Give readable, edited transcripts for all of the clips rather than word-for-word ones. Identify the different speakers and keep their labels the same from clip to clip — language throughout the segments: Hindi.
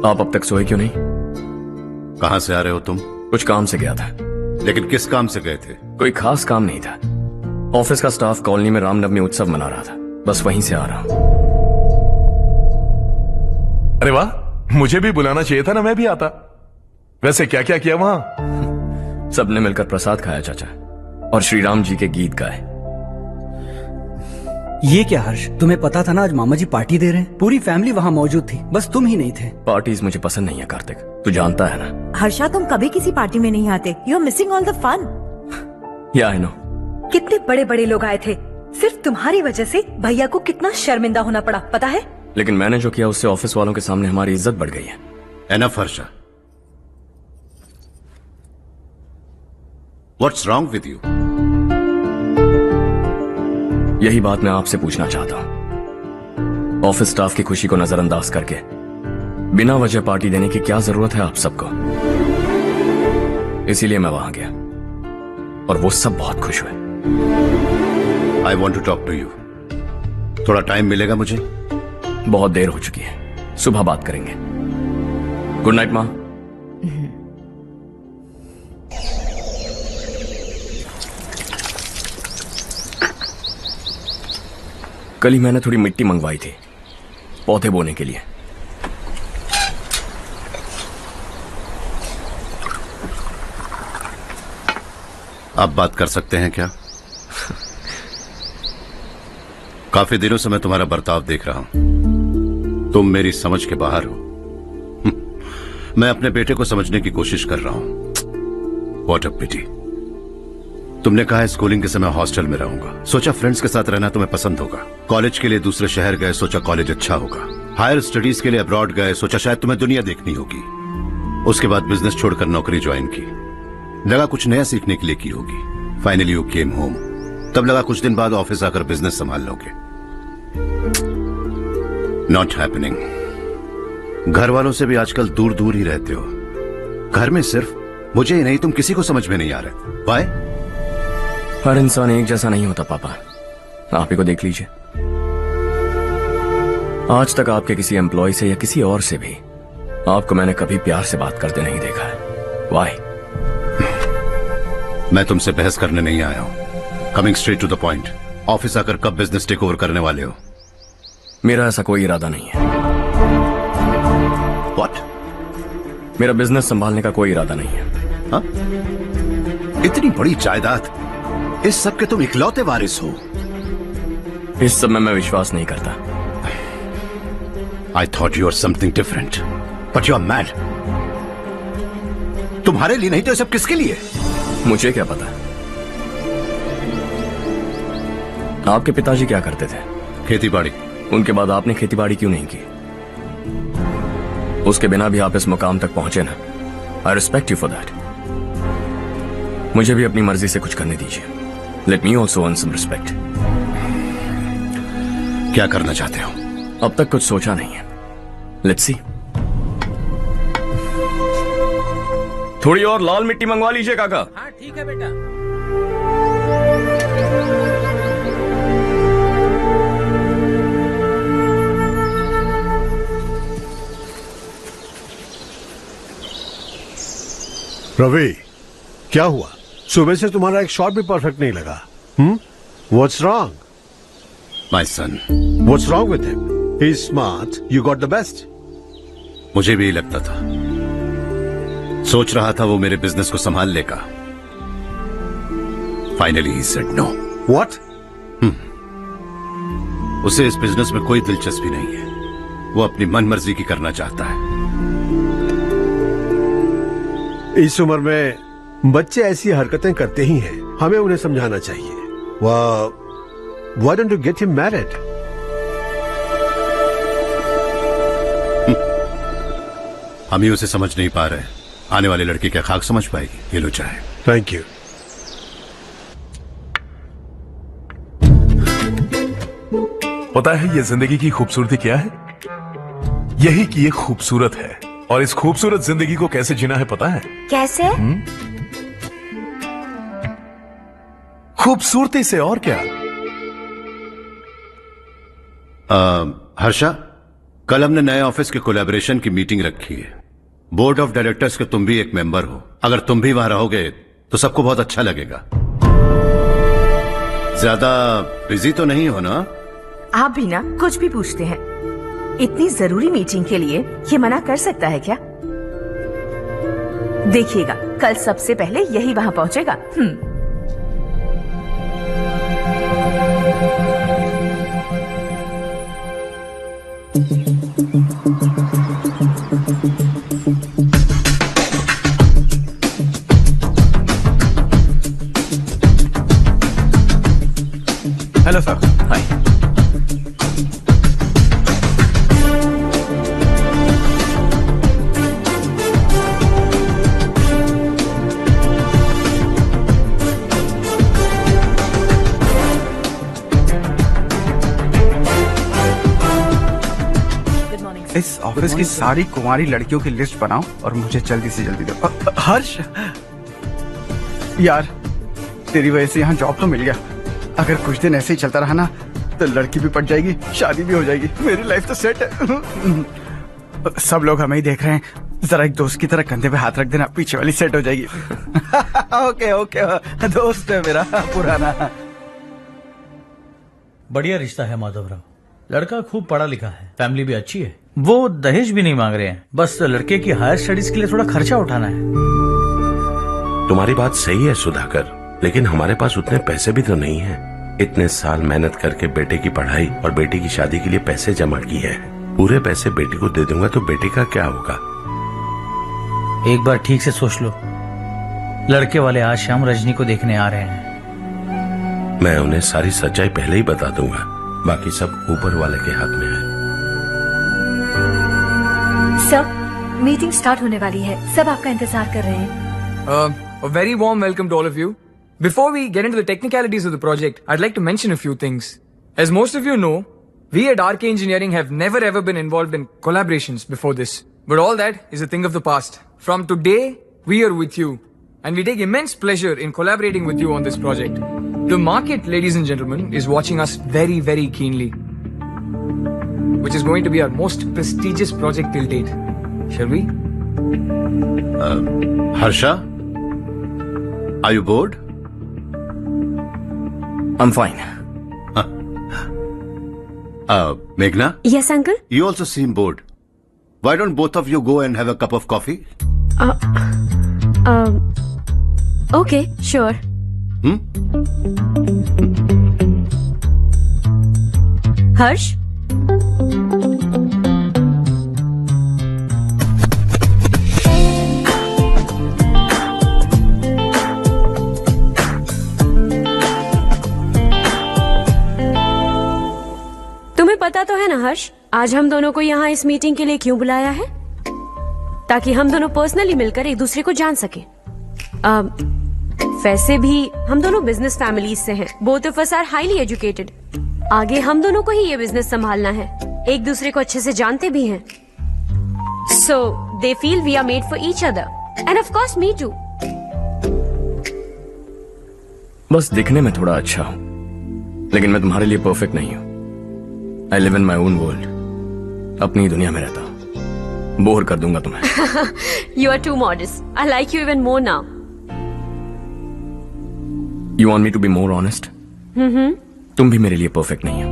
Speaker 1: आप अब तक सोए क्यों नहीं?
Speaker 2: कहां से आ रहे हो तुम?
Speaker 1: कुछ काम से गया था।
Speaker 2: लेकिन किस काम से गए थे?
Speaker 1: कोई खास काम नहीं था। ऑफिस का स्टाफ कॉलोनी में रामनवमी उत्सव मना रहा था, बस वहीं से आ रहा हूं।
Speaker 3: अरे वाह, मुझे भी बुलाना चाहिए था ना, मैं भी आता। वैसे क्या क्या किया वहां?
Speaker 1: सबने मिलकर प्रसाद खाया चाचा, और श्री राम जी के गीत गाए।
Speaker 4: ये क्या हर्ष, तुम्हें पता था ना आज मामा जी पार्टी दे रहे हैं? पूरी फैमिली वहाँ मौजूद थी, बस तुम ही नहीं थे।
Speaker 1: पार्टीज मुझे पसंद नहीं है कार्तिक, तू जानता है ना।
Speaker 5: हर्षा, तुम कभी किसी पार्टी में नहीं आते। You are missing all the fun.
Speaker 1: Yeah I no.
Speaker 5: कितने बड़े बड़े लोग आए थे, सिर्फ तुम्हारी वजह से भैया को कितना शर्मिंदा होना पड़ा, पता है?
Speaker 1: लेकिन मैंने जो किया उससे ऑफिस वालों के सामने हमारी इज्जत बढ़ गई है।
Speaker 2: Enough Harsha, what's wrong with you?
Speaker 1: यही बात मैं आपसे पूछना चाहता हूं। ऑफिस स्टाफ की खुशी को नजरअंदाज करके बिना वजह पार्टी देने की क्या जरूरत है आप सबको? इसीलिए मैं वहां गया और वो सब बहुत खुश हुए।
Speaker 2: I want to talk to you. थोड़ा टाइम मिलेगा मुझे?
Speaker 1: बहुत देर हो चुकी है, सुबह बात करेंगे। गुड नाइट मां। कल ही मैंने थोड़ी मिट्टी मंगवाई थी पौधे बोने के लिए।
Speaker 2: आप बात कर सकते हैं क्या? काफी दिनों से मैं तुम्हारा बर्ताव देख रहा हूं। तुम मेरी समझ के बाहर हो। मैं अपने बेटे को समझने की कोशिश कर रहा हूं। व्हाट अ पिटी। तुमने कहा स्कूलिंग के समय हॉस्टल में रहूंगा, सोचा फ्रेंड्स के साथ रहना तुम्हें पसंद होगा। कॉलेज के लिए दूसरे शहर गए, सोचा कॉलेज अच्छा होगा। हायर स्टडीज के लिए अब्रॉड गए, सोचा शायद तुम्हें दुनिया देखनी होगी। उसके बाद बिजनेस छोड़कर नौकरी ज्वाइन की, लगा कुछ नया सीखने के लिए की होगी। फाइनली यू केम होम, तब लगा कुछ दिन बाद ऑफिस आकर बिजनेस संभाल लोगे। Not happening. घर वालों से भी आजकल दूर दूर ही रहते हो। घर में सिर्फ मुझे ही नहीं, तुम किसी को समझ में नहीं आ रहे। वाई?
Speaker 1: हर इंसान एक जैसा नहीं होता पापा, आप ही को देख लीजिए। आज तक आपके किसी एम्प्लॉय से या किसी और से भी आपको मैंने कभी प्यार से बात करते नहीं देखा है। वाई?
Speaker 2: मैं तुमसे बहस करने नहीं आया हूं। Coming straight to the point, office आकर कब बिजनेस टेक ओवर करने वाले हो?
Speaker 1: मेरा ऐसा कोई इरादा नहीं है।
Speaker 2: व्हाट?
Speaker 1: मेरा बिजनेस संभालने का कोई इरादा नहीं है।
Speaker 2: हाँ? इतनी बड़ी जायदाद, इस सब के तुम इकलौते वारिस हो।
Speaker 1: इस सब में मैं विश्वास नहीं करता।
Speaker 2: I thought you are something different, but you are mad. तुम्हारे लिए नहीं तो ये सब किसके लिए?
Speaker 1: मुझे क्या पता। आपके पिताजी क्या करते थे?
Speaker 2: खेतीबाड़ी।
Speaker 1: उनके बाद आपने खेतीबाड़ी क्यों नहीं की? उसके बिना भी आप इस मुकाम तक पहुंचे ना। I respect you for that. मुझे भी अपनी मर्जी से कुछ करने दीजिए। Let me also earn some respect.
Speaker 2: क्या करना चाहते हो?
Speaker 1: अब तक कुछ सोचा नहीं है। Let's see. थोड़ी और लाल मिट्टी मंगवा लीजिए काका।
Speaker 4: हाँ ठीक है बेटा।
Speaker 6: रवि, क्या हुआ? सुबह से तुम्हारा एक शॉट भी परफेक्ट नहीं लगा। What's wrong?
Speaker 2: My son.
Speaker 6: What's wrong with him? He's smart. You got the best.
Speaker 2: मुझे भी लगता था, सोच रहा था वो मेरे बिजनेस को संभाल लेगा। Finally he said no.
Speaker 6: What?
Speaker 2: उसे इस बिजनेस में कोई दिलचस्पी नहीं है। वो अपनी मन मर्जी की करना चाहता है।
Speaker 6: इस उम्र में बच्चे ऐसी हरकतें करते ही हैं, हमें उन्हें समझाना चाहिए। Why don't you get him married?
Speaker 2: हम ही उसे समझ नहीं पा रहे, आने वाली लड़की क्या खाक समझ पाएगी? ये लो चाहे।
Speaker 6: Thank you.
Speaker 3: पता है ये जिंदगी की खूबसूरती क्या है? यही कि ये खूबसूरत है, और इस खूबसूरत जिंदगी को कैसे जीना है पता है?
Speaker 5: कैसे?
Speaker 3: खूबसूरती से, और क्या।
Speaker 2: हर्षा, कल हमने नए ऑफिस के कोलैबोरेशन की मीटिंग रखी है। बोर्ड ऑफ डायरेक्टर्स के तुम भी एक मेंबर हो। अगर तुम भी वहां रहोगे तो सबको बहुत अच्छा लगेगा। ज्यादा बिजी तो नहीं हो ना?
Speaker 7: आप भी ना कुछ भी पूछते हैं। इतनी जरूरी मीटिंग के लिए ये मना कर सकता है क्या? देखिएगा कल सबसे पहले यही वहां पहुंचेगा।
Speaker 4: Hello sir.
Speaker 1: हाय।
Speaker 8: इस ऑफिस की सारी कुंवारी लड़कियों की लिस्ट बनाओ और मुझे जल्दी से जल्दी दो। हर्ष यार, तेरी वजह से यहाँ जॉब तो मिल गया। अगर कुछ दिन ऐसे ही चलता रहा ना तो लड़की भी पट जाएगी, शादी भी हो जाएगी, मेरी लाइफ तो सेट है। सब लोग हमें ही देख रहे हैं, जरा एक दोस्त की तरह कंधे पे हाथ रख देना, पीछे वाली सेट हो जाएगी। ओके ओके, दोस्त है मेरा पुराना।
Speaker 9: बढ़िया रिश्ता है माधवराव। लड़का खूब पढ़ा लिखा है, फैमिली भी अच्छी है। वो दहेज भी नहीं मांग रहे हैं, बस लड़के की हायर स्टडीज के लिए थोड़ा खर्चा उठाना है।
Speaker 10: तुम्हारी बात सही है सुधाकर, लेकिन हमारे पास उतने पैसे भी तो नहीं हैं। इतने साल मेहनत करके बेटे की पढ़ाई और बेटी की शादी के लिए पैसे जमा किए हैं। पूरे पैसे बेटी को दे दूंगा तो बेटी का क्या होगा?
Speaker 9: एक बार ठीक से सोच लो। लड़के वाले आज शाम रजनी को देखने आ रहे हैं।
Speaker 10: मैं उन्हें सारी सच्चाई पहले ही बता दूंगा, बाकी सब ऊपर वाले के हाथ में है।
Speaker 5: सर, मीटिंग स्टार्ट होने वाली है, सब आपका इंतजार कर रहे हैं।
Speaker 11: A very warm welcome to all of you. Before we get into the technicalities of the project, I'd like to mention a few things. As most of you know, we at RK Engineering have never ever been involved in collaborations before this. But all that is a thing of the past. From today, we are with you. And we take immense pleasure in collaborating with you on this project. The market, ladies and gentlemen, is watching us very, very keenly. Which is going to be our most prestigious project till date. Shall we?
Speaker 2: Harsha? Are you bored?
Speaker 1: I'm fine.
Speaker 2: Meghna?
Speaker 12: Yes, uncle.
Speaker 2: You also seem bored. Why don't both of you go and have a cup of coffee?
Speaker 12: Okay, sure. Harsh? तुम्हें पता तो है ना हर्ष, आज हम दोनों को यहाँ इस मीटिंग के लिए क्यों बुलाया है? ताकि हम दोनों पर्सनली मिलकर एक दूसरे को जान सके। वैसे भी हम दोनों बिजनेस फैमिलीज से हैं। Both of us are highly educated. आगे हम दोनों को ही ये बिजनेस संभालना है। एक दूसरे को अच्छे से जानते भी हैं। So they feel we are made for each other and of course me too.
Speaker 1: बस दिखने में थोड़ा अच्छा हूं, लेकिन मैं तुम्हारे लिए परफेक्ट नहीं हूं। I live in my own world, अपनी दुनिया में रहता हूं। बोर कर दूंगा तुम्हें।
Speaker 12: You are too modest. I like you even more now.
Speaker 1: You want me to be more honest? तुम भी मेरे लिए परफेक्ट नहीं हो।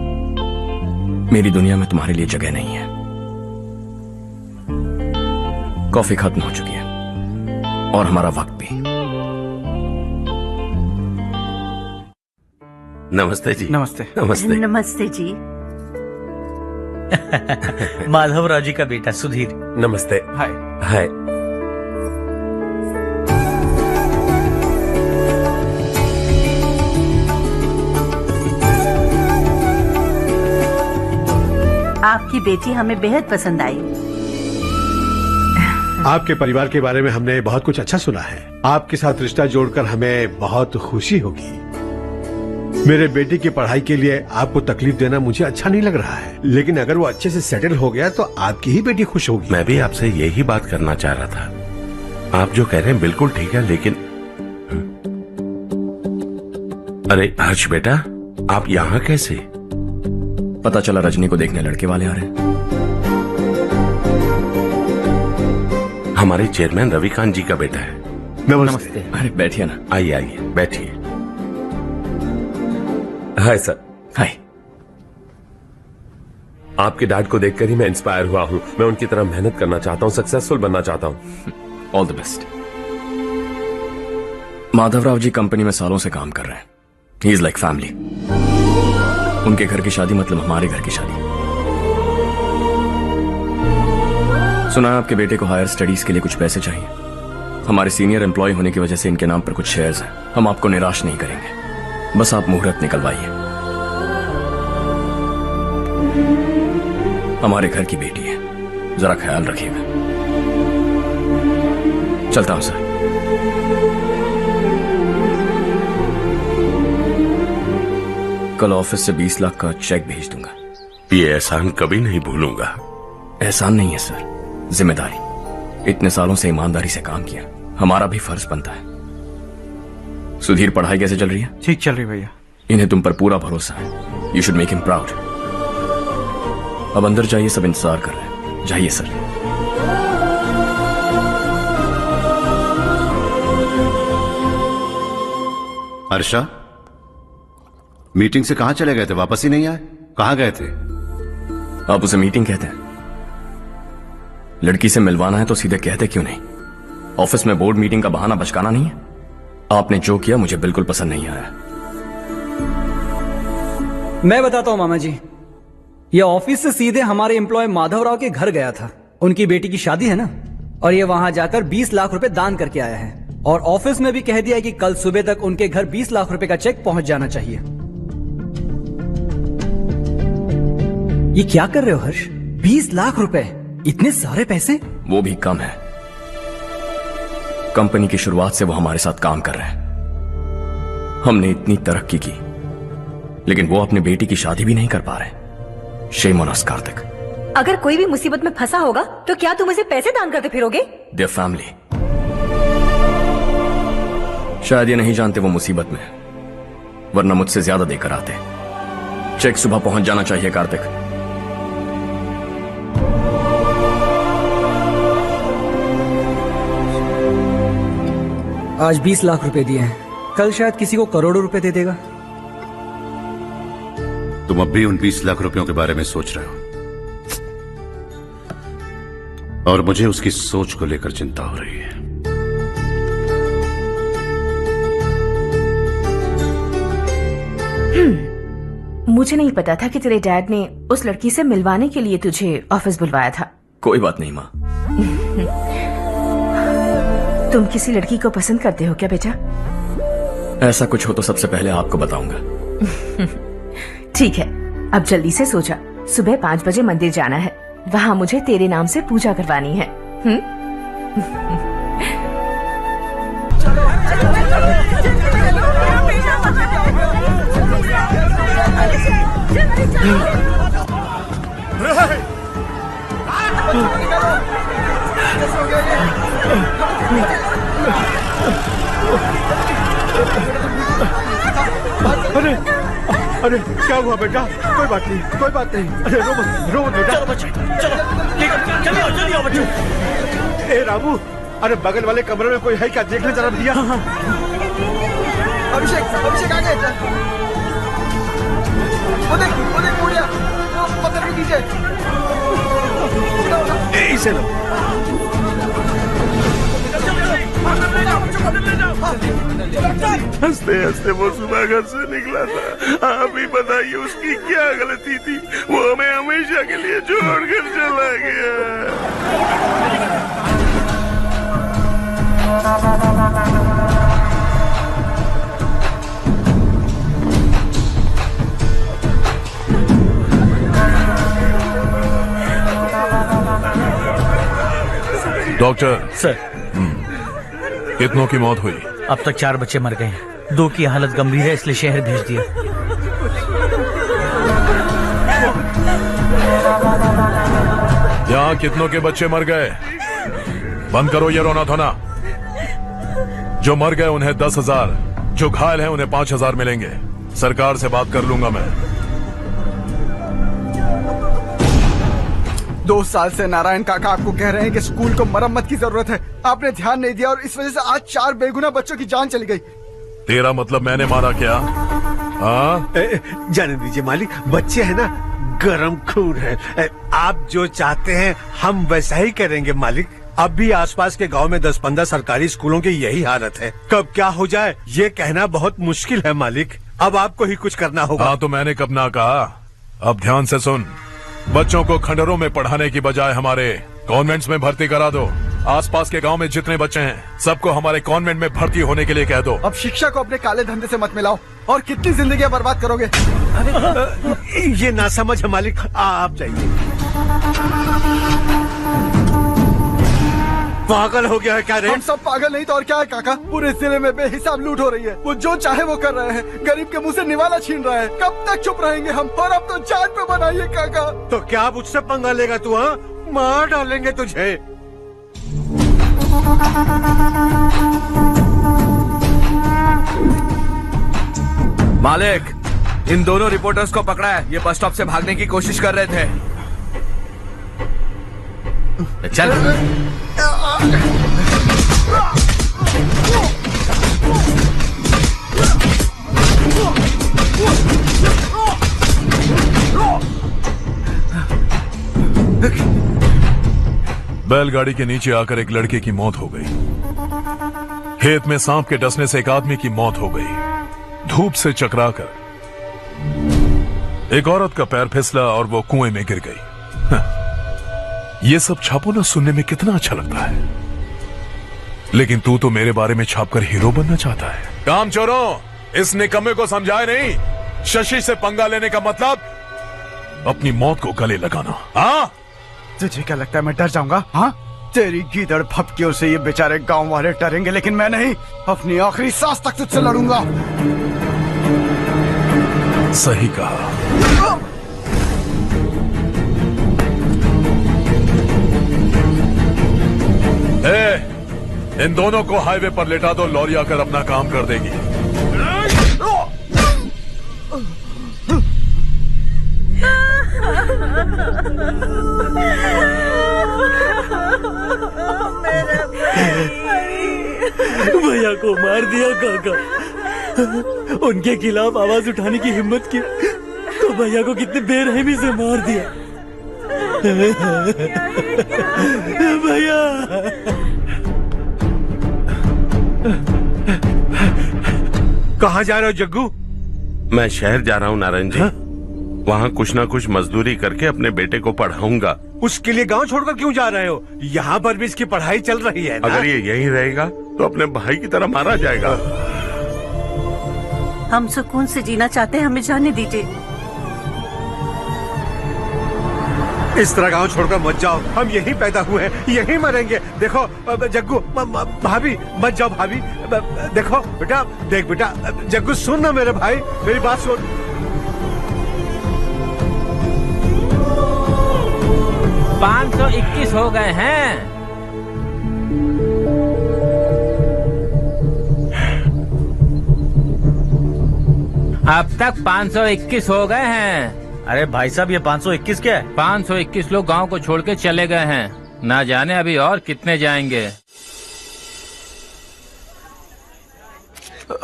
Speaker 1: मेरी दुनिया में तुम्हारे लिए जगह नहीं है। कॉफी खत्म हो चुकी है और हमारा वक्त भी।
Speaker 10: नमस्ते जी।
Speaker 8: नमस्ते।
Speaker 10: नमस्ते।
Speaker 7: नमस्ते जी।
Speaker 9: माधवराव जी का बेटा सुधीर।
Speaker 10: नमस्ते।
Speaker 8: हाय।
Speaker 10: हाय।
Speaker 7: आपकी बेटी हमें बेहद पसंद आई।
Speaker 6: आपके परिवार के बारे में हमने बहुत कुछ अच्छा सुना है। आपके साथ रिश्ता जोड़कर हमें बहुत खुशी होगी। मेरे बेटे की पढ़ाई के लिए आपको तकलीफ देना मुझे अच्छा नहीं लग रहा है, लेकिन अगर वो अच्छे से सेटल हो गया तो आपकी ही बेटी खुश होगी।
Speaker 10: मैं भी आपसे यही बात करना चाह रहा था। आप जो कह रहे हैं बिल्कुल ठीक है, लेकिन अरे हर्ष बेटा, आप यहाँ कैसे?
Speaker 1: पता चला रजनी को देखने लड़के वाले आ रहे हैं।
Speaker 10: हमारे चेयरमैन रविकांत जी का बेटा है।
Speaker 1: नमस्ते। अरे बैठिए ना।
Speaker 10: आइए आइए बैठिए।
Speaker 13: Hi sir.
Speaker 1: हाय।
Speaker 13: आपके डैड को देखकर ही मैं इंस्पायर हुआ हूं। मैं उनकी तरह मेहनत करना चाहता हूं, सक्सेसफुल बनना चाहता हूं।
Speaker 1: All the best. Madhavrao ji company में सालों से काम कर रहे हैं। He is like family. उनके घर की शादी मतलब हमारे घर की शादी। सुना है आपके बेटे को हायर स्टडीज के लिए कुछ पैसे चाहिए। हमारे सीनियर एम्प्लॉय होने की वजह से इनके नाम पर कुछ शेयर्स हैं। हम आपको निराश नहीं करेंगे, बस आप मुहूर्त निकलवाइए। हमारे घर की बेटी है, जरा ख्याल रखिएगा। चलता हूं सर। कल ऑफिस से 20 लाख का चेक भेज दूंगा।
Speaker 10: ये एहसान कभी नहीं भूलूंगा।
Speaker 1: एहसान नहीं है सर, जिम्मेदारी। इतने सालों से ईमानदारी से काम किया, हमारा भी फर्ज बनता है। सुधीर, पढ़ाई कैसे चल रही है?
Speaker 8: ठीक चल रही भैया।
Speaker 1: इन्हें तुम पर पूरा भरोसा है। You should make him proud. अब अंदर जाइए, सब इंतजार कर रहे हैं। जाइए सर।
Speaker 2: हर्षा, मीटिंग से कहां चले गए थे? वापस ही नहीं आए? कहां गए थे?
Speaker 1: आप उसे मीटिंग कहते हैं? लड़की से मिलवाना है तो सीधे कहते क्यों नहीं? ऑफिस में बोर्ड मीटिंग का बहाना बचकाना नहीं है। आपने जो किया मुझे बिल्कुल पसंद नहीं आया।
Speaker 4: मैं बताता हूं मामा जी, ये ऑफिस से सीधे हमारे एम्प्लॉय माधवराव के घर गया था। उनकी बेटी की शादी है ना, और ये वहां जाकर 20 लाख रुपए दान करके आया है। और ऑफिस में भी कह दिया कि कल सुबह तक उनके घर 20 लाख रुपए का चेक पहुंच जाना चाहिए। ये क्या कर रहे हो हर्ष? 20 लाख रुपए, इतने सारे पैसे?
Speaker 1: वो भी कम है। कंपनी की शुरुआत से वो हमारे साथ काम कर रहे हैं। हमने इतनी तरक्की की, लेकिन वो अपनी बेटी की शादी भी नहीं कर पा रहे। Shame on us Kartik.
Speaker 5: अगर कोई भी मुसीबत में फंसा होगा तो क्या तुम उसे पैसे दान करते फिरोगे?
Speaker 1: Their family. शायद ये नहीं जानते वो मुसीबत में, वरना मुझसे ज्यादा देकर आते। चेक सुबह पहुंच जाना चाहिए कार्तिक।
Speaker 4: आज 20 लाख रुपए दिए हैं, कल शायद किसी को करोड़ों रुपए दे देगा।
Speaker 2: तुम अब भी उन 20 लाख रुपयों के बारे में सोच रहे हो, और मुझे उसकी सोच को लेकर चिंता हो रही है।
Speaker 7: मुझे नहीं पता था कि तेरे डैड ने उस लड़की से मिलवाने के लिए तुझे ऑफिस बुलवाया था।
Speaker 1: कोई बात नहीं माँ।
Speaker 7: तुम किसी लड़की को पसंद करते हो क्या बेटा?
Speaker 1: ऐसा कुछ हो तो सबसे पहले आपको बताऊंगा।
Speaker 7: ठीक है, अब जल्दी से सो जा। सुबह 5 बजे मंदिर जाना है, वहाँ मुझे तेरे नाम से पूजा करवानी है।
Speaker 6: अरे अरे क्या हुआ बेटा? कोई बात नहीं, कोई बात नहीं। अरे रो मत बेटा।
Speaker 9: चलो बच्चे, चलो जल्दी आओ बच्चों।
Speaker 6: ए रामू, अरे बगल वाले कमरे में कोई है क्या? देख ले जरा भैया।
Speaker 14: अभिषेक आ गए। वो देख मुड़िया, वो पत्थर के नीचे।
Speaker 6: इसे लो।
Speaker 10: हंसते हंसते वो सुबह घर से निकला था। आप ही बताइए उसकी क्या गलती थी? वो हमें हमेशा के लिए छोड़कर चला गया।
Speaker 3: डॉक्टर
Speaker 9: सर,
Speaker 3: कितनों की मौत हुई?
Speaker 9: अब तक 4 बच्चे मर गए हैं। 2 की हालत गंभीर है, इसलिए शहर भेज दिया।
Speaker 3: यहाँ कितनों के बच्चे मर गए? बंद करो ये रोना धोना। जो मर गए उन्हें 10,000, जो घायल हैं उन्हें 5,000 मिलेंगे। सरकार से बात कर लूंगा मैं।
Speaker 8: 2 साल से नारायण काका आपको कह रहे हैं कि स्कूल को मरम्मत की जरूरत है। आपने ध्यान नहीं दिया और इस वजह से आज 4 बेगुनाह बच्चों की जान चली गई।
Speaker 3: तेरा मतलब मैंने मारा क्या? हाँ,
Speaker 6: जाने दीजिए मालिक, बच्चे हैं ना, गरम खून है। आप जो चाहते हैं हम वैसा ही करेंगे मालिक। अब भी आसपास के गांव में 10-15 सरकारी स्कूलों की यही हालत है। कब क्या हो जाए ये कहना बहुत मुश्किल है मालिक। अब आपको ही कुछ करना होगा।
Speaker 3: हाँ, तो मैंने कब ना कहा। अब ध्यान से सुन, बच्चों को खंडरों में पढ़ाने की बजाय हमारे कॉन्वेंट्स में भर्ती करा दो। आसपास के गांव में जितने बच्चे हैं सबको हमारे कॉन्वेंट में भर्ती होने के लिए कह दो।
Speaker 8: अब शिक्षा को अपने काले धंधे से मत मिलाओ। और कितनी जिंदगियां बर्बाद करोगे?
Speaker 6: ये ना समझ है मालिक, आप जाइए। पागल हो गया है क्या रे?
Speaker 8: हम सब पागल नहीं तो और क्या है काका। पूरे जिले में बेहिसाब लूट हो रही है। वो जो चाहे वो कर रहे हैं। गरीब के मुंह से निवाला छीन रहा है। कब तक चुप रहेंगे हम? और अब तो जान पे बनाइए काका।
Speaker 6: तो क्या मुझसे पंगा लेगा तू? हाँ, मार डालेंगे तुझे।
Speaker 15: मालिक, इन दोनों रिपोर्टर्स को पकड़ा है। ये बस स्टॉप से भागने की कोशिश कर रहे थे। चल।
Speaker 3: बैलगाड़ी के नीचे आकर एक लड़के की मौत हो गई। खेत में सांप के डसने से एक आदमी की मौत हो गई। धूप से चकराकर एक औरत का पैर फिसला और वो कुएं में गिर गई। ये सब छापो ना सुनने में कितना अच्छा लगता है, लेकिन तू तो मेरे बारे में छापकर हीरो बनना चाहता है। काम चोरों, इस निकम्मे को समझाए नहीं। शशि से पंगा लेने का मतलब अपनी मौत को गले लगाना। हाँ,
Speaker 8: तुझे क्या लगता है मैं डर जाऊंगा? हाँ, तेरी गीदड़ फपकियों से ये बेचारे गांव वाले डरेंगे, लेकिन मैं नहीं। अपनी आखिरी सांस तक तुझसे लड़ूंगा।
Speaker 3: सही कहा। इन दोनों को हाईवे पर लेटा दो। लॉरी आकर अपना काम कर देगी।
Speaker 16: भैया को मार दिया काका। उनके खिलाफ आवाज उठाने की हिम्मत की तो भैया को कितने बेरहमी से मार दिया। भैया,
Speaker 6: कहाँ जा रहे हो जग्गू?
Speaker 10: मैं शहर जा रहा हूँ नारायण जी। वहाँ कुछ ना कुछ मजदूरी करके अपने बेटे को पढ़ाऊंगा।
Speaker 6: उसके लिए गांव छोड़कर क्यों जा रहे हो? यहाँ पर भी इसकी पढ़ाई चल रही है ना?
Speaker 10: अगर ये यहीं रहेगा तो अपने भाई की तरह मारा जाएगा।
Speaker 17: हम सुकून से जीना चाहते हैं, हमें जाने दीजिए।
Speaker 6: इस तरह गांव छोड़कर मत जाओ। हम यहीं पैदा हुए हैं, यहीं मरेंगे। देखो जग्गू, भाभी मत जाओ। भाभी देखो बेटा, देख बेटा, जग्गू सुन ना मेरे भाई, मेरी बात सुन।
Speaker 18: 521 हो गए हैं। अब तक 521 हो गए हैं।
Speaker 9: अरे भाई साहब, ये 521 क्या है?
Speaker 18: 521 लोग गांव को छोड़ के चले गए हैं। ना जाने अभी और कितने जाएंगे।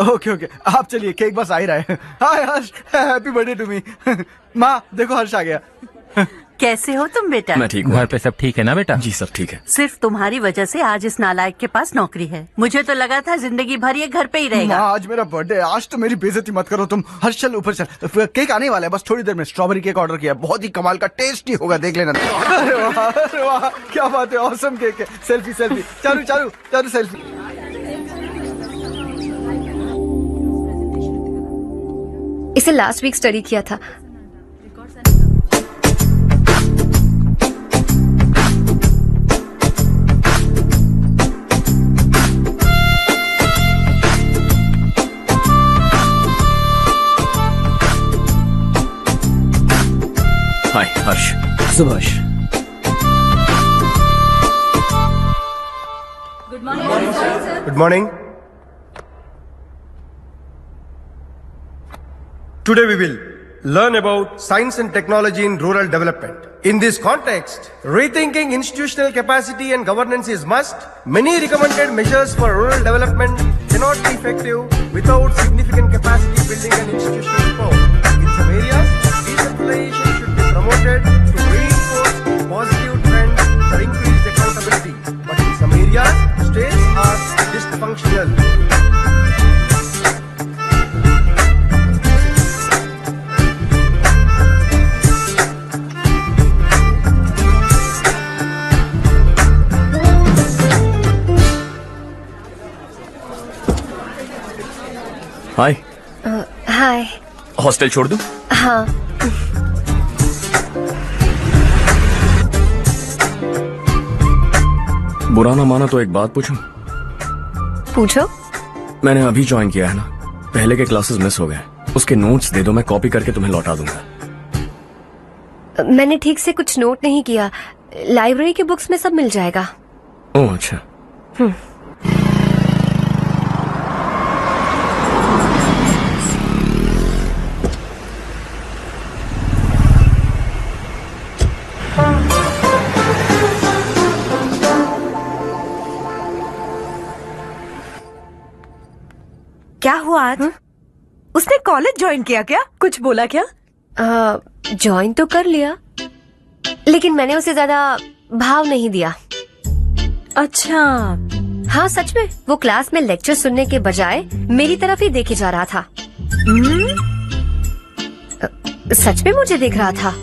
Speaker 8: ओके ओके, आप चलिए, केक बस आ ही रहा है। हाय हर्ष, हैप्पी बर्थडे टू मी। माँ देखो, हर्ष आ गया।
Speaker 17: कैसे हो तुम बेटा?
Speaker 1: मैं ठीक हूँ।
Speaker 18: घर पे सब ठीक है ना बेटा?
Speaker 1: जी सब ठीक है।
Speaker 17: सिर्फ तुम्हारी वजह से आज इस नालायक के पास नौकरी है। मुझे तो लगा था जिंदगी भर ये घर पे ही रहेगा।
Speaker 8: माँ, आज मेरा बर्थडे, आज तो मेरी बेइज्जती मत करो तुम। हर्ष चल ऊपर चल, केक आने वाला है बस थोड़ी देर में। स्ट्रॉबेरी केक ऑर्डर किया, बहुत ही कमाल का, टेस्टी होगा, देख लेना। अरे वाह, क्या बात है, ऑसम केक है। Selfie selfie, Charu Charu Charu selfie.
Speaker 19: इसे लास्ट वीक स्टडी किया था।
Speaker 1: Hi Harsh.
Speaker 4: Subhash.
Speaker 20: Good morning. Today we will learn about science and technology in rural development. In this context, rethinking institutional capacity and governance is must. Many recommended measures for rural development cannot be effective without significant capacity building and institutional support. In some areas, decentralization should be promoted to reinforce positive trends that increase accountability. But in some areas, states are dysfunctional.
Speaker 1: Hi.
Speaker 19: Hi.
Speaker 1: Hostel छोड़ दूं?
Speaker 19: हाँ।
Speaker 1: बुरा ना मानो तो एक बात पूछूं?
Speaker 19: पूछो।
Speaker 1: मैंने अभी ज्वाइन किया है ना, पहले के क्लासेस मिस हो गए। उसके नोट्स दे दो, मैं कॉपी करके तुम्हें लौटा दूंगा।
Speaker 19: मैंने ठीक से कुछ नोट नहीं किया, लाइब्रेरी के बुक्स में सब मिल जाएगा।
Speaker 1: ओह अच्छा।
Speaker 5: क्या हुआ आज? उसने कॉलेज ज्वाइन किया क्या? कुछ बोला क्या?
Speaker 19: ज्वाइन तो कर लिया, लेकिन मैंने उसे ज्यादा भाव नहीं दिया।
Speaker 5: अच्छा।
Speaker 19: हाँ सच में, वो क्लास में लेक्चर सुनने के बजाय मेरी तरफ ही देखे जा रहा था। सच में मुझे देख रहा था।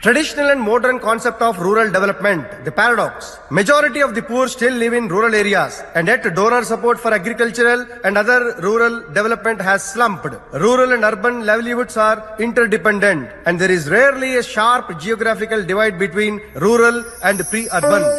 Speaker 20: Traditional and modern concept of rural development, the paradox. Majority of the poor still live in rural areas, and yet donor support for agricultural and other rural development has slumped. Rural and urban livelihoods are interdependent, and there is rarely a sharp geographical divide between rural and pre-urban.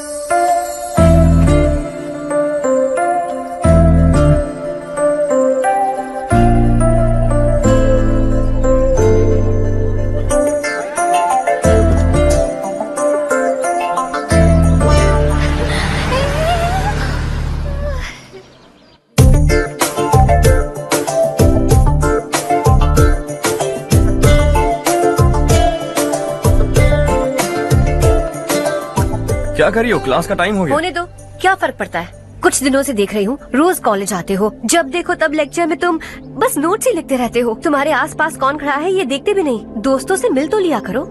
Speaker 1: क्या कर रही हो? क्लास का टाइम हो गया।
Speaker 19: होने दो, क्या फर्क पड़ता है? कुछ दिनों से देख रही हूँ, रोज कॉलेज आते हो, जब देखो तब लेक्चर में तुम बस नोट्स ही लिखते रहते हो। तुम्हारे आसपास कौन खड़ा है ये देखते भी नहीं। दोस्तों से मिल तो लिया करो।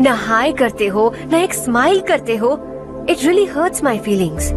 Speaker 19: न हाय करते हो, न एक स्माइल करते हो। It really hurts my feelings.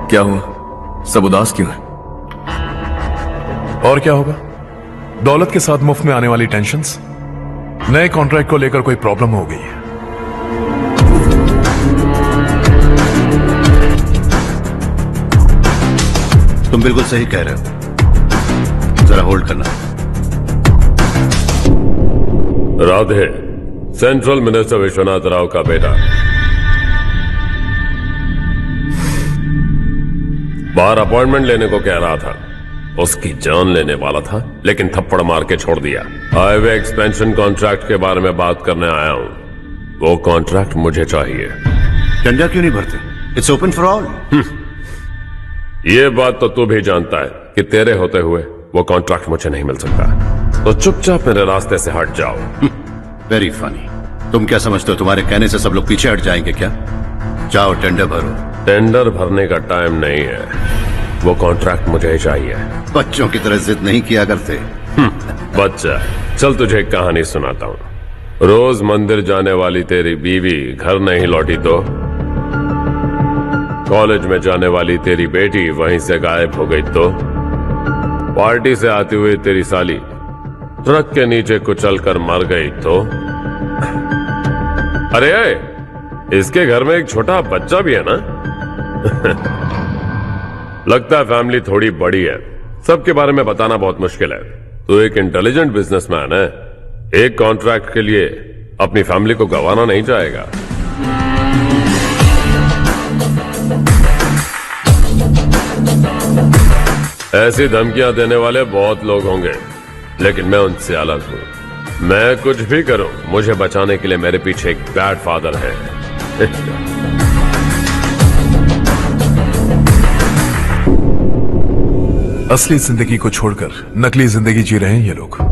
Speaker 1: क्या हुआ? सब उदास क्यों है?
Speaker 3: और क्या होगा? दौलत के साथ मुफ्त में आने वाली टेंशन्स। नए कॉन्ट्रैक्ट को लेकर कोई प्रॉब्लम हो गई है।
Speaker 2: तुम बिल्कुल सही कह रहे हो, जरा होल्ड करना।
Speaker 13: राधे, सेंट्रल मिनिस्टर विश्वनाथ राव का बेटा। बाहर अपॉइंटमेंट लेने को कह रहा था, उसकी जान लेने वाला था, लेकिन थप्पड़ मार के छोड़ दिया। हाईवे एक्सपेंशन कॉन्ट्रैक्ट के बारे में बात करने आया हूं। वो कॉन्ट्रैक्ट मुझे चाहिए।
Speaker 2: डंडा क्यों नहीं भरते? It's open for all.
Speaker 13: ये बात तो तू भी जानता है कि तेरे होते हुए वो कॉन्ट्रैक्ट मुझे नहीं मिल सकता, तो चुपचाप मेरे रास्ते से हट जाओ।
Speaker 2: Very funny. तुम क्या समझते हो तुम्हारे कहने से सब लोग पीछे हट जाएंगे क्या? जाओ टेंडर भरो।
Speaker 13: टेंडर भरने का टाइम नहीं है, वो कॉन्ट्रैक्ट मुझे ही चाहिए।
Speaker 2: बच्चों की तरह जिद नहीं किया करते।
Speaker 13: बच्चा, चल तुझे एक कहानी सुनाता हूँ। रोज मंदिर जाने वाली तेरी बीवी घर नहीं लौटी तो कॉलेज में जाने वाली तेरी बेटी वहीं से गायब हो गई तो पार्टी से आती हुई तेरी साली ट्रक के नीचे कुचलकर मर गई तो? अरे इसके घर में एक छोटा बच्चा भी है ना? लगता है फैमिली थोड़ी बड़ी है, सबके बारे में बताना बहुत मुश्किल है। तो एक इंटेलिजेंट बिजनेसमैन है, एक कॉन्ट्रैक्ट के लिए अपनी फैमिली को गंवाना नहीं चाहेगा। ऐसी धमकियां देने वाले बहुत लोग होंगे, लेकिन मैं उनसे अलग हूं। मैं कुछ भी करूं, मुझे बचाने के लिए मेरे पीछे एक बैड फादर है।
Speaker 3: असली जिंदगी को छोड़कर नकली जिंदगी जी रहे हैं ये लोग।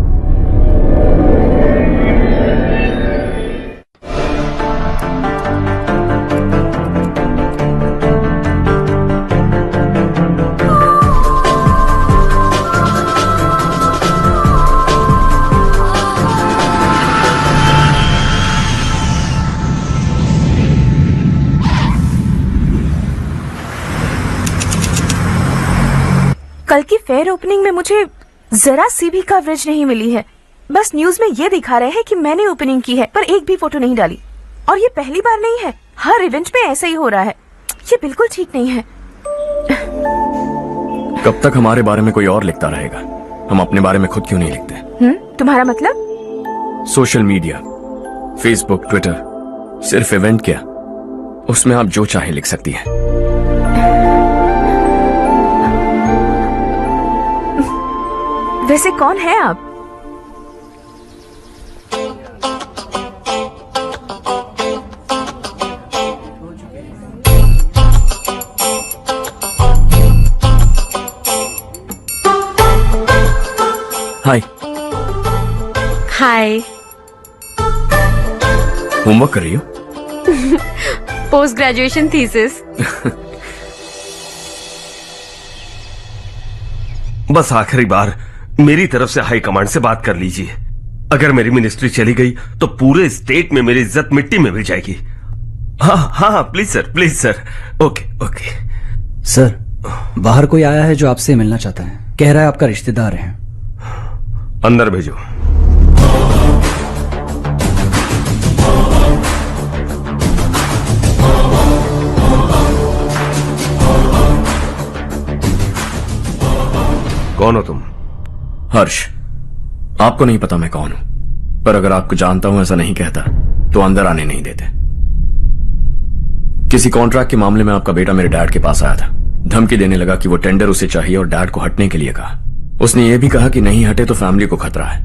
Speaker 7: कल की फेयर ओपनिंग में मुझे जरा सी भी कवरेज नहीं मिली है। बस न्यूज में ये दिखा रहे हैं कि मैंने ओपनिंग की है, पर एक भी फोटो नहीं डाली। और ये पहली बार नहीं है, हर इवेंट में ऐसा ही हो रहा है। ये बिल्कुल ठीक नहीं है।
Speaker 1: कब तक हमारे बारे में कोई और लिखता रहेगा? हम अपने बारे में खुद क्यों नहीं लिखते?
Speaker 7: तुम्हारा मतलब?
Speaker 1: सोशल मीडिया, फेसबुक, ट्विटर, सिर्फ इवेंट क्या, उसमें आप जो चाहे लिख सकती हैं।
Speaker 7: वैसे कौन है आप?
Speaker 1: हाय।
Speaker 12: हाय।
Speaker 1: होमवर्क कर रही हो?
Speaker 12: Post graduation thesis.
Speaker 21: बस आखिरी बार मेरी तरफ से हाई कमांड से बात कर लीजिए। अगर मेरी मिनिस्ट्री चली गई तो पूरे स्टेट में मेरी इज्जत मिट्टी में मिल जाएगी। हाँ हाँ please sir, please sir. Okay okay
Speaker 4: sir, बाहर कोई आया है जो आपसे मिलना चाहता है। कह रहा है आपका रिश्तेदार है।
Speaker 21: अंदर भेजो। कौन हो तुम?
Speaker 1: हर्ष। आपको नहीं पता मैं कौन हूं, पर अगर आपको जानता हूं ऐसा नहीं कहता तो अंदर आने नहीं देते। किसी कॉन्ट्रैक्ट के मामले में आपका बेटा मेरे डैड के पास आया था। धमकी देने लगा कि वो टेंडर उसे चाहिए और डैड को हटने के लिए कहा। उसने ये भी कहा कि नहीं हटे तो फैमिली को खतरा है।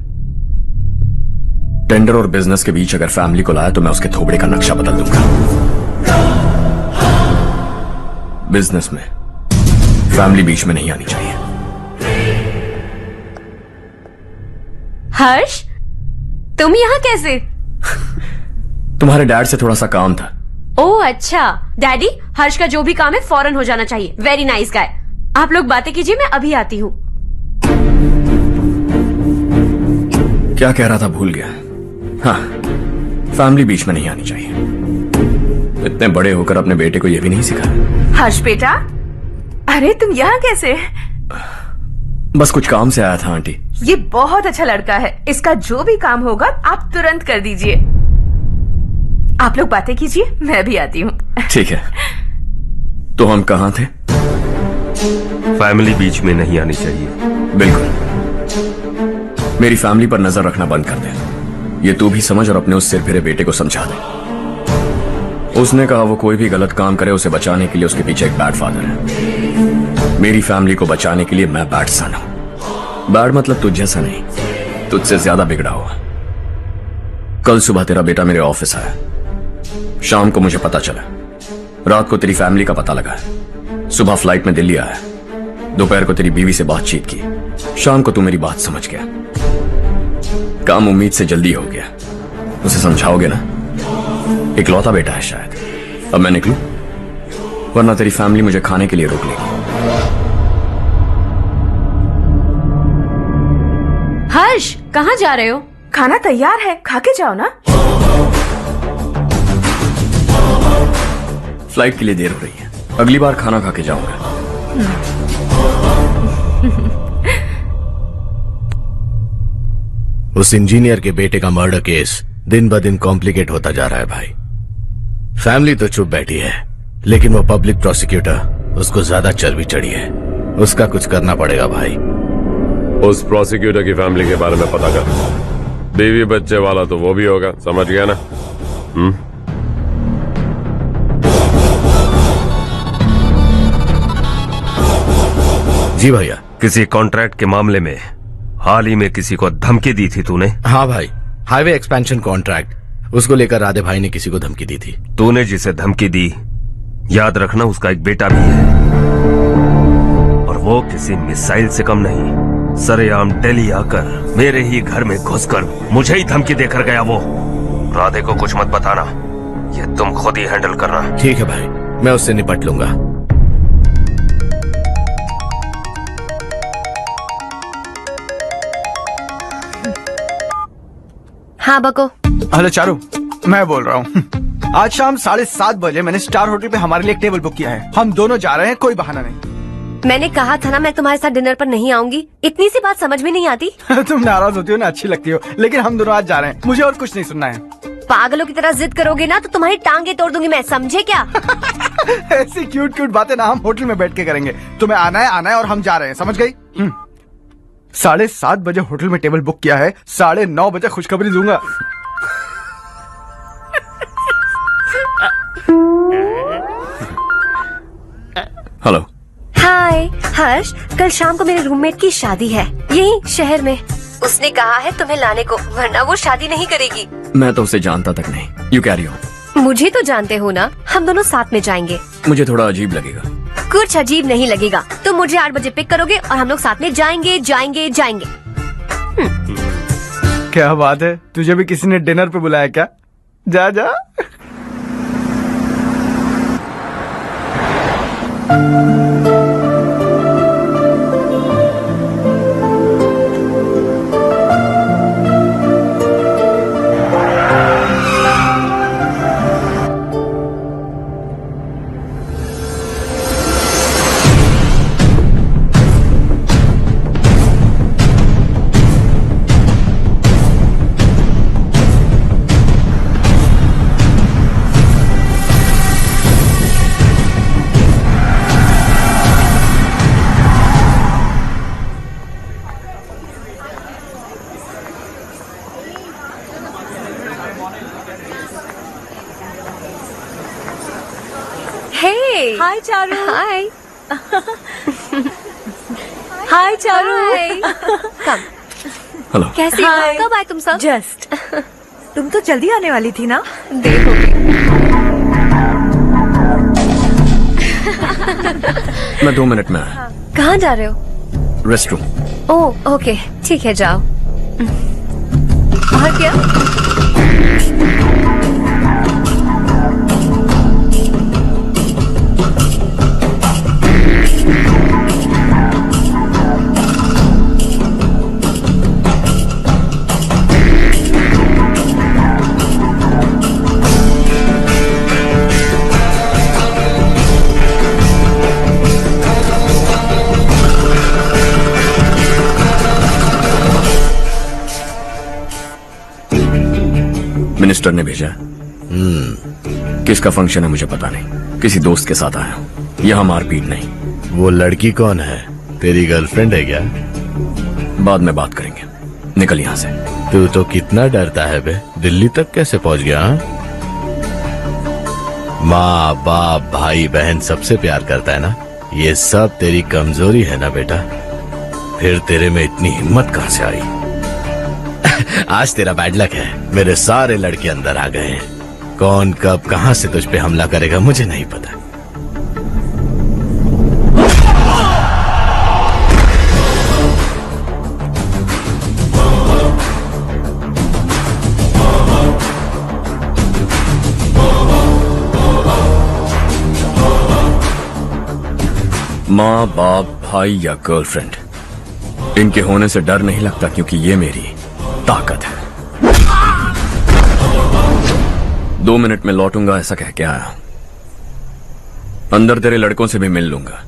Speaker 1: टेंडर और बिजनेस के बीच अगर फैमिली को लाया तो मैं उसके थोबड़े का नक्शा बदल दूंगा। बिजनेस में फैमिली बीच में नहीं आनी चाहिए।
Speaker 12: हर्ष, तुम यहाँ कैसे?
Speaker 1: तुम्हारे डैड से थोड़ा सा काम था।
Speaker 12: ओह अच्छा। डैडी, हर्ष का जो भी काम है फौरन हो जाना चाहिए। Very nice guy. आप लोग बातें कीजिए, मैं अभी आती हूँ।
Speaker 1: क्या कह रहा था भूल गया। हाँ, फैमिली बीच में नहीं आनी चाहिए। इतने बड़े होकर अपने बेटे को यह भी नहीं सिखाया।
Speaker 7: हर्ष बेटा, अरे तुम यहाँ कैसे?
Speaker 1: बस कुछ काम से आया था आंटी।
Speaker 7: ये बहुत अच्छा लड़का है। इसका जो भी काम होगा आप तुरंत कर दीजिए। आप लोग बातें कीजिए, मैं भी आती हूँ।
Speaker 1: ठीक है। तो हम कहाँ थे?
Speaker 21: फैमिली बीच में नहीं आनी चाहिए।
Speaker 1: बिल्कुल। मेरी फैमिली पर नजर रखना बंद कर दे। ये तू भी समझ और अपने उस सिर फिरे बेटे को समझा दे। उसने कहा वो कोई भी गलत काम करे उसे बचाने के लिए उसके पीछे एक बैड फादर है। मेरी फैमिली को बचाने के लिए मैं बैड सन हूं। बैड मतलब तुझ जैसा नहीं, तुझसे ज्यादा बिगड़ा हुआ। कल सुबह तेरा बेटा मेरे ऑफिस आया। शाम को मुझे पता चला। रात को तेरी फैमिली का पता लगा। सुबह फ्लाइट में दिल्ली आया। दोपहर को तेरी बीवी से बातचीत की। शाम को तू मेरी बात समझ गया। काम उम्मीद से जल्दी हो गया। उसे समझाओगे ना? इकलौता बेटा है शायद। अब मैं निकलूं, वरना तेरी फैमिली मुझे खाने के लिए रोक लेगी।
Speaker 12: हर्ष, कहाँ जा रहे हो?
Speaker 7: खाना तैयार है, खा के जाओ ना।
Speaker 1: फ्लाइट के लिए देर हो रही है। अगली बार खाना खा के जाऊंगा।
Speaker 11: उस इंजीनियर के बेटे का मर्डर केस दिन ब दिन कॉम्प्लिकेट होता जा रहा है भाई। फैमिली तो चुप बैठी है, लेकिन वो पब्लिक प्रोसिक्यूटर उसको ज्यादा चर्बी चढ़ी है। उसका कुछ करना पड़ेगा भाई।
Speaker 13: उस प्रोसिक्यूटर की फैमिली के बारे में पता कर। बीवी बच्चे वाला तो वो भी होगा, समझ गया ना?
Speaker 11: जी भैया।
Speaker 21: किसी कॉन्ट्रैक्ट के मामले में हाल ही में किसी को धमकी दी थी तूने?
Speaker 11: हाँ भाई, हाईवे एक्सपेंशन कॉन्ट्रैक्ट, उसको लेकर राधे भाई ने किसी को धमकी दी थी।
Speaker 21: तूने जिसे धमकी दी, याद रखना उसका एक बेटा भी है, और वो किसी मिसाइल से कम नहीं। सरेआम दिल्ली आकर मेरे ही घर में घुसकर मुझे ही धमकी देकर गया वो। राधे को कुछ मत बताना, ये तुम खुद ही हैंडल करना।
Speaker 11: ठीक है भाई, मैं उससे निपट लूंगा।
Speaker 19: हाँ बको।
Speaker 8: हेलो चारू, मैं बोल रहा हूँ। आज शाम 7:30 बजे मैंने स्टार होटल पे हमारे लिए एक टेबल बुक किया है। हम दोनों जा रहे हैं, कोई बहाना नहीं।
Speaker 19: मैंने कहा था ना मैं तुम्हारे साथ डिनर पर नहीं आऊंगी। इतनी सी बात समझ में नहीं आती?
Speaker 8: तुम नाराज होती हो ना, अच्छी लगती हो, लेकिन हम दोनों आज जा रहे हैं। मुझे और कुछ नहीं सुनना है।
Speaker 19: पागलों की तरह जिद करोगे ना तो तुम्हारी टांगे तोड़ दूंगी मैं, समझे क्या?
Speaker 8: ऐसी क्यूट क्यूट बातें ना हम होटल में बैठ के करेंगे। तुम्हें आना है और हम जा रहे हैं, समझ गई? 7:30 बजे होटल में टेबल बुक किया है, 9:30 बजे खुशखबरी दूंगा।
Speaker 1: हेलो।
Speaker 19: हाय हर्ष, कल शाम को मेरे रूममेट की शादी है यही शहर में। उसने कहा है तुम्हें लाने को, वरना वो शादी नहीं करेगी।
Speaker 1: मैं तो उसे जानता तक नहीं। You carry on.
Speaker 19: मुझे तो जानते हो ना, हम दोनों साथ में जाएंगे।
Speaker 1: मुझे थोड़ा अजीब लगेगा।
Speaker 19: कुछ अजीब नहीं लगेगा। तुम मुझे 8 बजे पिक करोगे और हम लोग साथ में जाएंगे जाएंगे जाएंगे।
Speaker 8: क्या बात है, तुझे भी किसी ने डिनर पे बुलाया क्या? जा जा।
Speaker 5: हाय चारू।
Speaker 19: हाय।
Speaker 5: हाय चारू।
Speaker 19: कम।
Speaker 1: हेलो।
Speaker 19: कैसे हो? कब आए तुम सब?
Speaker 5: जस्ट। तुम तो जल्दी आने वाली थी ना?
Speaker 19: देखोगे।
Speaker 1: मैं 2 मिनट में आया।
Speaker 19: कहाँ जा रहे हो?
Speaker 1: रेस्टरूम।
Speaker 19: ओह ओके, ठीक है जाओ। और क्या?
Speaker 1: मिनिस्टर ने भेजा। किसका फंक्शन है मुझे पता नहीं, किसी दोस्त के साथ आया हूं। यहाँ मारपीट नहीं।
Speaker 11: वो लड़की कौन है? तेरी गर्लफ्रेंड है क्या?
Speaker 1: बाद में बात करेंगे, निकल यहाँ से।
Speaker 11: तू तो कितना डरता है बे, दिल्ली तक कैसे पहुंच गया? माँ बाप भाई बहन सबसे प्यार करता है ना, ये सब तेरी कमजोरी है ना बेटा। फिर तेरे में इतनी हिम्मत कहाँ से आई? आज तेरा बैड लक है, मेरे सारे लड़के अंदर आ गए हैं। कौन कब कहां से तुझ पे हमला करेगा मुझे नहीं पता।
Speaker 1: माँ बाप भाई या गर्लफ्रेंड, इनके होने से डर नहीं लगता, क्योंकि ये मेरी ताकत है। 2 मिनट में लौटूंगा ऐसा कह के आया। अंदर तेरे लड़कों से भी मिल लूंगा।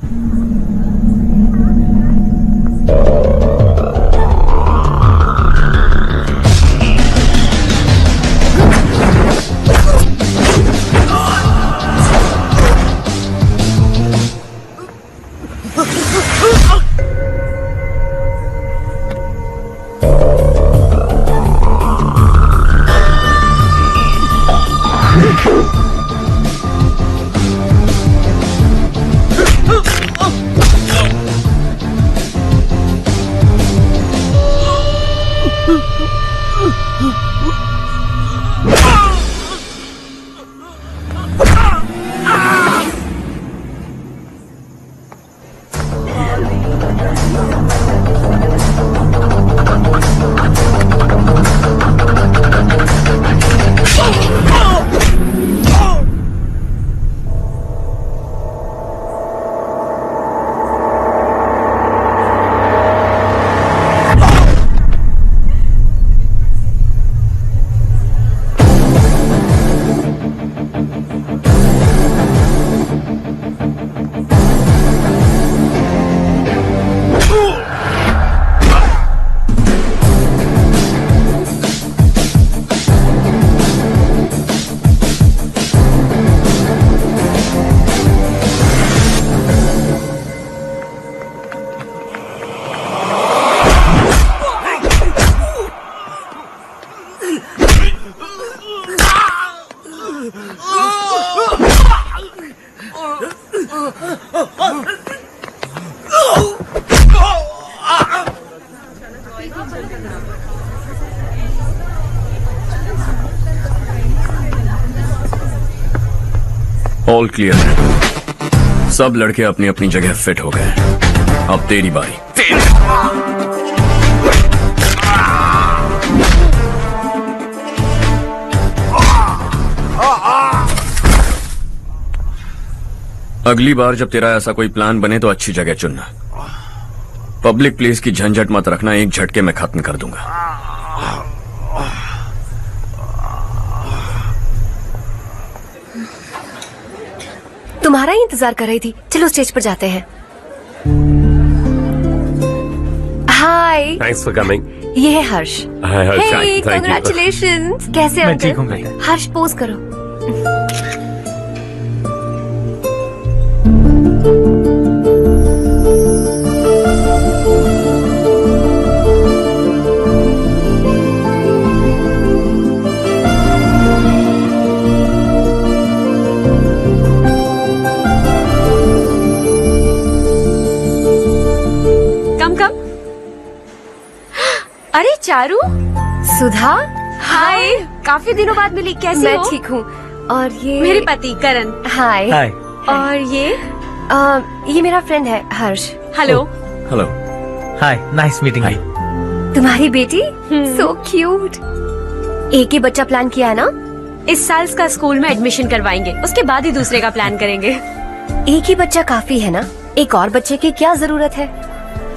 Speaker 1: ऑल क्लियर है। सब लड़के अपनी अपनी जगह फिट हो गए। अब तेरी बारी। अगली बार जब तेरा ऐसा कोई प्लान बने तो अच्छी जगह चुनना। पब्लिक प्लेस की झंझट मत रखना, एक झटके में खत्म कर दूंगा।
Speaker 19: तुम्हारा ही इंतजार कर रही थी। चलो स्टेज पर जाते हैं। हाय,
Speaker 13: थैंक्स फॉर कमिंग।
Speaker 19: ये है हर्ष।
Speaker 13: हाय हर्ष,
Speaker 19: हे,
Speaker 13: थैंक यू।
Speaker 19: कांग्रेचुलेशंस। कैसे
Speaker 9: मैं ठीक हूँ
Speaker 19: अंकल?
Speaker 9: बेटा।
Speaker 19: हर्ष पोज करो।
Speaker 12: अरे चारू।
Speaker 19: सुधा।
Speaker 12: हाय, काफी दिनों बाद मिली। कैसी
Speaker 19: मैं
Speaker 12: हो?
Speaker 19: ठीक हूँ। और ये
Speaker 12: मेरे पति करण।
Speaker 19: हाय।
Speaker 9: हाय।
Speaker 19: और ये मेरा फ्रेंड है Harsh.
Speaker 12: Hello.
Speaker 1: Hello.
Speaker 9: Hi, nice meeting you.
Speaker 19: तुम्हारी बेटी सो क्यूट। एक ही बच्चा प्लान किया है ना?
Speaker 12: इस साल इसका स्कूल में एडमिशन करवाएंगे, उसके बाद ही दूसरे का प्लान करेंगे।
Speaker 19: एक ही बच्चा काफी है ना? एक और बच्चे की क्या जरूरत है?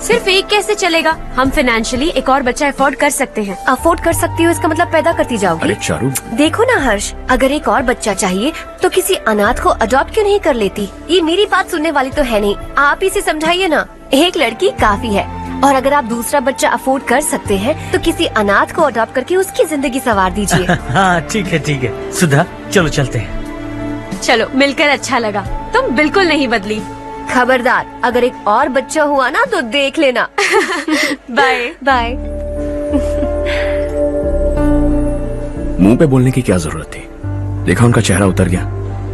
Speaker 12: सिर्फ एक कैसे चलेगा? हम फाइनेंशियली एक और बच्चा अफोर्ड कर सकते हैं।
Speaker 19: अफोर्ड कर सकती हो इसका मतलब पैदा करती जाओगी।
Speaker 1: अरे चारू,
Speaker 19: देखो ना हर्ष, अगर एक और बच्चा चाहिए तो किसी अनाथ को अडॉप्ट क्यों नहीं कर लेती? ये मेरी बात सुनने वाली तो है नहीं। आप इसे समझाइए ना, एक लड़की काफी है। और अगर आप दूसरा बच्चा अफोर्ड कर सकते हैं तो किसी अनाथ को अडॉप्ट करके उसकी जिंदगी संवार दीजिए।
Speaker 9: हाँ ठीक है। सुधा चलो चलते हैं।
Speaker 12: चलो, मिलकर अच्छा लगा। तुम बिल्कुल नहीं बदली।
Speaker 19: खबरदार, अगर एक और बच्चा हुआ ना तो देख लेना।
Speaker 12: Bye
Speaker 19: bye.
Speaker 1: मुंह पे बोलने की क्या जरूरत थी? देखा उनका चेहरा उतर गया।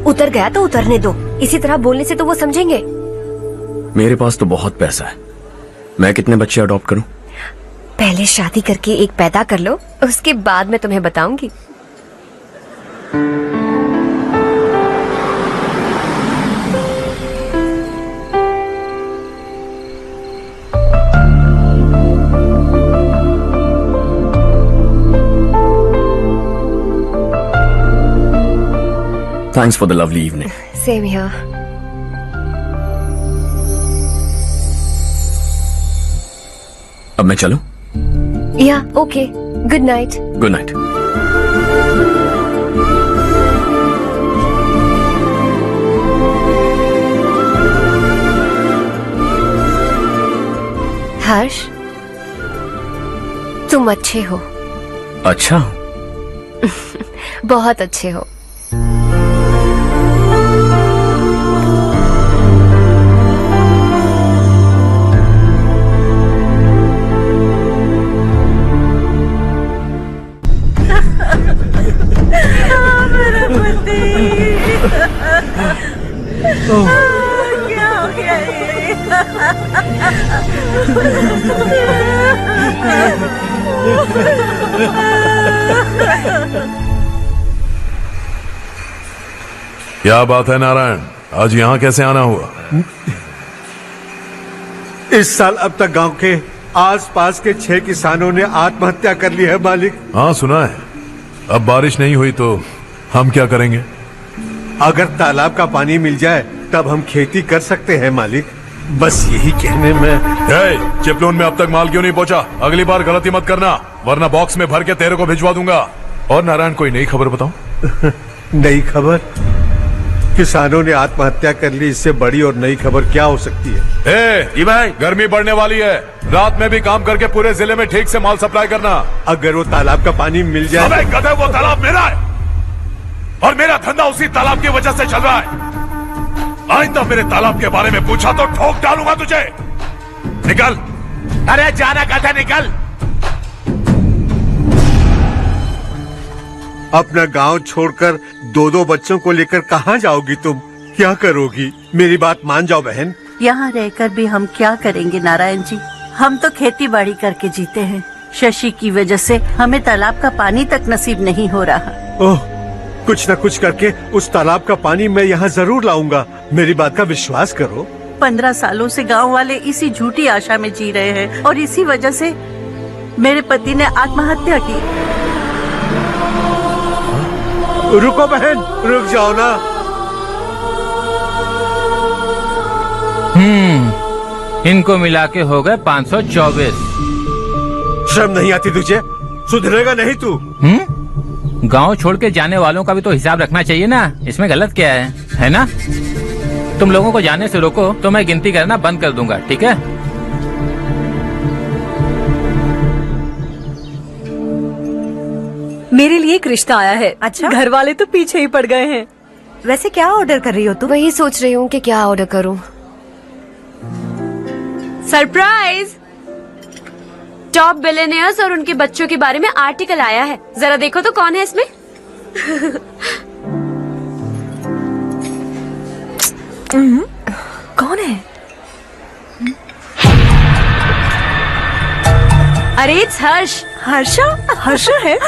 Speaker 19: उतर गया तो उतरने दो। इसी तरह बोलने से तो वो समझेंगे।
Speaker 1: मेरे पास तो बहुत पैसा है। मैं कितने बच्चे अडॉप्ट करूं?
Speaker 19: पहले शादी करके एक पैदा कर लो, उसके बाद मैं तुम्हें बताऊंगी।
Speaker 1: Thanks for the lovely evening.
Speaker 19: Same here.
Speaker 1: अब मैं चलूं?
Speaker 19: Yeah, okay. Good night.
Speaker 1: Good night.
Speaker 19: हर्ष, तुम अच्छे हो।
Speaker 1: अच्छा।
Speaker 19: बहुत अच्छे हो।
Speaker 17: क्या हो गया
Speaker 3: क्या बात है नारायण, आज यहाँ कैसे आना हुआ?
Speaker 6: इस साल अब तक गांव के आसपास के 6 किसानों ने आत्महत्या कर ली है मालिक।
Speaker 3: हाँ सुना है। अब बारिश नहीं हुई तो हम क्या करेंगे?
Speaker 6: अगर तालाब का पानी मिल जाए तब हम खेती कर सकते हैं मालिक। बस यही कहने में।
Speaker 3: चिपलून में अब तक माल क्यों नहीं पहुंचा? अगली बार गलती मत करना, वरना बॉक्स में भर के तेरे को भिजवा दूंगा। और नारायण, कोई नई खबर बताओ।
Speaker 6: नई खबर? किसानों ने आत्महत्या कर ली, इससे बड़ी और नई खबर क्या हो सकती है?
Speaker 3: जी भाई, गर्मी बढ़ने वाली है, रात में भी काम करके पूरे जिले में ठीक से माल सप्लाई करना।
Speaker 6: अगर वो तालाब का पानी मिल जाए।
Speaker 3: अबे गधे, वो तालाब मेरा है और मेरा धंधा उसी तालाब की वजह से चल रहा है। आइंदा मेरे तालाब के बारे में पूछा तो ठोक डालूंगा तुझे। निकल। अरे जाना गधे, निकल।
Speaker 6: अपना गांव छोड़कर 2-2 बच्चों को लेकर कहाँ जाओगी तुम? क्या करोगी? मेरी बात मान जाओ बहन।
Speaker 17: यहाँ रहकर भी हम क्या करेंगे नारायण जी? हम तो खेती बाड़ी करके जीते हैं। शशि की वजह से हमें तालाब का पानी तक नसीब नहीं हो रहा।
Speaker 6: ओह, कुछ न कुछ करके उस तालाब का पानी मैं यहाँ जरूर लाऊंगा। मेरी बात का विश्वास करो।
Speaker 17: 15 सालों से गांव वाले इसी झूठी आशा में जी रहे हैं और इसी वजह से मेरे पति ने आत्महत्या की।
Speaker 6: रुको बहन, रुक जाओ ना।
Speaker 18: इनको मिला के हो गए 524।
Speaker 6: शर्म नहीं आती तुझे? सुधरेगा नहीं तू?
Speaker 18: गांव छोड़ के जाने वालों का भी तो हिसाब रखना चाहिए ना। इसमें गलत क्या है ना? तुम लोगों को जाने से रोको तो मैं गिनती करना बंद कर दूंगा, ठीक है?
Speaker 5: मेरे लिए एक रिश्ता आया है। अच्छा, घर वाले तो पीछे ही पड़ गए हैं।
Speaker 19: वैसे क्या ऑर्डर कर रही हो तुम? वही सोच रही हूँ कि क्या ऑर्डर करूँ।
Speaker 12: सरप्राइज! टॉप बिलियनियर्स और उनके बच्चों के बारे में आर्टिकल आया है। जरा देखो तो कौन है इसमें।
Speaker 5: कौन है?
Speaker 12: अरे इट्स हर्ष।
Speaker 5: हर्षा? हर्षा है?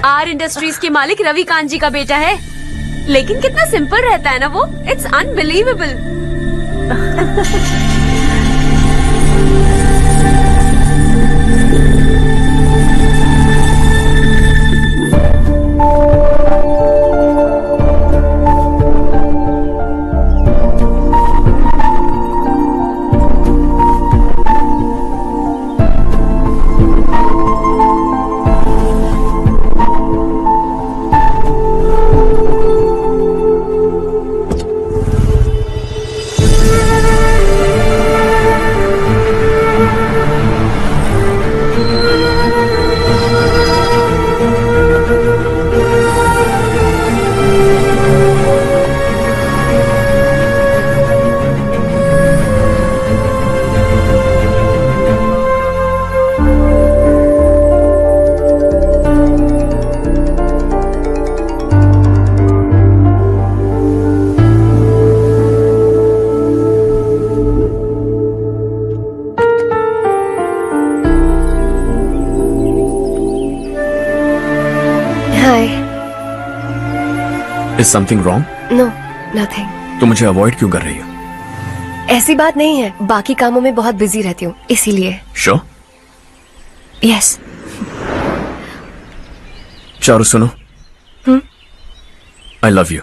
Speaker 12: आर इंडस्ट्रीज के मालिक रवि कांत जी का बेटा है। लेकिन कितना सिंपल रहता है ना वो। It's unbelievable.
Speaker 1: Is something wrong?
Speaker 19: No, nothing.
Speaker 1: तो मुझे अवॉइड क्यों कर रही हो?
Speaker 19: ऐसी बात नहीं है, बाकी कामों में बहुत बिजी रहती हूँ इसीलिए।
Speaker 1: Sure?
Speaker 19: यस।
Speaker 1: चारू सुनो। I love you.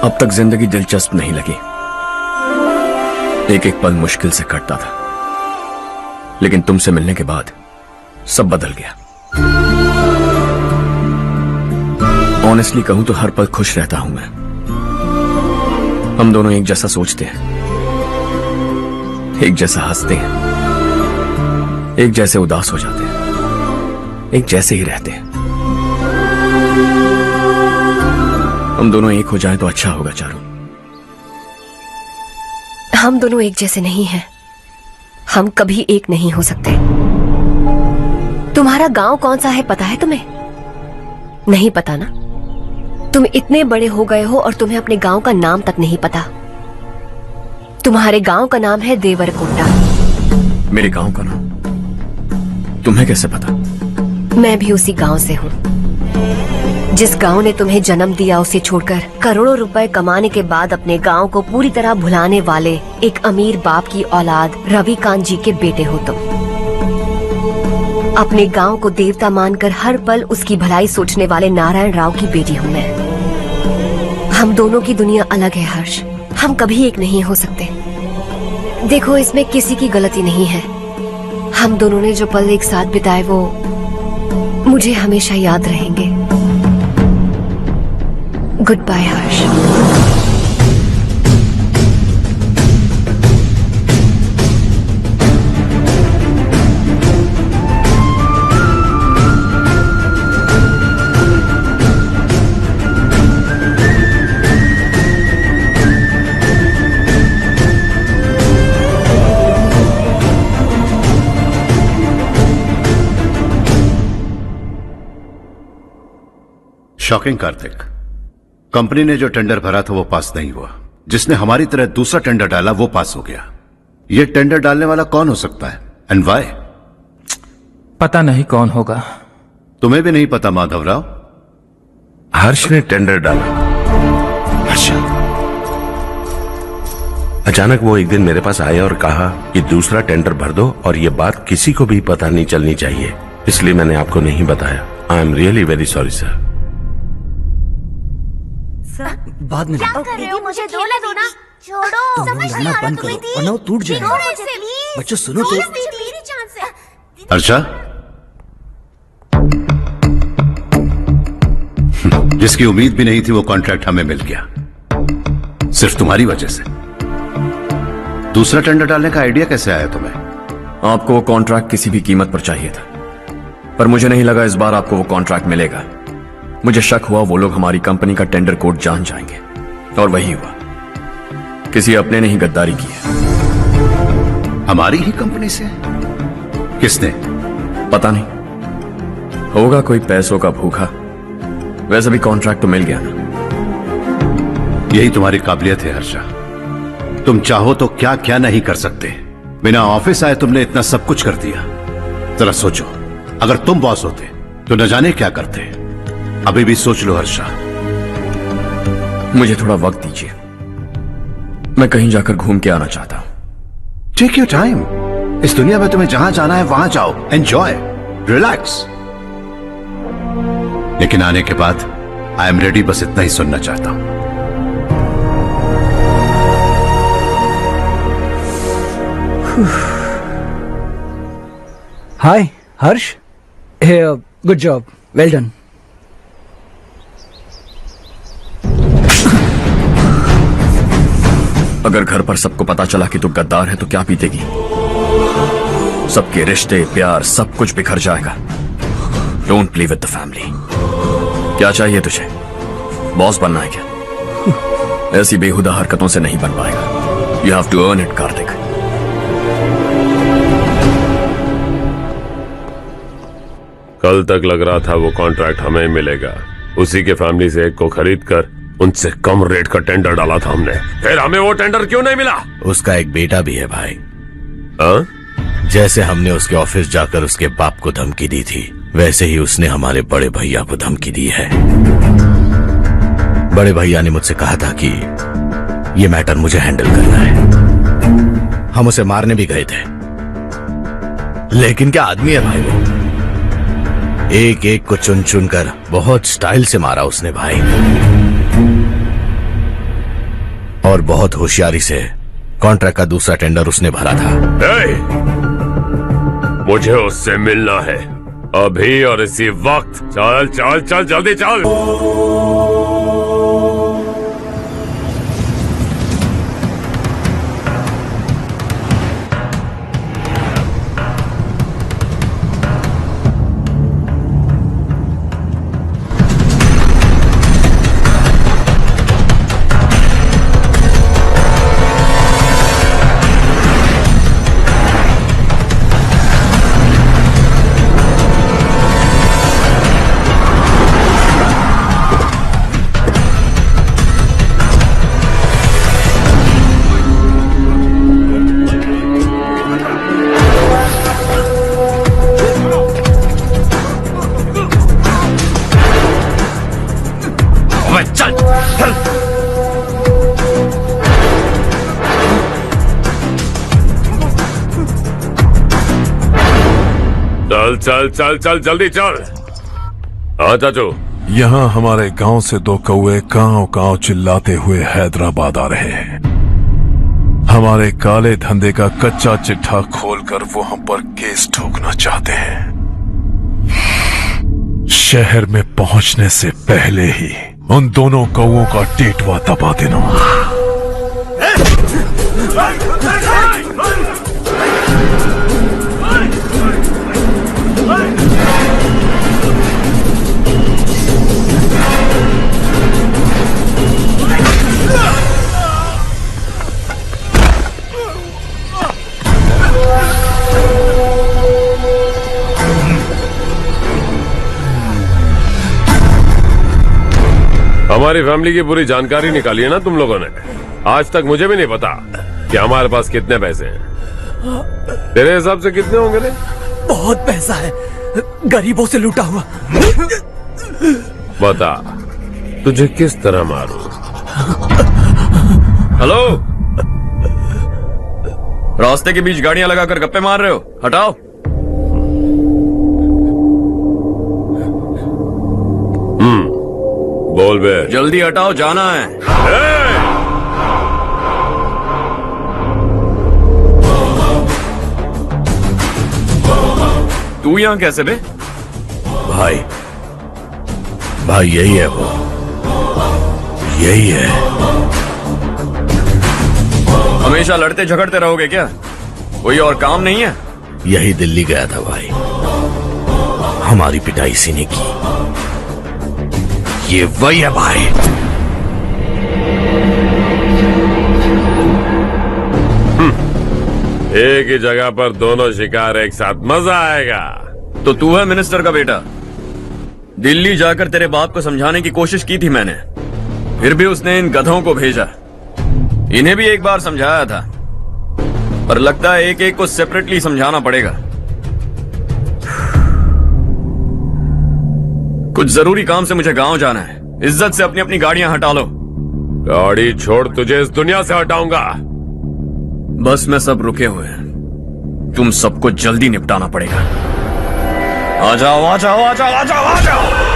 Speaker 1: अब तक जिंदगी दिलचस्प नहीं लगी। एक एक पल मुश्किल से कटता था, लेकिन तुमसे मिलने के बाद सब बदल गया। ऑनेस्टली कहूं तो हर पल खुश रहता हूं मैं। हम दोनों एक जैसा सोचते हैं, एक जैसा हंसते हैं, एक जैसे उदास हो जाते हैं, एक जैसे ही रहते हैं। हम दोनों एक हो जाएं तो अच्छा होगा चारू।
Speaker 19: हम दोनों एक जैसे नहीं हैं। हम कभी एक नहीं हो सकते। तुम्हारा गांव कौन सा है पता है तुम्हें? नहीं पता ना? तुम इतने बड़े हो गए हो और तुम्हें अपने गांव का नाम तक नहीं पता। तुम्हारे गांव का नाम है देवरकोटा।
Speaker 1: मेरे गांव का नाम तुम्हें कैसे पता?
Speaker 19: मैं भी उसी गांव से हूँ। जिस गांव ने तुम्हें जन्म दिया उसे छोड़कर करोड़ों रुपए कमाने के बाद अपने गांव को पूरी तरह भुलाने वाले एक अमीर बाप की औलाद रवि कांत जी के बेटे हो तुम। अपने गांव को देवता मानकर हर पल उसकी भलाई सोचने वाले नारायण राव की बेटी हूँ मैं। हम दोनों की दुनिया अलग है हर्ष। हम कभी एक नहीं हो सकते। देखो, इसमें किसी की गलती नहीं है। हम दोनों ने जो पल एक साथ बिताए वो मुझे हमेशा याद रहेंगे। गुड बाय हर्ष।
Speaker 2: शॉकिंग कार्तिक, कंपनी ने जो टेंडर भरा था वो पास नहीं हुआ। जिसने हमारी तरह दूसरा टेंडर डाला वो पास हो गया। ये टेंडर डालने वाला कौन हो सकता है एंड व्हाई?
Speaker 18: पता नहीं कौन होगा।
Speaker 2: तुम्हें भी नहीं पता माधवराव?
Speaker 10: हर्ष ने टेंडर डाला। अच्छा। अचानक वो एक दिन मेरे पास आया और कहा कि दूसरा टेंडर भर दो और ये बात किसी को भी पता नहीं चलनी चाहिए, इसलिए मैंने आपको नहीं बताया। I am really very sorry sir.
Speaker 4: बाद में
Speaker 14: क्या कर रहे हो? मुझे खेलने दो ना। छोड़ो। समझ नहीं आ रहा
Speaker 4: बंद
Speaker 14: तुम्हें
Speaker 4: करो वरना वो टूट जाएगा। बच्चों सुनो तो।
Speaker 14: मेरी चांस है।
Speaker 2: अर्चा, जिसकी उम्मीद भी नहीं थी वो कॉन्ट्रैक्ट हमें मिल गया, सिर्फ तुम्हारी वजह से। दूसरा टेंडर डालने का आइडिया कैसे आया तुम्हें?
Speaker 1: आपको वो कॉन्ट्रैक्ट किसी भी कीमत पर चाहिए था, पर मुझे नहीं लगा इस बार आपको वो कॉन्ट्रैक्ट मिलेगा। मुझे शक हुआ वो लोग हमारी कंपनी का टेंडर कोड जान जाएंगे, और वही हुआ। किसी अपने ने ही गद्दारी की है।
Speaker 2: हमारी ही कंपनी से? किसने?
Speaker 1: पता नहीं, होगा कोई पैसों का भूखा। वैसे भी कॉन्ट्रैक्ट तो मिल गया ना।
Speaker 2: यही तुम्हारी काबिलियत है हर्षा, तुम चाहो तो क्या क्या नहीं कर सकते। बिना ऑफिस आए तुमने इतना सब कुछ कर दिया। जरा सोचो, अगर तुम बॉस होते तो न जाने क्या करते। अभी भी सोच लो हर्षा।
Speaker 1: मुझे थोड़ा वक्त दीजिए, मैं कहीं जाकर घूम के आना चाहता हूं।
Speaker 2: Take your time. इस दुनिया में तुम्हें जहां जाना है वहां जाओ, एंजॉय, रिलैक्स। लेकिन आने के बाद आई एम रेडी, बस इतना ही सुनना चाहता हूं।
Speaker 4: हाय हर्ष, गुड जॉब, वेल डन।
Speaker 1: अगर घर पर सबको पता चला कि तू गद्दार है तो क्या पीतेगी? सबके रिश्ते, प्यार, सब कुछ बिखर जाएगा। Don't play with the family. क्या चाहिए तुझे? बॉस बनना है क्या? ऐसी बेहुदा हरकतों से नहीं बन पाएगा। You have to earn it Kartik.
Speaker 13: कल तक लग रहा था वो कॉन्ट्रैक्ट हमें मिलेगा, उसी के फैमिली से एक को खरीद कर उनसे कम रेट का टेंडर डाला था हमने। फिर हमें वो टेंडर क्यों नहीं मिला?
Speaker 11: उसका एक बेटा भी है भाई।
Speaker 10: जैसे हमने उसके ऑफिस जाकर उसके बाप को धमकी दी थी, वैसे ही उसने हमारे बड़े भैया को धमकी दी है। बड़े भैया ने मुझसे कहा था कि ये मैटर मुझे हैंडल करना है। हम उसे मारने भी गए थे, लेकिन क्या आदमी है भाई वो। एक एक को चुन चुन कर बहुत स्टाइल से मारा उसने भाई, और बहुत होशियारी से कॉन्ट्रैक्ट का दूसरा टेंडर उसने भरा था।
Speaker 13: मुझे उससे मिलना है अभी और इसी वक्त। चल चल चल जल्दी चल। चल चल चल जल्दी चल। हाँ चाचू।
Speaker 3: यहाँ हमारे गांव से दो कौए कांव कांव चिल्लाते हुए हैदराबाद आ रहे हैं। हमारे काले धंधे का कच्चा चिट्ठा खोलकर वो हम पर केस ठोकना चाहते हैं। शहर में पहुंचने से पहले ही उन दोनों कौओं का टेटवा दबा देना।
Speaker 13: हमारी फैमिली की पूरी जानकारी निकाली है ना तुम लोगों ने। आज तक मुझे भी नहीं पता कि हमारे पास कितने पैसे हैं। तेरे हिसाब से कितने होंगे रे?
Speaker 16: बहुत पैसा है, गरीबों से लूटा हुआ।
Speaker 13: बता तुझे किस तरह मारूं?
Speaker 1: हेलो, रास्ते के बीच गाड़ियां लगाकर गप्पे मार रहे हो? हटाओ।
Speaker 13: बोल बे।
Speaker 1: जल्दी हटाओ, जाना है। तू यहां कैसे बे?
Speaker 11: भाई भाई यही है वो, यही है।
Speaker 1: हमेशा लड़ते झगड़ते रहोगे क्या? कोई और काम नहीं है?
Speaker 11: यही दिल्ली गया था भाई, हमारी पिटाई इसी ने की। ये वही है भाई।
Speaker 13: एक ही जगह पर दोनों शिकार एक साथ, मजा आएगा।
Speaker 1: तो तू है मिनिस्टर का बेटा? दिल्ली जाकर तेरे बाप को समझाने की कोशिश की थी मैंने, फिर भी उसने इन गधों को भेजा। इन्हें भी एक बार समझाया था, पर लगता है एक एक को सेपरेटली समझाना पड़ेगा। कुछ जरूरी काम से मुझे गांव जाना है। इज्जत से अपनी अपनी गाड़ियां हटा लो।
Speaker 13: गाड़ी छोड़, तुझे इस दुनिया से हटाऊंगा।
Speaker 1: बस में सब रुके हुए हैं, तुम सबको जल्दी निपटाना पड़ेगा। आ जाओ आ जाओ आ जाओ आ जाओ आ जाओ।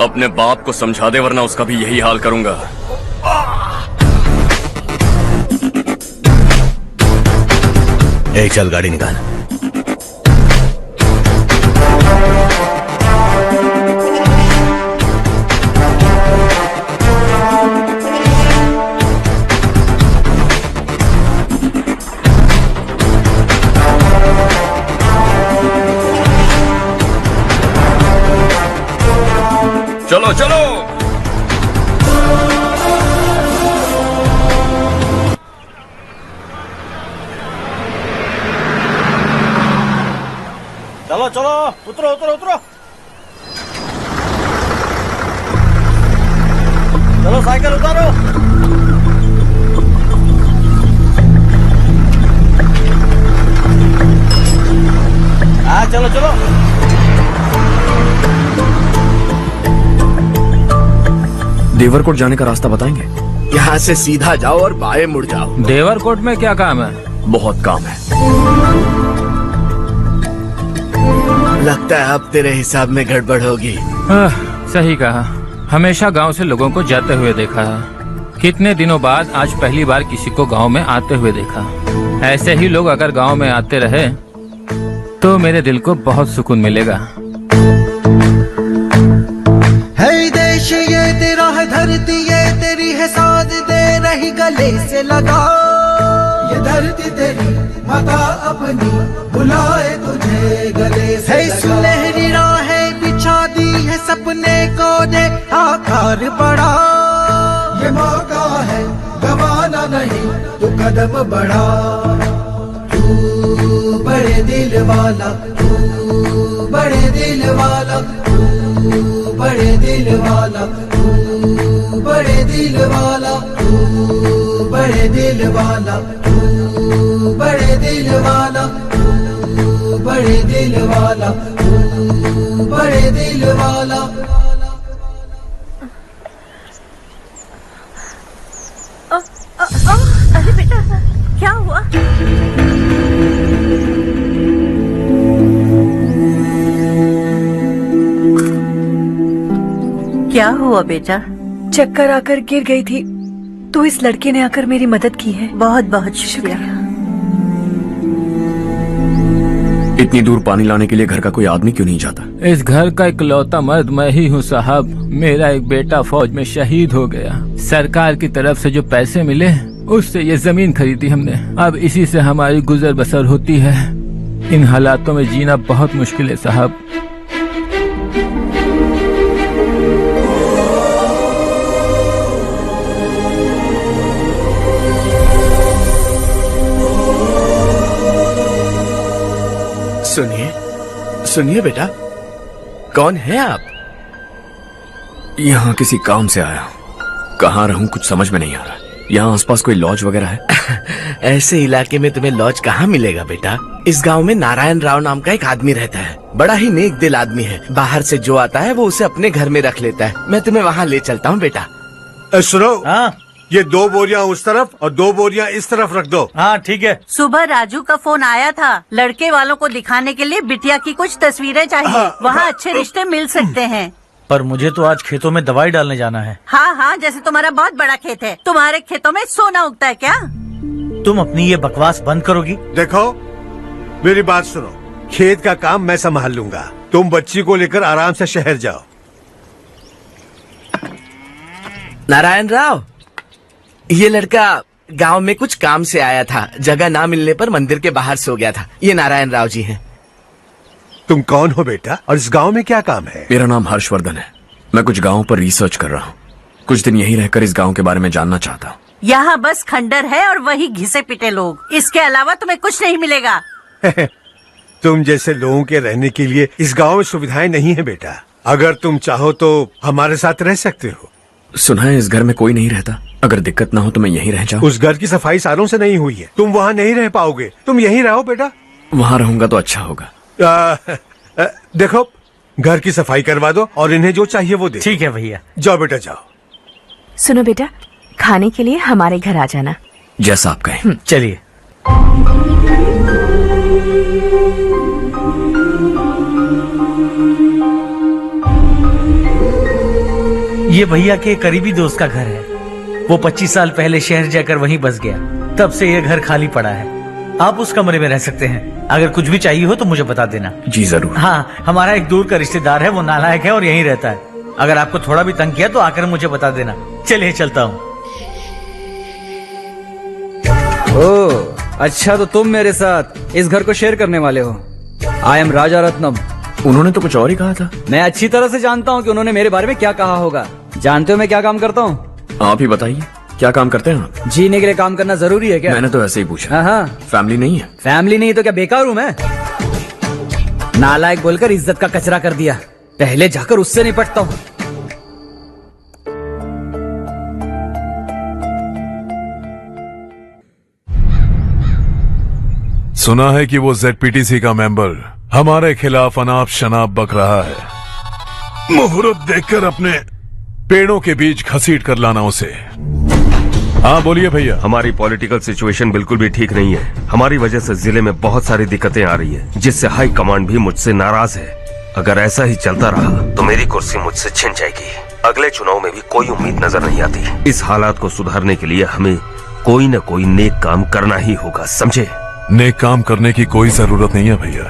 Speaker 1: अपने बाप को समझा दे, वरना उसका भी यही हाल करूंगा।
Speaker 11: चल गाड़ी निकाल।
Speaker 1: चलो चलो।
Speaker 9: चलो चलो, उतरो उतरो उतरो। चलो साइकिल उतारो। हाँ चलो चलो।
Speaker 1: देवरकोट जाने का रास्ता बताएंगे?
Speaker 11: यहाँ से सीधा जाओ और बाएं मुड़ जाओ।
Speaker 18: देवरकोट में क्या काम है?
Speaker 1: बहुत काम है।
Speaker 11: लगता है अब तेरे हिसाब में गड़बड़ होगी।
Speaker 18: सही कहा। हमेशा गांव से लोगों को जाते हुए देखा है, कितने दिनों बाद आज पहली बार किसी को गांव में आते हुए देखा। ऐसे ही लोग अगर गांव में आते रहे तो मेरे दिल को बहुत सुकून मिलेगा।
Speaker 15: है देश ये तेरा है, धरती ये तेरी है, साथ दे रही गले से लगा। ये धरती तेरी माता अपनी बुलाए तुझे गले से लगा। सुनहरी राहें बिछा दी है सपने को दे आकार बढ़ा। ये मौका है गवाना नहीं तू कदम बढ़ा। तू बड़े दिल वाला, तू बड़े दिल वाला, तू बड़े दिल वाला, तू बड़े दिल वाला, तू बड़े दिल वाला, तू बड़े दिल वाला, तू बड़े दिल वाला, तू बड़े दिल वाला।
Speaker 17: अरे बेटा क्या हुआ? क्या हुआ बेटा?
Speaker 5: चक्कर आकर गिर गई थी तो इस लड़के ने आकर मेरी मदद की है।
Speaker 17: बहुत बहुत शुक्रिया।
Speaker 1: इतनी दूर पानी लाने के लिए घर का कोई आदमी क्यों नहीं जाता?
Speaker 18: इस घर का इकलौता मर्द मैं ही हूँ साहब। मेरा एक बेटा फौज में शहीद हो गया। सरकार की तरफ से जो पैसे मिले उससे ये जमीन खरीदी हमने। अब इसी से हमारी गुजर बसर होती है। इन हालातों में जीना बहुत मुश्किल है साहब।
Speaker 21: सुनिए सुनिए बेटा, कौन है आप?
Speaker 1: यहाँ किसी काम से आया हूँ। कहाँ रहूँ कुछ समझ में नहीं आ रहा। यहाँ आसपास कोई लॉज वगैरह है?
Speaker 21: ऐसे इलाके में तुम्हें लॉज कहाँ मिलेगा बेटा? इस गांव में नारायण राव नाम का एक आदमी रहता है। बड़ा ही नेक दिल आदमी है। बाहर से जो आता है वो उसे अपने घर में रख लेता है। मैं तुम्हें वहाँ ले चलता हूँ बेटा।
Speaker 6: सुनो, ये 2 बोरियां उस तरफ और 2 बोरियां इस तरफ रख दो।
Speaker 9: हाँ ठीक है।
Speaker 17: सुबह राजू का फोन आया था। लड़के वालों को दिखाने के लिए बिटिया की कुछ तस्वीरें चाहिए। वहाँ अच्छे रिश्ते मिल सकते हैं।
Speaker 9: पर मुझे तो आज खेतों में दवाई डालने जाना है।
Speaker 17: हाँ हाँ, जैसे तुम्हारा बहुत बड़ा खेत है। तुम्हारे खेतों में सोना उगता है क्या?
Speaker 9: तुम अपनी ये बकवास बंद करोगी?
Speaker 6: देखो मेरी बात सुनो, खेत का काम मैं संभाल लूंगा। तुम बच्ची को लेकर आराम से शहर जाओ।
Speaker 21: नारायण राव, ये लड़का गांव में कुछ काम से आया था। जगह ना मिलने पर मंदिर के बाहर सो गया था। ये नारायण राव जी हैं।
Speaker 6: तुम कौन हो बेटा और इस गांव में क्या काम है?
Speaker 1: मेरा नाम हर्षवर्धन है। मैं कुछ गांवों पर रिसर्च कर रहा हूँ। कुछ दिन यहीं रहकर इस गांव के बारे में जानना चाहता हूँ।
Speaker 17: यहाँ बस खंडर है और वही घिसे पिटे लोग। इसके अलावा तुम्हें कुछ नहीं मिलेगा।
Speaker 6: तुम जैसे लोगों के रहने के लिए इस गांव में सुविधाएं नहीं है बेटा। अगर तुम चाहो तो हमारे साथ रह सकते हो।
Speaker 1: सुना है इस घर में कोई नहीं रहता। अगर दिक्कत ना हो तो मैं यहीं रह जाऊँ।
Speaker 6: उस घर की सफाई सालों से नहीं हुई है। तुम वहाँ नहीं रह पाओगे। तुम यहीं रहो बेटा।
Speaker 1: वहाँ रहूंगा तो अच्छा होगा।
Speaker 6: देखो, घर की सफाई करवा दो और इन्हें जो चाहिए वो दे।
Speaker 9: ठीक है भैया।
Speaker 6: जाओ बेटा जाओ।
Speaker 7: सुनो बेटा, खाने के लिए हमारे घर आ जाना।
Speaker 1: जैसा आप कहें।
Speaker 9: चलिए। ये भैया के करीबी दोस्त का घर है। वो 25 साल पहले शहर जाकर वहीं बस गया। तब से ये घर खाली पड़ा है। आप उस कमरे में रह सकते हैं। अगर कुछ भी चाहिए हो तो मुझे बता देना।
Speaker 1: जी जरूर।
Speaker 9: हाँ, हमारा एक दूर का रिश्तेदार है। वो नालायक है और यहीं रहता है। अगर आपको थोड़ा भी तंग किया तो आकर मुझे बता देना। चलिए चलता हूँ।
Speaker 4: ओह अच्छा, तो तुम मेरे साथ इस घर को शेयर करने वाले हो। आई एम राजा रत्नम।
Speaker 1: उन्होंने तो कुछ और ही कहा था।
Speaker 4: मैं अच्छी तरह से जानता हूँ कि उन्होंने मेरे बारे में क्या कहा होगा। जानते हो मैं क्या काम करता हूँ?
Speaker 1: आप ही बताइए, क्या काम करते हैं आप?
Speaker 4: जीने के लिए काम करना जरूरी है क्या?
Speaker 1: मैंने तो ऐसे ही पूछा।
Speaker 4: हाँ।
Speaker 1: फैमिली नहीं है?
Speaker 4: फैमिली नहीं तो क्या बेकार हूँ मैं? नालायक बोलकर इज्जत का कचरा कर दिया। पहले जाकर उससे निपटता हूँ।
Speaker 3: सुना है कि वो ZPTC का मेंबर हमारे खिलाफ अनाप शनाप बक रहा है। मुहूर्त देखकर अपने पेड़ों के बीच घसीट कर लाना उसे। हाँ बोलिए भैया।
Speaker 21: हमारी पॉलिटिकल सिचुएशन बिल्कुल भी ठीक नहीं है। हमारी वजह से जिले में बहुत सारी दिक्कतें आ रही है, जिससे हाई कमांड भी मुझसे नाराज है। अगर ऐसा ही चलता रहा तो मेरी कुर्सी मुझसे छिन जाएगी। अगले चुनाव में भी कोई उम्मीद नजर नहीं आती। इस हालात को सुधारने के लिए हमें कोई न कोई नेक काम करना ही होगा, समझे?
Speaker 3: नेक काम करने की कोई जरूरत नहीं है भैया।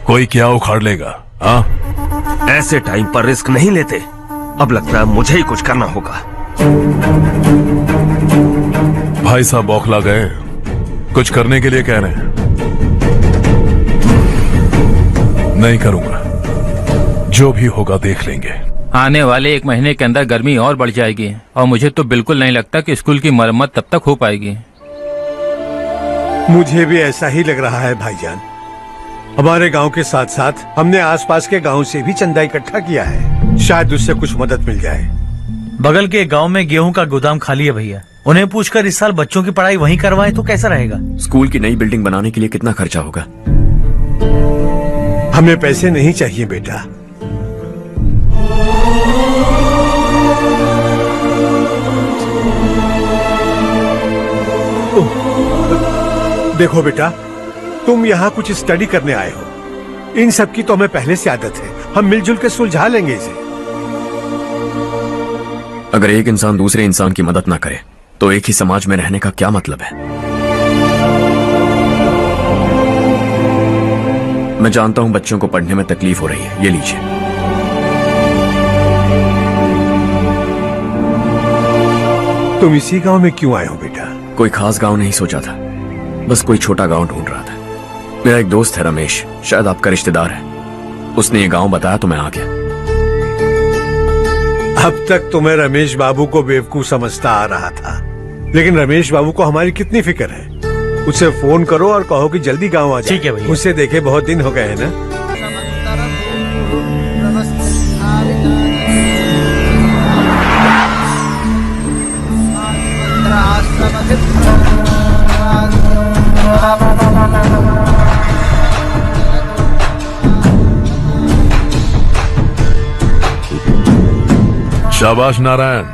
Speaker 3: कोई क्या उखाड़ लेगा? हाँ,
Speaker 21: ऐसे टाइम पर रिस्क नहीं लेते। अब लगता है मुझे ही कुछ करना होगा।
Speaker 3: भाई साहब बौखला गए। कुछ करने के लिए कह रहे हैं। नहीं करूंगा, जो भी होगा देख लेंगे।
Speaker 18: आने वाले 1 महीने के अंदर गर्मी और बढ़ जाएगी और मुझे तो बिल्कुल नहीं लगता कि स्कूल की मरम्मत तब तक हो पाएगी।
Speaker 6: मुझे भी ऐसा ही लग रहा है भाईजान। हमारे गांव के साथ साथ हमने आसपास के गांव से भी चंदा इकट्ठा किया है, शायद उससे कुछ मदद मिल जाए।
Speaker 9: बगल के गांव में गेहूं का गोदाम खाली है भैया, उन्हें पूछकर इस साल बच्चों की पढ़ाई वहीं करवाएं तो कैसा रहेगा?
Speaker 1: स्कूल की नई बिल्डिंग बनाने के लिए कितना खर्चा होगा?
Speaker 6: हमें पैसे नहीं चाहिए बेटा। देखो बेटा, तुम यहाँ कुछ स्टडी करने आए हो, इन सब की तो हमें पहले से आदत है, हम मिलजुल के सुलझा लेंगे इसे।
Speaker 1: अगर एक इंसान दूसरे इंसान की मदद ना करे तो एक ही समाज में रहने का क्या मतलब है? मैं जानता हूं बच्चों को पढ़ने में तकलीफ हो रही है, ये लीजिए।
Speaker 6: तुम इसी गांव में क्यों आए हो बेटा?
Speaker 1: कोई खास गांव नहीं सोचा था, बस कोई छोटा गांव ढूंढ रहा था। मेरा एक दोस्त है रमेश, शायद आपका रिश्तेदार है, उसने ये गांव बताया तो मैं आ गया।
Speaker 6: अब तक तो मैं रमेश बाबू को बेवकूफ समझता आ रहा था, लेकिन रमेश बाबू को हमारी कितनी फिक्र है। उसे फोन करो और कहो कि जल्दी गांव आ जाए।
Speaker 9: ठीक है भैया।
Speaker 6: उसे देखे बहुत दिन हो गए हैं ना।
Speaker 3: शाबाश नारायण।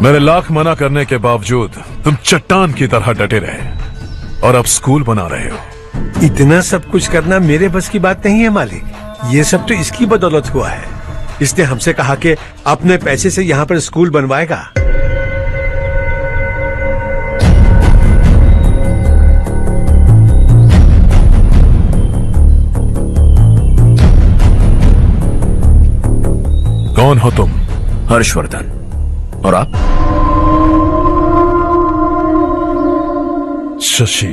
Speaker 3: मेरे लाख मना करने के बावजूद तुम चट्टान की तरह डटे रहे और अब स्कूल बना रहे हो।
Speaker 6: इतना सब कुछ करना मेरे बस की बात नहीं है मालिक, ये सब तो इसकी बदौलत हुआ है। इसने हमसे कहा कि अपने पैसे से यहाँ पर स्कूल बनवाएगा।
Speaker 3: कौन हो तुम?
Speaker 1: हर्षवर्धन। और आप?
Speaker 3: शशि।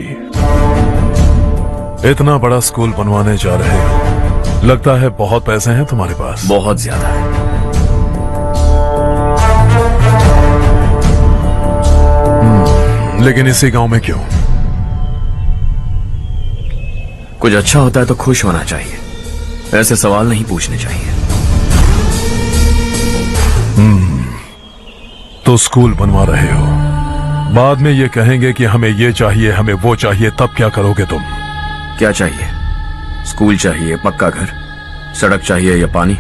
Speaker 3: इतना बड़ा स्कूल बनवाने जा रहे हो, लगता है बहुत पैसे हैं तुम्हारे पास।
Speaker 1: बहुत ज्यादा है।
Speaker 3: लेकिन इसी गांव में क्यों?
Speaker 1: कुछ अच्छा होता है तो खुश होना चाहिए, ऐसे सवाल नहीं पूछने चाहिए।
Speaker 3: तो स्कूल बनवा रहे हो, बाद में ये कहेंगे कि हमें ये चाहिए, हमें वो चाहिए, तब क्या करोगे तुम?
Speaker 1: क्या चाहिए? स्कूल चाहिए, पक्का घर, सड़क चाहिए या पानी,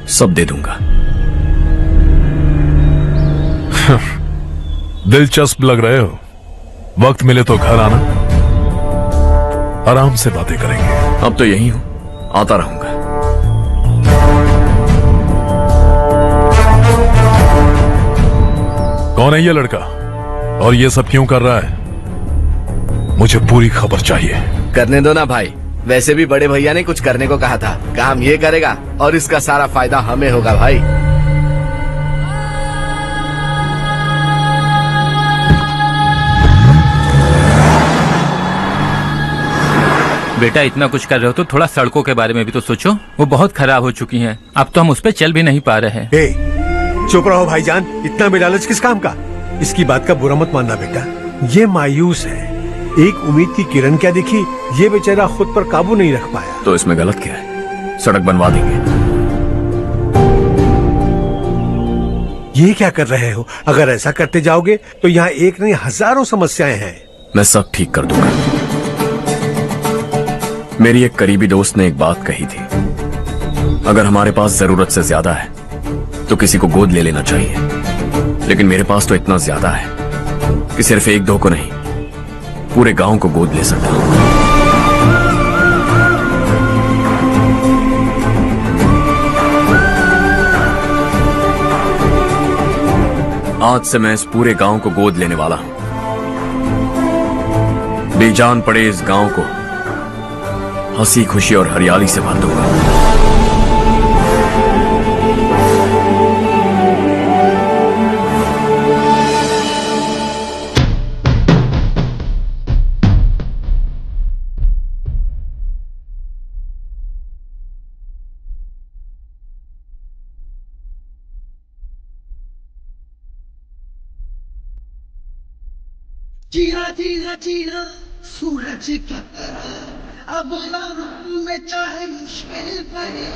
Speaker 1: सब दे दूंगा।
Speaker 3: दिलचस्प लग रहे हो। वक्त मिले तो घर आना, आराम से बातें करेंगे।
Speaker 1: अब तो यही हूं, आता रहूंगा।
Speaker 3: कौन है ये लड़का और ये सब क्यों कर रहा है? मुझे पूरी खबर चाहिए।
Speaker 11: करने दो ना भाई, वैसे भी बड़े भैया ने कुछ करने को कहा था, काम ये करेगा और इसका सारा फायदा हमें होगा भाई।
Speaker 18: बेटा इतना कुछ कर रहे हो तो थोड़ा सड़कों के बारे में भी तो सोचो, वो बहुत खराब हो चुकी हैं। अब तो हम उस पर चल भी नहीं पा रहे हैं।
Speaker 6: चुप रहो भाईजान, इतना बेलालच किस काम का? इसकी बात का बुरा मत मानना बेटा, ये मायूस है। एक उम्मीद की किरण क्या दिखी, ये बेचारा खुद पर काबू नहीं रख पाया।
Speaker 1: तो इसमें गलत क्या है? सड़क बनवा देंगे।
Speaker 6: ये क्या कर रहे हो? अगर ऐसा करते जाओगे तो यहाँ एक नहीं हजारों समस्याएं हैं।
Speaker 1: मैं सब ठीक कर दूंगा। मेरी एक करीबी दोस्त ने एक बात कही थी, अगर हमारे पास जरूरत से ज्यादा है तो किसी को गोद ले लेना चाहिए, लेकिन मेरे पास तो इतना ज्यादा है कि सिर्फ एक दो को नहीं, पूरे गांव को गोद ले सकता हूं। आज से मैं इस पूरे गांव को गोद लेने वाला हूं। बेजान पड़े इस गांव को हंसी खुशी और हरियाली से भर दूंगा।
Speaker 15: जीना जीना जीना सूरज की तरह अब लम्हों में चाहे मुश्किल पड़े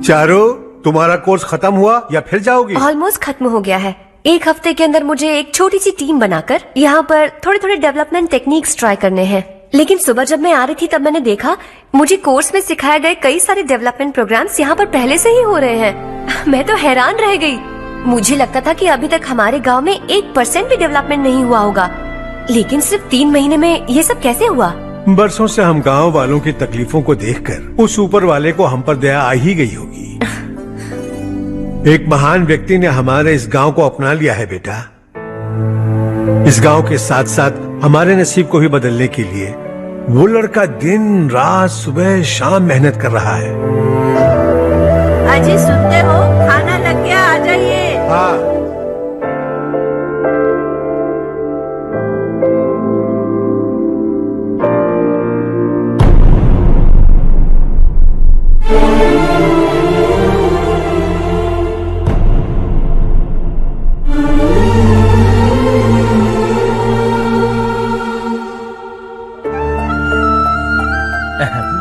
Speaker 6: चारो, तुम्हारा कोर्स खत्म हुआ या फिर जाओगी?
Speaker 19: ऑलमोस्ट खत्म हो गया है। एक हफ्ते के अंदर मुझे एक छोटी सी टीम बनाकर यहाँ पर थोड़े थोड़े डेवलपमेंट टेक्निक्स ट्राई करने हैं। लेकिन सुबह जब मैं आ रही थी तब मैंने देखा मुझे कोर्स में सिखाए गए कई सारे डेवलपमेंट प्रोग्राम्स यहाँ पर पहले से ही हो रहे हैं। मैं तो हैरान रह गई। मुझे लगता था कि अभी तक हमारे गाँव में 1% भी डेवलपमेंट नहीं हुआ होगा, लेकिन सिर्फ 3 महीने में ये सब कैसे हुआ?
Speaker 6: बरसों से हम गांव वालों की तकलीफों को देखकर उस ऊपर वाले को हम पर दया आ ही गई होगी। एक महान व्यक्ति ने हमारे इस गांव को अपना लिया है बेटा। इस गांव के साथ साथ हमारे नसीब को भी बदलने के लिए वो लड़का दिन रात सुबह शाम मेहनत कर रहा है।
Speaker 17: अजी सुनते हो, खाना लग गया, आ जाइए।
Speaker 6: हाँ।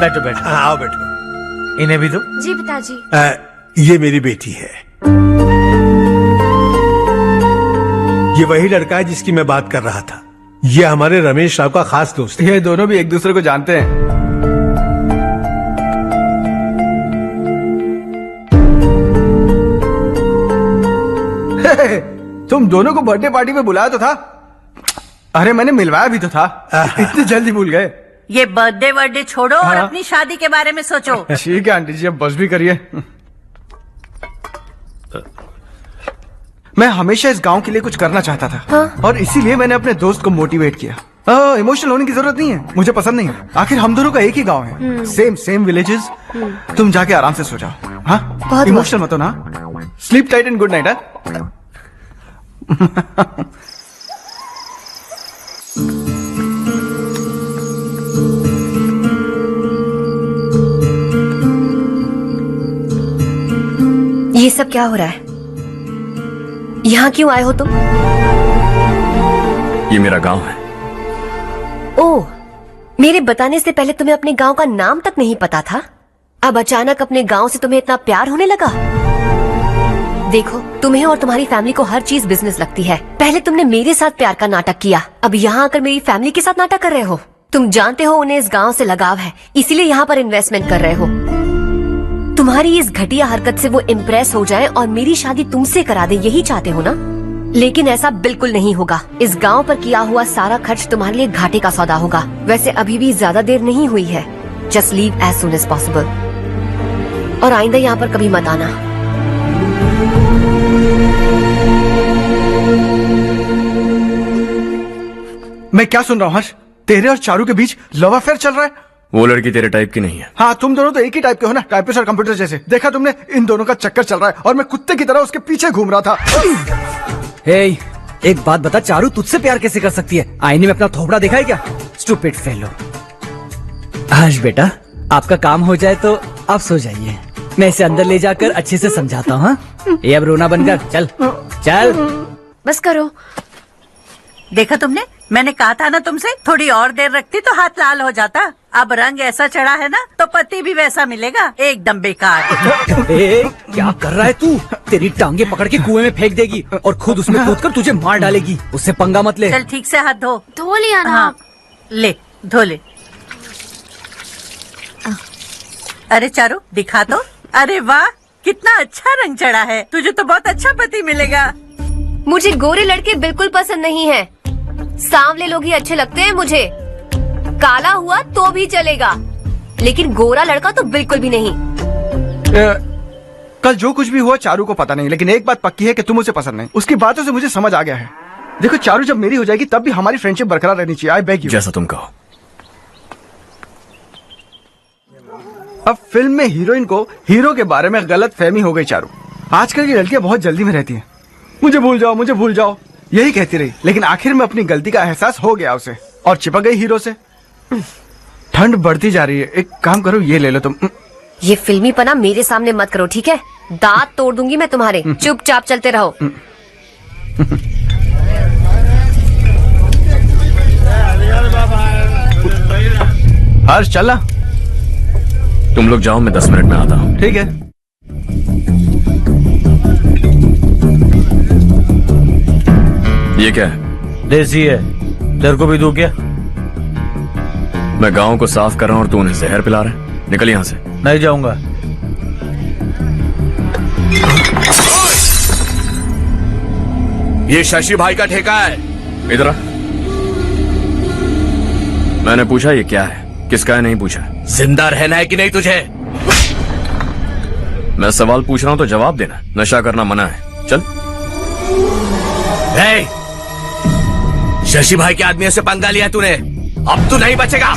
Speaker 9: बैठो बैठो।
Speaker 6: आओ बैठो।
Speaker 9: इन्हें भी दो।
Speaker 12: जी पिताजी।
Speaker 6: ये मेरी बेटी है। ये वही लड़का है जिसकी मैं बात कर रहा था। ये हमारे रमेश राव का खास दोस्त है।
Speaker 8: ये दोनों भी एक दूसरे को जानते हैं। तुम दोनों को बर्थडे पार्टी में बुलाया तो था। अरे मैंने मिलवाया भी तो था। इतनी जल्दी भूल गए।
Speaker 17: ये बर्थडे वर्डे छोड़ो और अपनी शादी के बारे में सोचो।
Speaker 8: ठीक है आंटी जी, अब बस भी करिए। मैं हमेशा इस गांव के लिए कुछ करना चाहता था। हाँ? और इसीलिए मैंने अपने दोस्त को मोटिवेट किया। इमोशनल होने की जरूरत नहीं है, मुझे पसंद नहीं है। आखिर हम दोनों का एक ही गांव है, सेम विलेजेस। तुम जाके आराम से सो जाओ। हाँ, इमोशनल मत हो ना। Sleep tight and good night.
Speaker 19: ये सब क्या हो रहा है? यहाँ क्यों आए हो तुम?
Speaker 1: ये मेरा गांव है।
Speaker 19: ओह, मेरे बताने से पहले तुम्हें अपने गांव का नाम तक नहीं पता था? अब अचानक अपने गांव से तुम्हें इतना प्यार होने लगा? देखो, तुम्हें और तुम्हारी फैमिली को हर चीज बिजनेस लगती है। पहले तुमने मेरे साथ प्यार का नाटक किया, अब यहाँ आकर मेरी फैमिली के साथ नाटक कर रहे हो। तुम जानते हो उन्हें इस गांव से लगाव है, इसीलिए यहाँ पर इन्वेस्टमेंट कर रहे हो। तुम्हारी इस घटिया हरकत से वो इम्प्रेस हो जाए और मेरी शादी तुमसे करा दे, यही चाहते हो ना? लेकिन ऐसा बिल्कुल नहीं होगा। इस गांव पर किया हुआ सारा खर्च तुम्हारे लिए घाटे का सौदा होगा। वैसे अभी भी ज्यादा देर नहीं हुई है। Just leave as soon as possible और आइंदा यहाँ पर कभी मत आना।
Speaker 8: मैं क्या सुन रहा हूँ हर्ष? तेरे और चारू के बीच लव अफेयर चल रहा है?
Speaker 1: वो लड़की तेरे टाइप की नहीं है।
Speaker 8: हाँ, तुम दोनों तो एक ही टाइप के हो ना, टाइपिस्ट और कंप्यूटर जैसे। देखा तुमने, इन दोनों का चक्कर चल रहा है और मैं कुत्ते की तरह उसके पीछे घूम रहा था।
Speaker 4: हे, एक बात बता, चारू तुझसे प्यार कैसे कर सकती है? आईने में अपना थोपड़ा देखा है क्या? Stupid fellow. हर्ष बेटा, आपका काम हो जाए तो आप सो जाइए, मैं इसे अंदर ले जाकर अच्छे से समझाता हूँ। ये अब रोना बंद कर, चल चल।
Speaker 17: बस करो। देखा तुमने, मैंने कहा था ना तुमसे, थोड़ी और देर रखती तो हाथ लाल हो जाता। अब रंग ऐसा चढ़ा है ना तो पति भी वैसा मिलेगा, एकदम बेकार।
Speaker 4: क्या कर रहा है तू? तेरी टांगे पकड़ के कुएं में फेंक देगी और खुद उसमें कूदकर तुझे मार डालेगी। उससे पंगा मत ले।
Speaker 17: चल ठीक से हाथ धो।
Speaker 12: धो लिया ना।
Speaker 17: हाँ, ले धो ले। अरे चारू दिखा तो। अरे वाह, कितना अच्छा रंग चढ़ा है। तुझे तो बहुत अच्छा पति मिलेगा।
Speaker 19: मुझे गोरे लड़के बिल्कुल पसंद नहीं है, सांवले लोग ही अच्छे लगते हैं मुझे। काला हुआ तो भी चलेगा, लेकिन गोरा लड़का तो बिल्कुल भी नहीं।
Speaker 8: कल जो कुछ भी हुआ चारू को पता नहीं, लेकिन एक बात पक्की है कि तुम उसे पसंद नहीं। उसकी बातों से मुझे समझ आ गया है। देखो चारू जब मेरी हो जाएगी तब भी हमारी फ्रेंडशिप बरकरार रहनी चाहिए। I beg you.
Speaker 1: जैसा तुम कहो।
Speaker 8: अब फिल्म में हीरोइन को हीरो के बारे में गलत फहमी हो गई चारू। आजकल की लड़कियां बहुत जल्दी में रहती हैं। मुझे भूल जाओ, मुझे भूल जाओ, यही कहती रही, लेकिन आखिर में अपनी गलती का एहसास हो गया उसे और चिपक गई हीरो से। ठंड बढ़ती जा रही है, एक काम करो, ये ले लो तुम।
Speaker 19: ये फिल्मी पना मेरे सामने मत करो, ठीक है? दांत तोड़ दूंगी मैं तुम्हारे। चुपचाप चलते रहो।
Speaker 8: हर्ष चला।
Speaker 1: तुम लोग जाओ, मैं 10 मिनट में आता हूँ।
Speaker 8: ठीक है।
Speaker 1: ये क्या है?
Speaker 9: देसी है, तेरे को भी दूं क्या?
Speaker 1: मैं गांव को साफ कर रहा हूँ और तू उन्हें जहर पिला रहा है। निकल यहाँ से।
Speaker 9: नहीं जाऊंगा।
Speaker 11: ये शशि भाई का ठेका है।
Speaker 1: इधर आ। मैंने पूछा ये क्या है, किसका है, नहीं पूछा।
Speaker 11: जिंदा रहना है कि नहीं तुझे?
Speaker 1: मैं सवाल पूछ रहा हूँ तो जवाब देना। नशा करना मना है। चल।
Speaker 11: शशि भाई के आदमियों से पंगा लिया तूने, अब तू नहीं बचेगा।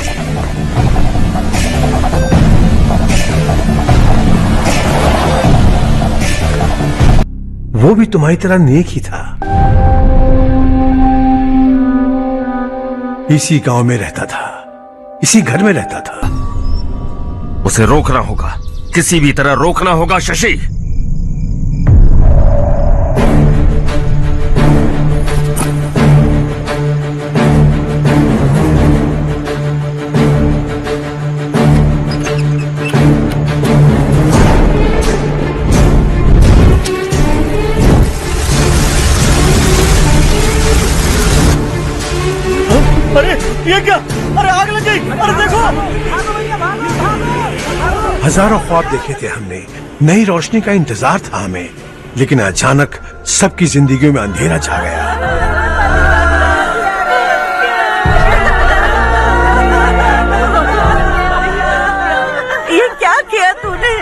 Speaker 6: वो भी तुम्हारी तरह नेक ही था। इसी गांव में रहता था, इसी घर में रहता था।
Speaker 11: उसे रोकना होगा, किसी भी तरह रोकना होगा शशि।
Speaker 16: अरे ये क्या? अरे आग लग गई! अरे देखो!
Speaker 6: हजारों ख्वाब देखे थे हमने, नई रोशनी का इंतजार था हमें, लेकिन अचानक सबकी जिंदगियों में अंधेरा छा गया।
Speaker 17: ये क्या किया तूने?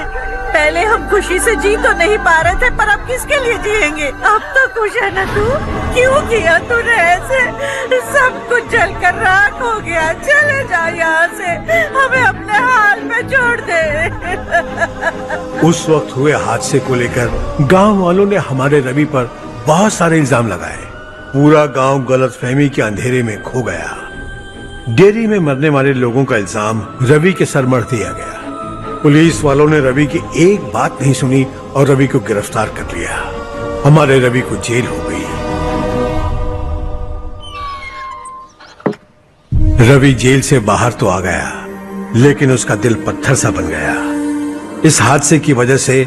Speaker 17: पहले हम खुशी से जी तो नहीं पा रहे थे, पर अब किसके लिए जिएंगे? अब तो खुश है ना तू? क्यों किया तूने ऐसे? सब कुछ जलकर राख हो गया। चले जा यहाँ से, हमें अपने हाल में छोड़ दे।
Speaker 6: उस वक्त हुए हादसे को लेकर गांव वालों ने हमारे रवि पर बहुत सारे इल्जाम लगाए। पूरा गांव गलतफहमी के अंधेरे में खो गया। डेयरी में मरने वाले लोगों का इल्जाम रवि के सर मढ़ दिया गया। पुलिस वालों ने रवि की एक बात नहीं सुनी और रवि को गिरफ्तार कर लिया। हमारे रवि को जेल हो गई। रवि जेल से बाहर तो आ गया, लेकिन उसका दिल पत्थर सा बन गया। इस हादसे की वजह से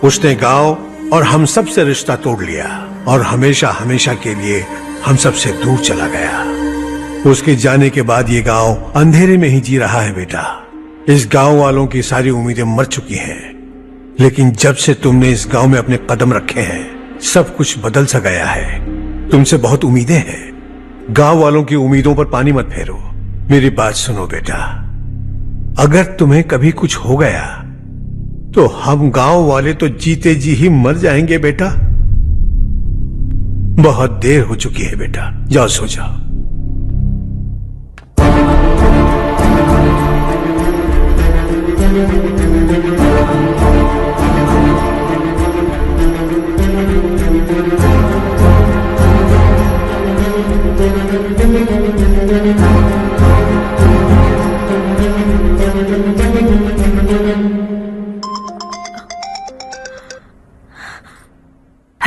Speaker 6: उसने गांव और हम सब से रिश्ता तोड़ लिया और हमेशा हमेशा के लिए हम सब से दूर चला गया। उसके जाने के बाद ये गांव अंधेरे में ही जी रहा है बेटा। इस गांव वालों की सारी उम्मीदें मर चुकी हैं, लेकिन जब से तुमने इस गांव में अपने कदम रखे हैं, सब कुछ बदल सा गया है। तुमसे बहुत उम्मीदें हैं। गांव वालों की उम्मीदों पर पानी मत फेरो। मेरी बात सुनो बेटा, अगर तुम्हें कभी कुछ हो गया तो हम गांव वाले तो जीते जी ही मर जाएंगे बेटा। बहुत देर हो चुकी है बेटा, जाओ सो जाओ।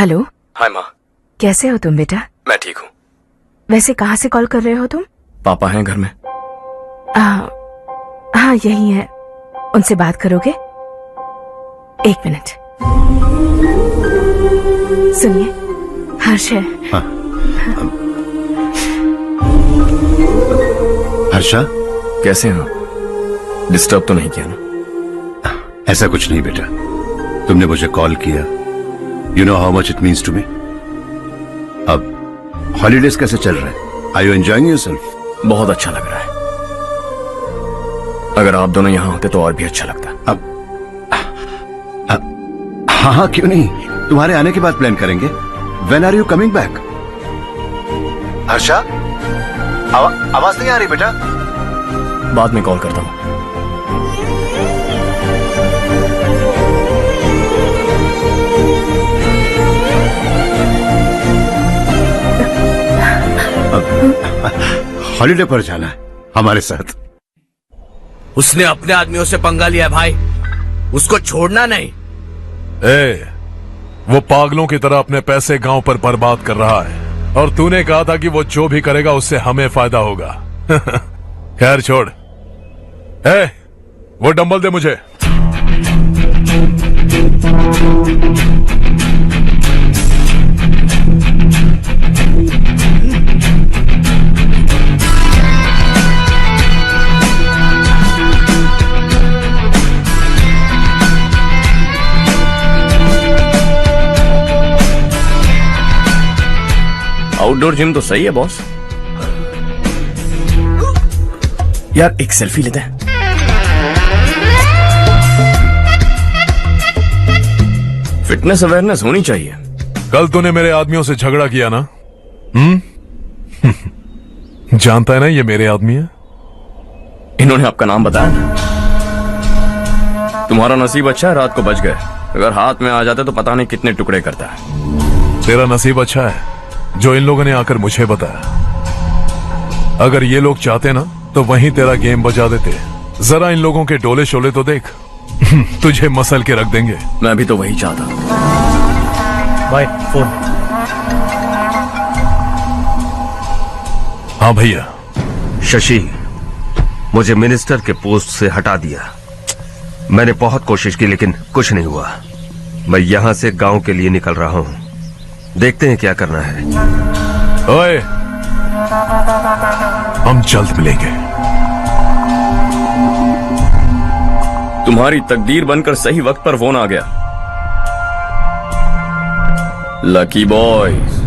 Speaker 7: हेलो।
Speaker 1: हाय माँ।
Speaker 7: कैसे हो तुम बेटा?
Speaker 1: मैं ठीक हूँ।
Speaker 7: वैसे कहाँ से कॉल कर रहे हो तुम?
Speaker 1: पापा हैं घर में?
Speaker 7: हाँ यही है। उनसे बात करोगे? एक मिनट। सुनिए, हर्ष है।
Speaker 2: हर्षा,
Speaker 1: कैसे हैं? डिस्टर्ब तो नहीं किया ना?
Speaker 2: ऐसा कुछ नहीं बेटा, तुमने मुझे कॉल किया। You know how much it means to me. अब हॉलीडेज कैसे चल रहे हैं? Are you enjoying yourself?
Speaker 1: बहुत अच्छा लग रहा है। अगर आप दोनों यहाँ होते तो और भी अच्छा लगता।
Speaker 2: अब हाँ हाँ क्यों नहीं, तुम्हारे आने के बाद प्लान करेंगे। When are you coming back? Harsha, आवाज नहीं आ रही बेटा।
Speaker 1: बाद में कॉल करता हूँ।
Speaker 2: हॉलीडे पर जाना है हमारे साथ।
Speaker 11: उसने अपने आदमियों से पंगा लिया भाई, उसको छोड़ना नहीं।
Speaker 3: वो पागलों की तरह अपने पैसे गांव पर बर्बाद कर रहा है और तूने कहा था कि वो जो भी करेगा उससे हमें फायदा होगा। खैर छोड़। वो डंबल दे मुझे।
Speaker 1: आउटडोर जिम तो सही है बॉस। यार एक सेल्फी लेते हैं। फिटनेस अवेयरनेस होनी चाहिए।
Speaker 3: कल तूने मेरे आदमियों से झगड़ा किया ना? जानता है ना ये मेरे आदमी है।
Speaker 1: इन्होंने आपका नाम बताया? तुम्हारा नसीब अच्छा है रात को बच गए, अगर हाथ में आ जाते तो पता नहीं कितने टुकड़े करता है।
Speaker 3: तेरा नसीब अच्छा है जो इन लोगों ने आकर मुझे बताया। अगर ये लोग चाहते ना तो वहीं तेरा गेम बजा देते। जरा इन लोगों के डोले शोले तो देख। तुझे मसल के रख देंगे।
Speaker 1: मैं भी तो वही चाहता।
Speaker 9: Bye phone.
Speaker 3: हाँ भैया।
Speaker 21: शशि, मुझे मिनिस्टर के पोस्ट से हटा दिया। मैंने बहुत कोशिश की लेकिन कुछ नहीं हुआ। मैं यहां से गांव के लिए निकल रहा हूं। देखते हैं क्या करना है।
Speaker 3: ओए, हम जल्द मिलेंगे।
Speaker 1: तुम्हारी तकदीर बनकर सही वक्त पर फोन आ गया। Lucky boys.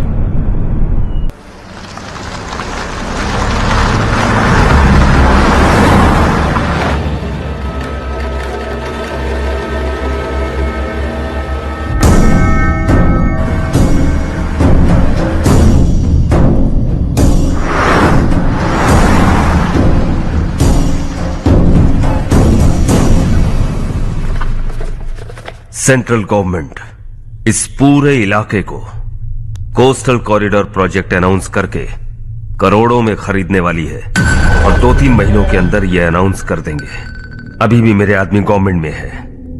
Speaker 21: सेंट्रल गवर्नमेंट इस पूरे इलाके को कोस्टल कॉरिडोर प्रोजेक्ट अनाउंस करके करोड़ों में खरीदने वाली है और 2-3 महीनों के अंदर ये अनाउंस कर देंगे। अभी भी मेरे आदमी गवर्नमेंट में है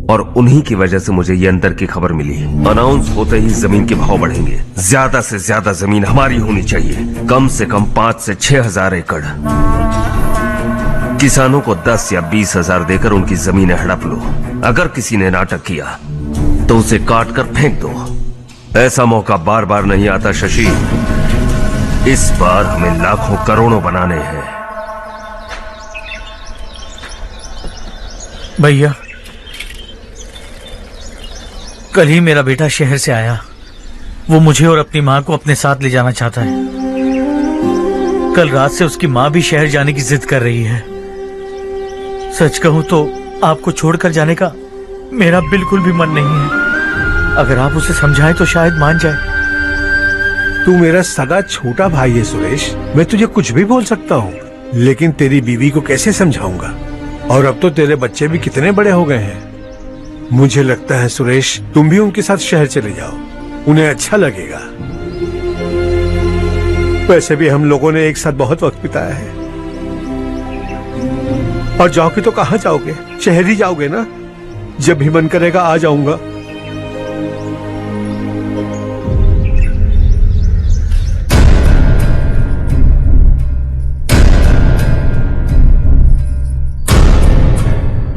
Speaker 21: और उन्हीं की वजह से मुझे ये अंदर की खबर मिली। अनाउंस होते ही जमीन के भाव बढ़ेंगे। ज्यादा से ज्यादा जमीन हमारी होनी चाहिए, कम से कम 5 से 6 हजार एकड़। किसानों को 10 या 20 हजार देकर उनकी जमीनें हड़प लो। अगर किसी ने नाटक किया तो उसे काट कर फेंक दो। ऐसा मौका बार बार नहीं आता शशि। इस बार हमें लाखों करोड़ों बनाने हैं।
Speaker 9: भैया, कल ही मेरा बेटा शहर से आया। वो मुझे और अपनी माँ को अपने साथ ले जाना चाहता है। कल रात से उसकी माँ भी शहर जाने की जिद कर रही है। सच कहूं तो आपको छोड़कर जाने का मेरा बिल्कुल भी मन नहीं है। अगर आप उसे समझाएं तो शायद मान जाए।
Speaker 6: तू मेरा सगा छोटा भाई है सुरेश, मैं तुझे कुछ भी बोल सकता हूँ, लेकिन तेरी बीवी को कैसे समझाऊंगा? और अब तो तेरे बच्चे भी कितने बड़े हो गए हैं। मुझे लगता है सुरेश, तुम भी उनके साथ शहर चले जाओ, उन्हें अच्छा लगेगा। वैसे भी हम लोगों ने एक साथ बहुत वक्त बिताया है। और जाओगे तो कहाँ जाओगे? शहर ही जाओगे ना? जब भी मन करेगा आ जाऊंगा।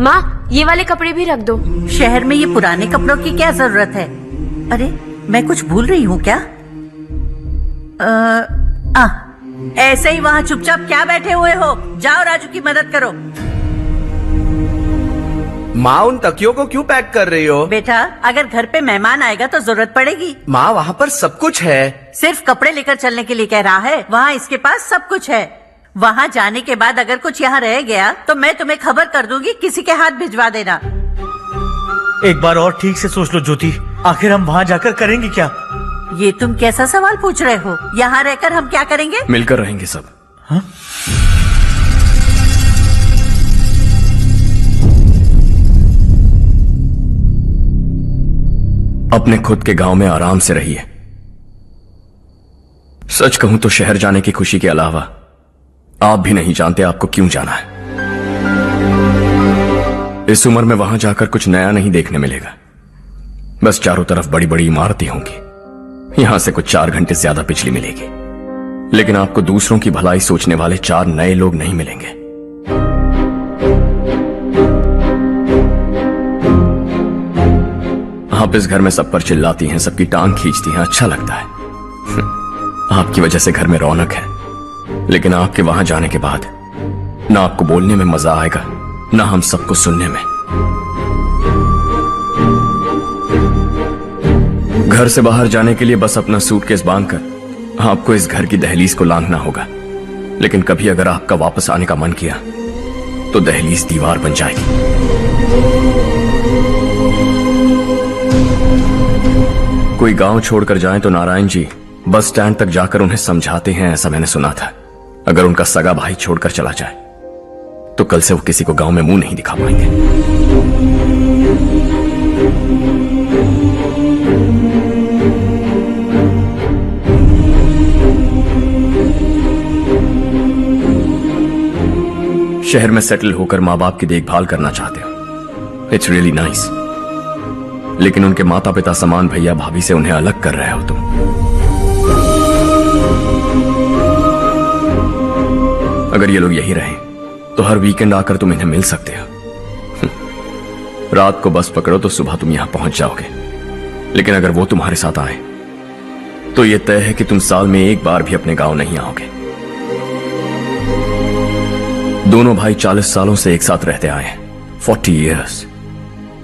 Speaker 12: माँ ये वाले कपड़े भी रख दो।
Speaker 17: शहर में ये पुराने कपड़ों की क्या जरूरत है? अरे मैं कुछ भूल रही हूँ क्या? ऐसे ही वहाँ चुपचाप क्या बैठे हुए हो? जाओ राजू की मदद करो।
Speaker 20: माँ उन तकियों को क्यों पैक कर रही हो?
Speaker 17: बेटा अगर घर पे मेहमान आएगा तो जरूरत पड़ेगी।
Speaker 20: माँ वहाँ पर सब कुछ है।
Speaker 17: सिर्फ कपड़े लेकर चलने के लिए कह रहा है? वहाँ इसके पास सब कुछ है। वहाँ जाने के बाद अगर कुछ यहाँ रह गया तो मैं तुम्हें खबर कर दूंगी, किसी के हाथ भिजवा देना।
Speaker 9: एक बार और ठीक से सोच लो ज्योति, आखिर हम वहाँ जाकर करेंगे क्या?
Speaker 17: ये तुम कैसा सवाल पूछ रहे हो? यहाँ रहकर हम क्या करेंगे?
Speaker 1: मिलकर रहेंगे सब।
Speaker 9: हाँ?
Speaker 1: अपने खुद के गांव में आराम से रहिए। सच कहूं तो शहर जाने की खुशी के अलावा आप भी नहीं जानते आपको क्यों जाना है। इस उम्र में वहां जाकर कुछ नया नहीं देखने मिलेगा। बस चारों तरफ बड़ी बड़ी इमारतें होंगी। यहां से कुछ 4 घंटे ज्यादा बिजली मिलेगी, लेकिन आपको दूसरों की भलाई सोचने वाले 4 नए लोग नहीं मिलेंगे। आप इस घर में सब पर चिल्लाती हैं, सबकी टांग खींचती हैं, अच्छा लगता है। आपकी वजह से घर में रौनक है, लेकिन आपके वहां जाने के बाद ना आपको बोलने में मजा आएगा, ना हम सबको सुनने में। घर से बाहर जाने के लिए बस अपना सूटकेस बांधकर आपको इस घर की दहलीज को लांघना होगा। लेकिन कभी अगर आपका वापस आने का मन किया तो दहलीज दीवार बन जाएगी। कोई गांव छोड़कर जाएं तो नारायण जी बस स्टैंड तक जाकर उन्हें समझाते हैं, ऐसा मैंने सुना था। अगर उनका सगा भाई छोड़कर चला जाए तो कल से वो किसी को गांव में मुंह नहीं दिखा पाएंगे। शहर में सेटल होकर माँ बाप की देखभाल करना चाहते हो, इट्स रियली नाइस। लेकिन उनके माता पिता समान भैया भाभी से उन्हें अलग कर रहे हो तुम। अगर ये लोग यही रहे तो हर वीकेंड आकर तुम इन्हें मिल सकते हो। रात को बस पकड़ो तो सुबह तुम यहां पहुंच जाओगे। लेकिन अगर वो तुम्हारे साथ आए तो ये तय है कि तुम साल में एक बार भी अपने गांव नहीं आओगे। दोनों भाई 40 सालों से एक साथ रहते आए हैं, 40 years।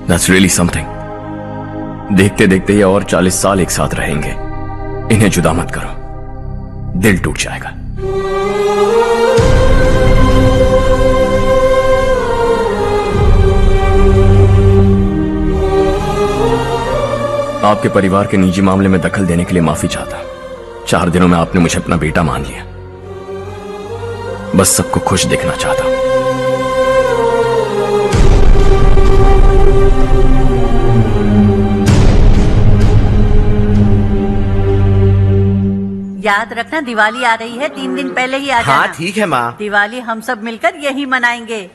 Speaker 1: That's really something। देखते देखते ये और 40 साल एक साथ रहेंगे। इन्हें जुदा मत करो, दिल टूट जाएगा। आपके परिवार के निजी मामले में दखल देने के लिए माफी चाहता। 4 दिनों में आपने मुझे अपना बेटा मान लिया। बस सबको खुश देखना चाहता।
Speaker 17: याद रखना दिवाली आ रही है, 3 दिन पहले ही आ जाना।
Speaker 20: हाँ ठीक है माँ।
Speaker 17: दिवाली हम सब मिलकर यही मनाएंगे।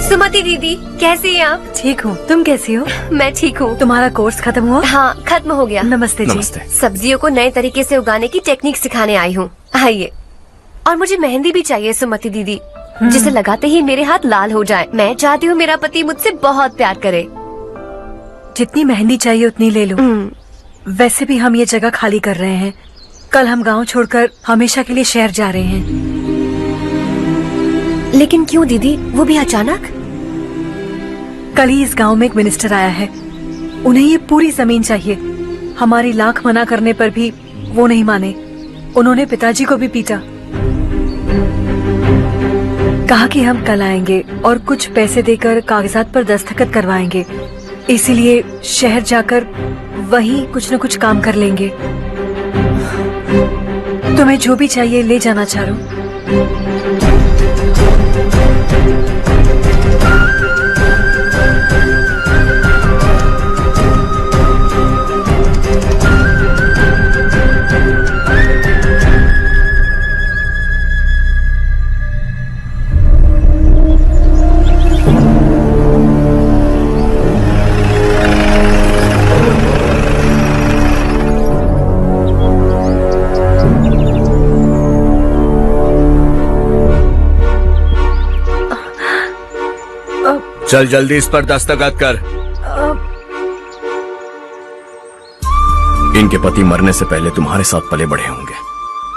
Speaker 19: सुमति दीदी कैसी हैं आप?
Speaker 5: ठीक हूँ, तुम कैसी हो?
Speaker 19: मैं ठीक हूँ।
Speaker 5: तुम्हारा कोर्स खत्म हुआ?
Speaker 19: हाँ खत्म हो गया।
Speaker 5: नमस्ते जी।
Speaker 1: नमस्ते।
Speaker 19: सब्जियों को नए तरीके से उगाने की टेक्निक सिखाने आई हूँ। आइए। और मुझे मेहंदी भी चाहिए सुमति दीदी, जिसे लगाते ही मेरे हाथ लाल हो जाए। मैं चाहती हूँ मेरा पति मुझसे बहुत प्यार करे।
Speaker 5: जितनी मेहंदी चाहिए उतनी ले लो। वैसे भी हम ये जगह खाली कर रहे हैं। कल हम गांव छोड़कर हमेशा के लिए शहर जा रहे हैं।
Speaker 19: लेकिन क्यों दीदी, वो भी अचानक?
Speaker 5: कल ही इस गांव में एक मिनिस्टर आया है, उन्हें ये पूरी जमीन चाहिए। हमारी लाख मना करने पर भी वो नहीं माने। उन्होंने पिताजी को भी पीटा। कहा कि हम कल आएंगे और कुछ पैसे देकर कागजात पर दस्तखत करवाएंगे। इसीलिए शहर जाकर वहीं कुछ न कुछ काम कर लेंगे। तुम्हें जो भी चाहिए ले जाना चारू।
Speaker 1: चल जल्दी इस पर दस्तखत कर। इनके पति मरने से पहले तुम्हारे साथ पले बढ़े होंगे।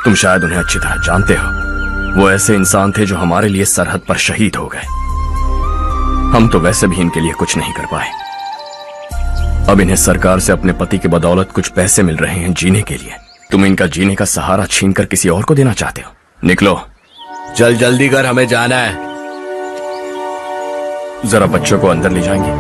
Speaker 1: तुम शायद उन्हें अच्छी तरह जानते हो। वो ऐसे इंसान थे जो हमारे लिए सरहद पर शहीद हो गए। हम तो वैसे भी इनके लिए कुछ नहीं कर पाए। अब इन्हें सरकार से अपने पति की बदौलत कुछ पैसे मिल रहे हैं जीने के लिए। तुम इनका जीने का सहारा छीनकर किसी और को देना चाहते हो? निकलो,
Speaker 11: चल जल्दी कर, हमें जाना है।
Speaker 1: जरा बच्चों को अंदर ले जाएंगे?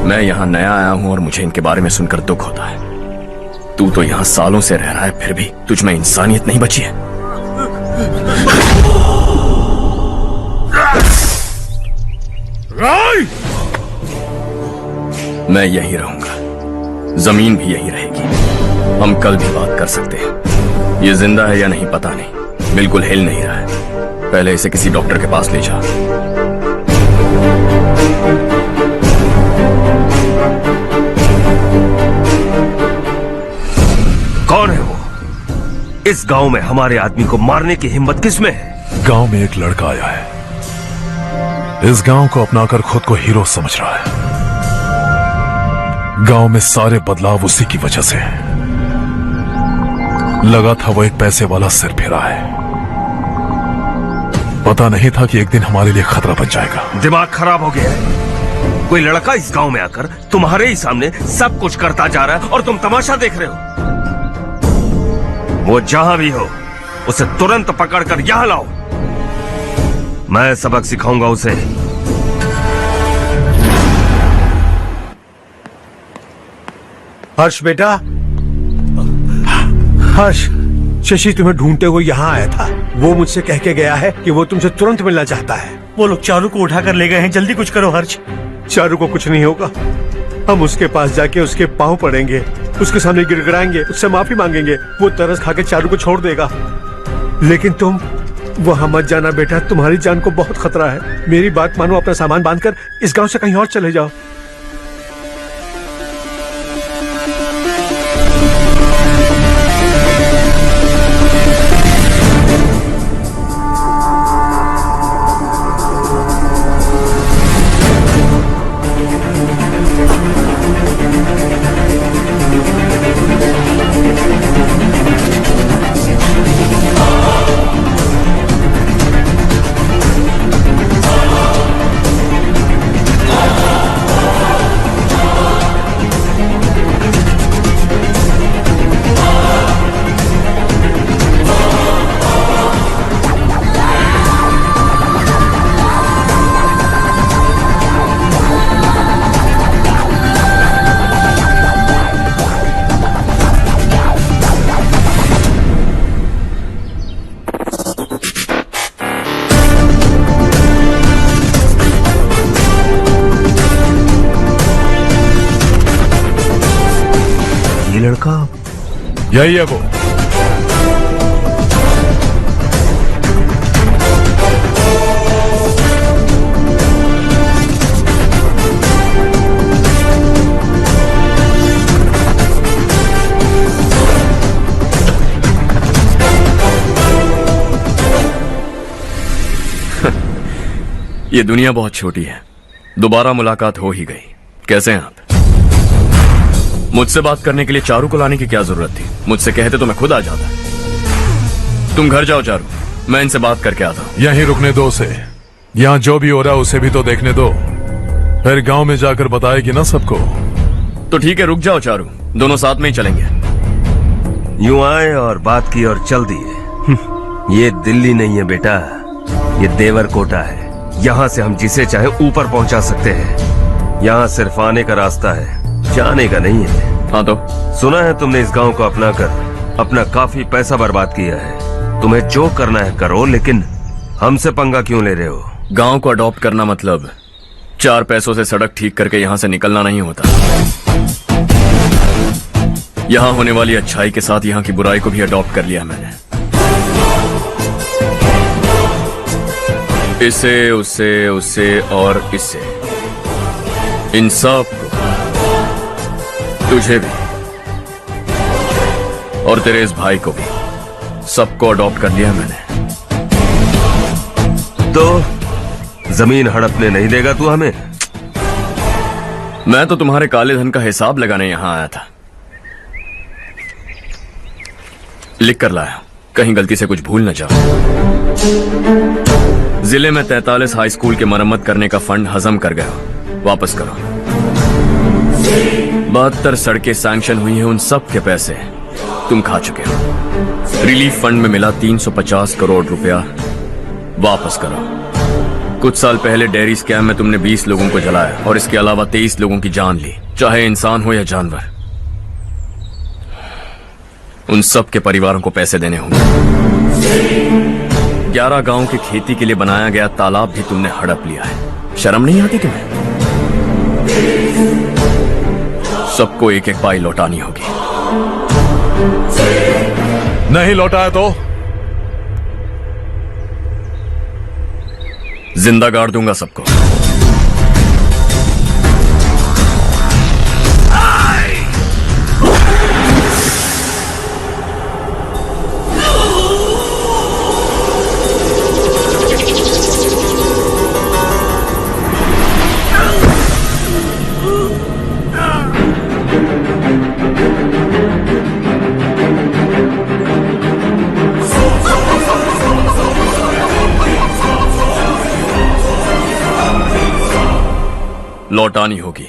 Speaker 1: मैं यहाँ नया आया हूँ और मुझे इनके बारे में सुनकर दुख होता है। तू तो यहाँ सालों से रह रहा है, फिर भी तुझ में इंसानियत नहीं बची है। मैं यहीं रहूंगा, जमीन भी यहीं रहेगी। हम कल भी बात कर सकते हैं। ये जिंदा है या नहीं पता नहीं, बिल्कुल हिल नहीं रहा है। पहले इसे किसी डॉक्टर के पास ले जा।
Speaker 21: कौन है वो? इस गांव में हमारे आदमी को मारने की हिम्मत किसमें है?
Speaker 3: गांव में एक लड़का आया है, इस गांव को अपनाकर खुद को हीरो समझ रहा है। गांव में सारे बदलाव उसी की वजह से है। लगा था वो एक पैसे वाला सिर फेरा है, पता नहीं था कि एक दिन हमारे लिए खतरा बन जाएगा।
Speaker 21: दिमाग खराब हो गया है। कोई लड़का इस गांव में आकर तुम्हारे ही सामने सब कुछ करता जा रहा है और तुम तमाशा देख रहे हो। वो जहां भी हो उसे तुरंत पकड़कर यहां लाओ। मैं सबक सिखाऊंगा उसे।
Speaker 6: हर्ष बेटा, हर्ष, शशि तुम्हें ढूंढते हुए यहाँ आया था। वो मुझसे कह के गया है कि वो तुमसे तुरंत मिलना चाहता है।
Speaker 9: वो लोग चारू को उठाकर ले गए हैं, जल्दी कुछ करो हर्ष।
Speaker 6: चारू को कुछ नहीं होगा। हम उसके पास जाके उसके पांव पड़ेंगे, उसके सामने गिड़गिड़ाएंगे, उससे माफी मांगेंगे। वो तरस खा के चारू को छोड़ देगा। लेकिन तुम वहां मत जाना बेटा, तुम्हारी जान को बहुत खतरा है। मेरी बात मानो, अपना सामान बांधकर इस गांव से कहीं और चले जाओ।
Speaker 21: लड़का
Speaker 3: यही है वो।
Speaker 1: ये दुनिया बहुत छोटी है, दोबारा मुलाकात हो ही गई। कैसे हैं आप? मुझसे बात करने के लिए चारू को लाने की क्या जरूरत थी? मुझसे कहते तो मैं खुद आ जाता। तुम घर जाओ चारू, मैं इनसे बात करके आता हूँ।
Speaker 3: यहीं रुकने दो उसे, यहाँ जो भी हो रहा है उसे भी तो देखने दो, फिर गांव में जाकर बताएगी ना सबको।
Speaker 1: तो ठीक है, रुक जाओ चारू, दोनों साथ में ही चलेंगे।
Speaker 21: यूं आए और बात की और चल दिए। ये दिल्ली नहीं है बेटा, ये देवरकोटा है। यहाँ से हम जिसे चाहे ऊपर पहुँचा सकते हैं। यहाँ सिर्फ आने का रास्ता है, जाने का नहीं है।
Speaker 1: हाँ तो
Speaker 21: सुना है तुमने इस गांव को अपनाकर अपना काफी पैसा बर्बाद किया है। तुम्हें जो करना है करो, लेकिन हमसे पंगा क्यों ले रहे हो?
Speaker 1: गांव को अडॉप्ट करना मतलब 4 पैसों से सड़क ठीक करके यहाँ से निकलना नहीं होता। यहाँ होने वाली अच्छाई के साथ यहाँ की बुराई को भी अडॉप्ट कर लिया मैंने। इसे, उसे, उसे और इससे, इन सब को, तुझे भी और तेरे इस भाई को भी, सबको अडॉप्ट कर लिया मैंने।
Speaker 21: तो जमीन हड़पने नहीं देगा तू हमें?
Speaker 1: मैं तो तुम्हारे काले धन का हिसाब लगाने यहां आया था। लिख कर लाया, कहीं गलती से कुछ भूल न जाओ। जिले में 43 हाई स्कूल के मरम्मत करने का फंड हजम कर गया, वापस करो। 72 सड़कें सैंक्शन हुई हैं, उन सब के पैसे तुम खा चुके हो। रिलीफ फंड में मिला 350 करोड़ रुपया, वापस करो। कुछ साल पहले डेयरी स्कैम में तुमने 20 लोगों को जलाया और इसके अलावा 23 लोगों की जान ली, चाहे इंसान हो या जानवर। उन सब के परिवारों को पैसे देने होंगे। 11 गांव की खेती के लिए बनाया गया तालाब भी तुमने हड़प लिया है। शर्म नहीं आती तुम्हें? सबको एक एक पाई लौटानी होगी।
Speaker 3: नहीं लौटाया तो
Speaker 1: जिंदा गाड़ दूंगा सबको। लौटानी होगी।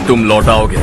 Speaker 1: तुम लौटाओगे।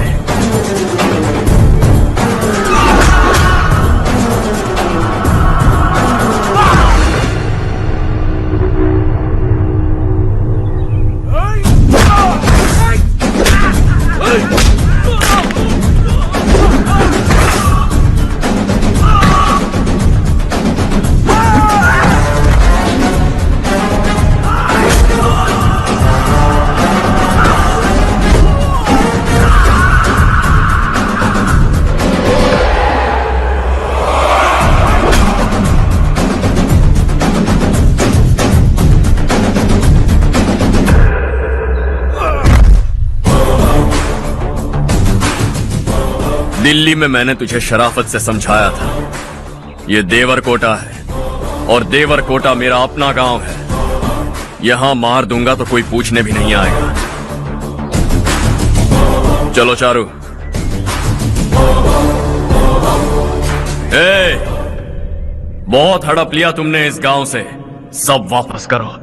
Speaker 1: दिल्ली में मैंने तुझे शराफत से समझाया था, ये देवरकोटा है और देवरकोटा मेरा अपना गांव है। यहां मार दूंगा तो कोई पूछने भी नहीं आएगा। चलो चारू। बहुत हड़प लिया तुमने इस गांव से, सब वापस करो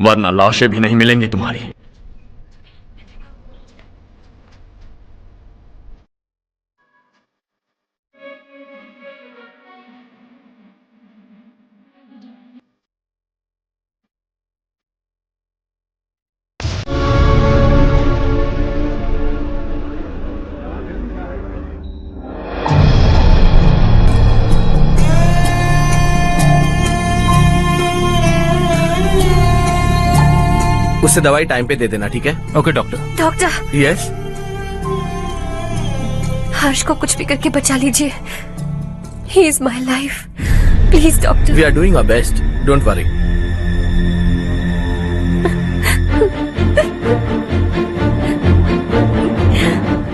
Speaker 1: वरना लाशें भी नहीं मिलेंगी तुम्हारी।
Speaker 20: उससे दवाई टाइम पे दे देना, ठीक है?
Speaker 18: Okay doctor.
Speaker 19: Doctor.
Speaker 20: Yes.
Speaker 19: Harsh को कुछ भी करके बचा लीजिए। He is my life, please doctor.
Speaker 20: We are doing our best, don't worry.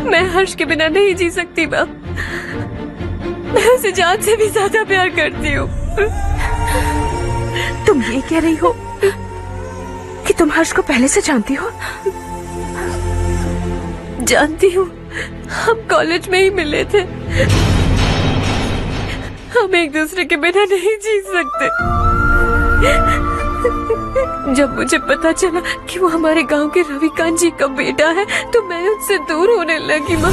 Speaker 19: मैं हर्ष के बिना नहीं जी सकती माँ। मैं उसे जान से भी ज्यादा प्यार करती हूँ।
Speaker 7: तुम ये कह रही हो कि तुम हर्ष को पहले से जानती हो?
Speaker 19: जानती हूँ, हम कॉलेज में ही मिले थे। हम एक दूसरे के बिना नहीं जी सकते। जब मुझे पता चला कि वो हमारे गांव के रविकांत जी का बेटा है तो मैं उससे दूर होने लगी माँ।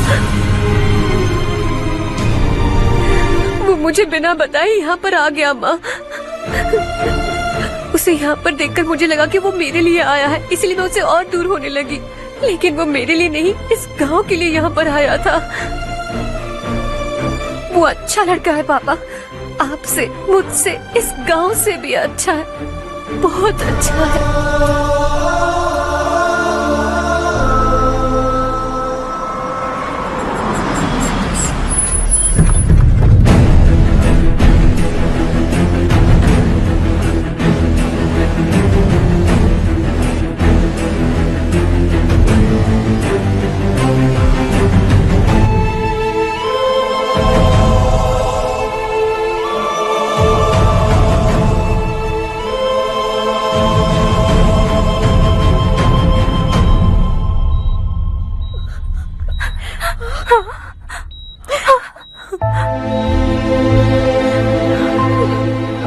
Speaker 19: वो मुझे बिना बताए यहाँ पर आ गया माँ। उसे यहाँ पर देखकर मुझे लगा कि वो मेरे लिए आया है, इसलिए मैं उससे और दूर होने लगी। लेकिन वो मेरे लिए नहीं, इस गांव के लिए यहाँ पर आया था। वो अच्छा लड़का है पापा, आपसे, मुझसे, इस गांव से भी अच्छा है, बहुत अच्छा है।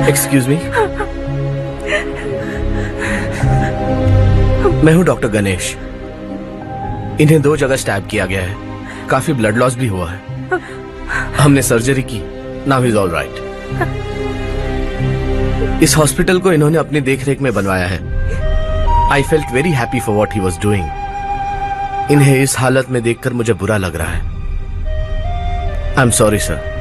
Speaker 20: एक्सक्यूज मी, मैं हूं डॉक्टर गणेश। इन्हें 2 जगह स्टैब किया गया है, काफी ब्लड लॉस भी हुआ है। हमने सर्जरी की, now he is all right. इस हॉस्पिटल को इन्होंने अपनी देखरेख में बनवाया है। I felt very happy for what he was doing. इन्हें इस हालत में देखकर मुझे बुरा लग रहा है। I am sorry sir.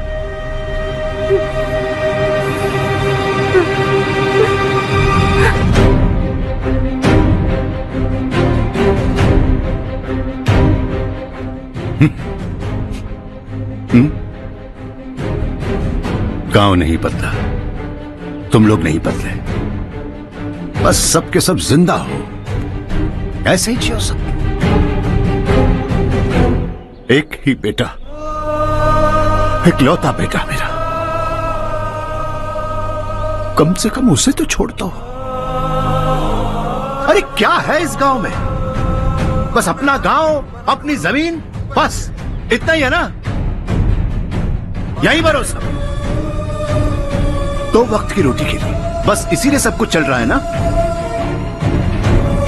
Speaker 2: गांव नहीं बदला, तुम लोग नहीं बदले, बस सबके सब जिंदा हो, ऐसे ही जियो सब। एक ही बेटा, इकलौता बेटा मेरा, कम से कम उसे तो छोड़ दो। अरे क्या है इस गांव में? बस अपना गांव, अपनी जमीन, बस इतना ही है ना? यही भरोसा, 2 वक्त की रोटी के लिए, बस इसीलिए सब कुछ चल रहा है ना?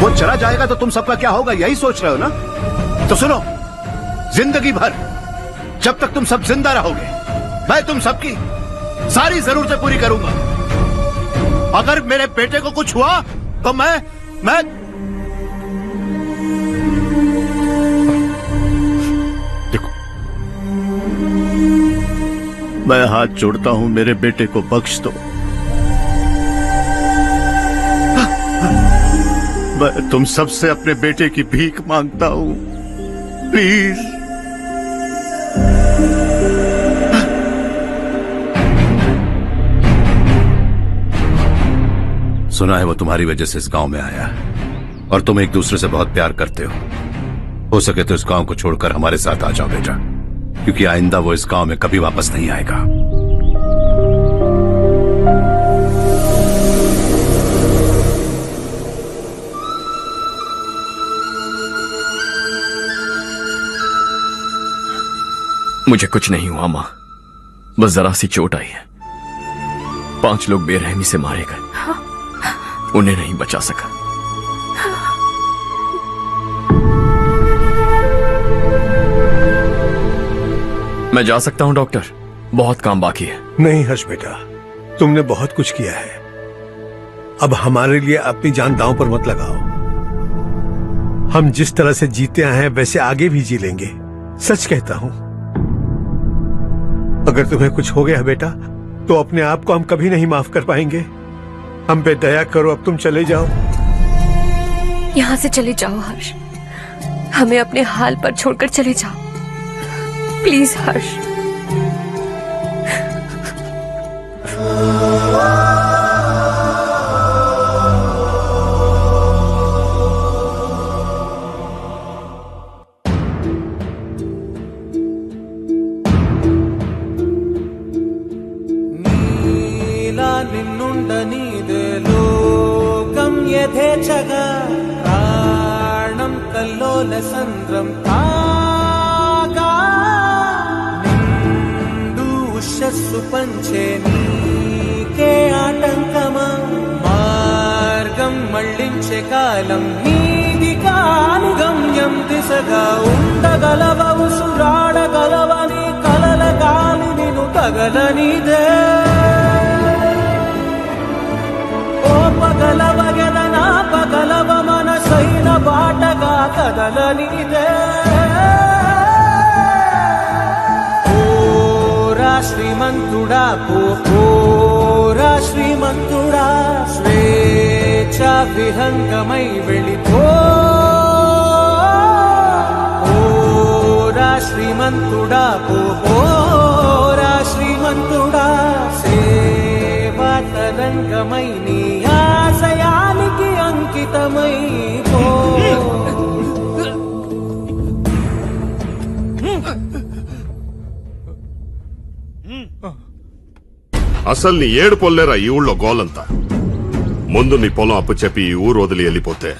Speaker 2: वो चला जाएगा तो तुम सबका क्या होगा, यही सोच रहे हो ना? तो सुनो, जिंदगी भर जब तक तुम सब जिंदा रहोगे, मैं तुम सबकी सारी जरूरतें पूरी करूंगा। अगर मेरे बेटे को कुछ हुआ तो मैं देखो, मैं हाथ जोड़ता हूं, मेरे बेटे को बख्श दो। मैं तुम सबसे अपने बेटे की भीख मांगता हूं, प्लीज। सुना है वो तुम्हारी वजह से इस गांव में आया और तुम एक दूसरे से बहुत प्यार करते हो सके तो इस गांव को छोड़कर हमारे साथ आ जाओ बेटा, क्योंकि आइंदा वो इस गांव में कभी वापस नहीं आएगा।
Speaker 1: मुझे कुछ नहीं हुआ माँ, बस जरा सी चोट आई है। 5 लोग बेरहमी से मारे गए, उन्हें नहीं बचा सका। मैं जा सकता हूं डॉक्टर, बहुत काम बाकी है।
Speaker 6: नहीं हर्ष बेटा, तुमने बहुत कुछ किया है, अब हमारे लिए अपनी जान दांव पर मत लगाओ। हम जिस तरह से जीते आए हैं वैसे आगे भी जी लेंगे, सच कहता हूं। अगर तुम्हें कुछ हो गया बेटा तो अपने आप को हम कभी नहीं माफ कर पाएंगे। हम पे दया करो, अब तुम चले जाओ।
Speaker 19: यहाँ से चले जाओ हर्ष, हमें अपने हाल पर छोड़कर चले जाओ, प्लीज हर्ष।
Speaker 15: యథేచ్ఛగా ప్రాణం కల్లోల సంద్రం తాగా నిండు ఉషస్సు పంచే నీకే ఆటంకమా మార్గం మళ్ళించే కాలం నీది కాని గమ్యం దిశగా ఉండగలవ ఉసురాడగలవని కలల గాలి నిన్ను తగలనిదే పగలవ గెలనా పగలవ మనసైన బాటగా కదలనిదే ఓరా శ్రీమంతుడా ఓరా శ్రీమంతుడా స్వేచ్ఛ విహంగమై వెళ్ళిపో ఓరా శ్రీమంతుడా ఓరా శ్రీమంతుడా సేవా తరంగమై నీ ఆశయానికి అంకితమై పో
Speaker 14: అసలు నీ ఏడు పొల్లేరా ఈ ఊళ్ళో గోలంతా. ముందు నీ పొలం అప్పు చెప్పి ఈ ఊరు వదిలి వెళ్ళిపోతే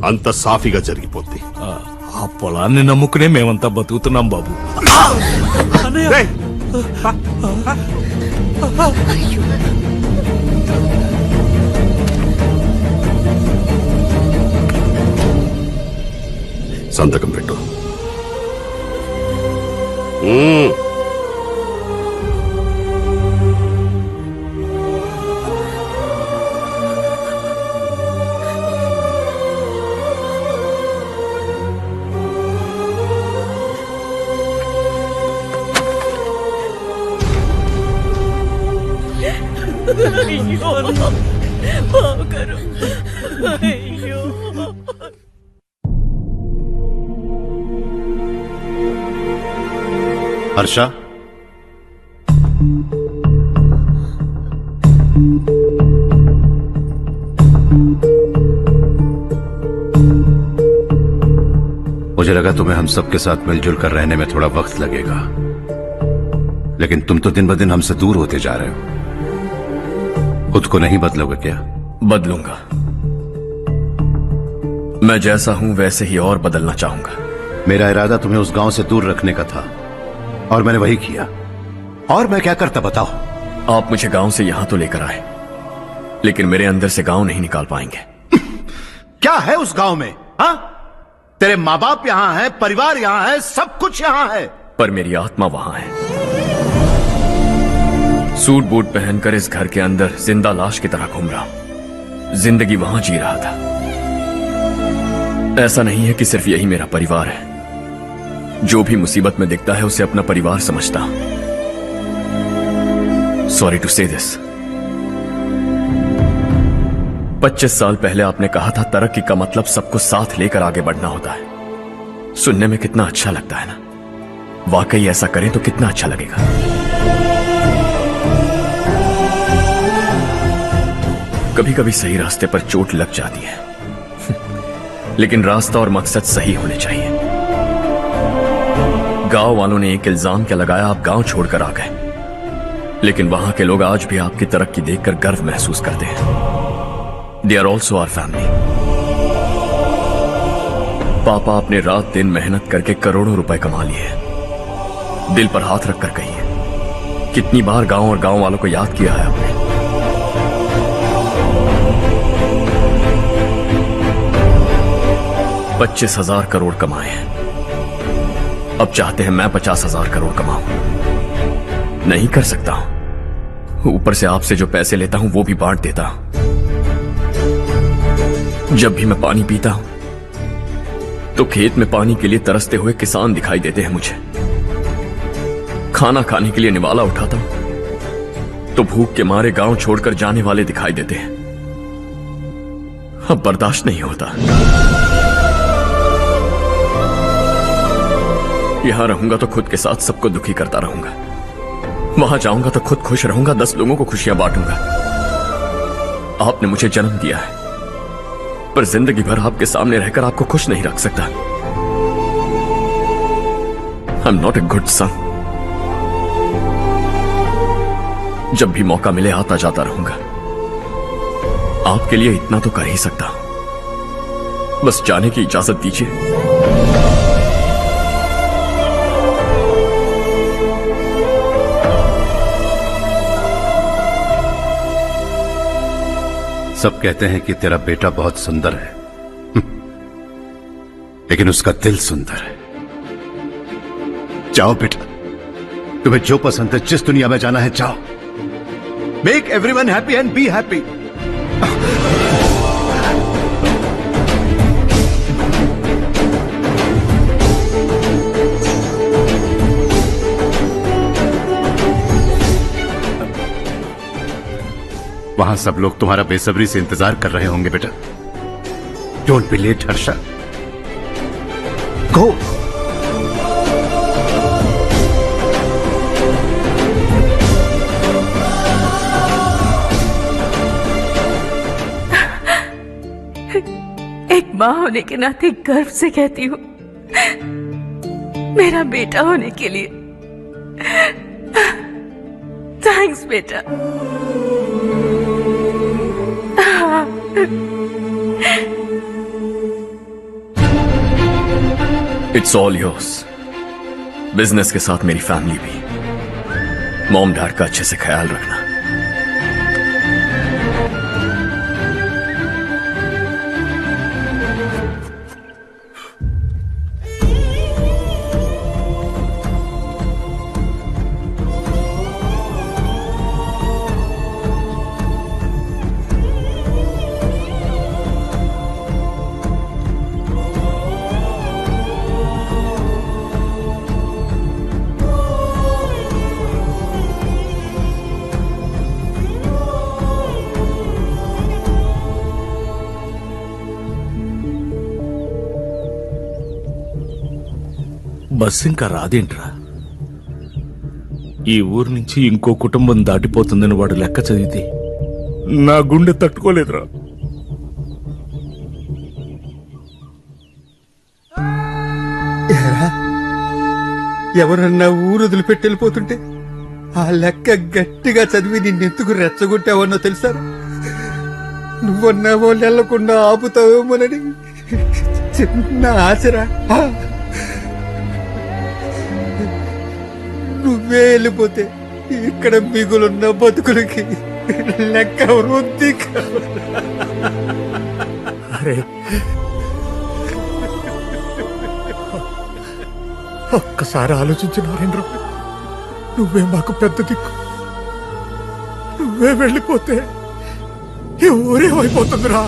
Speaker 14: అంత సాఫీగా జరిగిపోద్ది.
Speaker 16: ఆ పొలాన్ని నమ్ముకునే మేమంతా బతుకుతున్నాం బాబు.
Speaker 14: రేయ్, సంతకం పెట్టు.
Speaker 17: माफ करो। अय्यो।
Speaker 2: हर्षा, मुझे लगा तुम्हें हम सबके साथ मिलजुल कर रहने में थोड़ा वक्त लगेगा, लेकिन तुम तो दिन ब दिन हमसे दूर होते जा रहे हो। खुद को नहीं बदलोगे क्या?
Speaker 1: बदलूंगा। मैं जैसा हूं वैसे ही और बदलना चाहूंगा।
Speaker 2: मेरा इरादा तुम्हें उस गांव से दूर रखने का था और मैंने वही किया। और मैं क्या करता बताओ?
Speaker 1: आप मुझे गांव से यहां तो लेकर आए, लेकिन मेरे अंदर से गांव नहीं निकाल पाएंगे।
Speaker 2: क्या है उस गांव में? हाँ, तेरे माँ बाप यहाँ है, परिवार यहाँ है, सब कुछ यहाँ है,
Speaker 1: पर मेरी आत्मा वहां है। सूट बूट पहनकर इस घर के अंदर जिंदा लाश की तरह घूम रहा हूं। जिंदगी वहां जी रहा था। ऐसा नहीं है कि सिर्फ यही मेरा परिवार है। जो भी मुसीबत में दिखता है उसे अपना परिवार समझता हूं। सॉरी टू से दिस। 25 साल पहले आपने कहा था तरक्की का मतलब सबको साथ लेकर आगे बढ़ना होता है। सुनने में कितना अच्छा लगता है ना? वाकई ऐसा करें तो कितना अच्छा लगेगा। कभी कभी सही रास्ते पर चोट लग जाती है, लेकिन रास्ता और मकसद सही होने चाहिए। गांव वालों ने एक इल्जाम क्या लगाया, आप गांव छोड़कर आ गए, लेकिन वहां के लोग आज भी आपकी तरक्की देखकर गर्व महसूस करते हैं। They are also our family. पापा आपने रात दिन मेहनत करके करोड़ों रुपए कमा लिए। दिल पर हाथ रखकर कहिए, कितनी बार गांव और गांव वालों को याद किया है आपने? 25,000 करोड़ कमाए हैं। अब चाहते हैं मैं 50,000 करोड़ कमाऊं। नहीं कर सकता हूं। ऊपर से आपसे जो पैसे लेता हूं वो भी बांट देता हूं। जब भी मैं पानी पीता हूं तो खेत में पानी के लिए तरसते हुए किसान दिखाई देते हैं मुझे। खाना खाने के लिए निवाला उठाता हूं तो भूख के मारे गांव छोड़कर जाने वाले दिखाई देते हैं। अब बर्दाश्त नहीं होता। यहां रहूंगा तो खुद के साथ सबको दुखी करता रहूंगा। वहां जाऊंगा तो खुद खुश रहूंगा, 10 लोगों को खुशियां बांटूंगा। आपने मुझे जन्म दिया है, पर जिंदगी भर आपके सामने रहकर आपको खुश नहीं रख सकता। I am not a good son. जब भी मौका मिले आता जाता रहूंगा। आपके लिए इतना तो कर ही सकता हूं। बस जाने की इजाजत दीजिए।
Speaker 2: सब कहते हैं कि तेरा बेटा बहुत सुंदर है, लेकिन उसका दिल सुंदर है। जाओ बेटा, तुम्हें जो पसंद है, जिस दुनिया में जाना है जाओ। Make everyone happy and be happy. वहां सब लोग तुम्हारा बेसब्री से इंतजार कर रहे होंगे बेटा। डोंट बी लेट हर्षा, गो।
Speaker 17: एक माँ होने के नाते गर्व से कहती हूँ, मेरा बेटा होने के लिए थैंक्स बेटा।
Speaker 1: It's all yours. बिजनेस के साथ मेरी फैमिली भी। मॉम डैड का अच्छे से ख्याल रखना।
Speaker 11: బస్ ఇంకా రాదేంట్రా? ఈ ఊరు నుంచి ఇంకో కుటుంబం దాటిపోతుందని వాడు లెక్క చదివితే నా గుండె తట్టుకోలేదురా.
Speaker 8: ఎవరన్నా ఊరు వదిలిపెట్టి వెళ్ళిపోతుంటే ఆ లెక్క గట్టిగా చదివి నిన్నెందుకు రెచ్చగొట్టావన్నో తెలుసా? నువ్వన్నావో నెల్లకుండా ఆపుతావేమోనని చిన్న ఆశరా. నువ్వే వెళ్ళిపోతే ఇక్కడ మిగులున్న బతుకులకి లెక్క వృద్ధి. అరే ఒక్కసారి ఆలోచించిన నరేంద్ర, నువ్వే మాకు పెద్ద దిక్కు. నువ్వే వెళ్ళిపోతే ఈ ఊరేమైపోతుందిరా,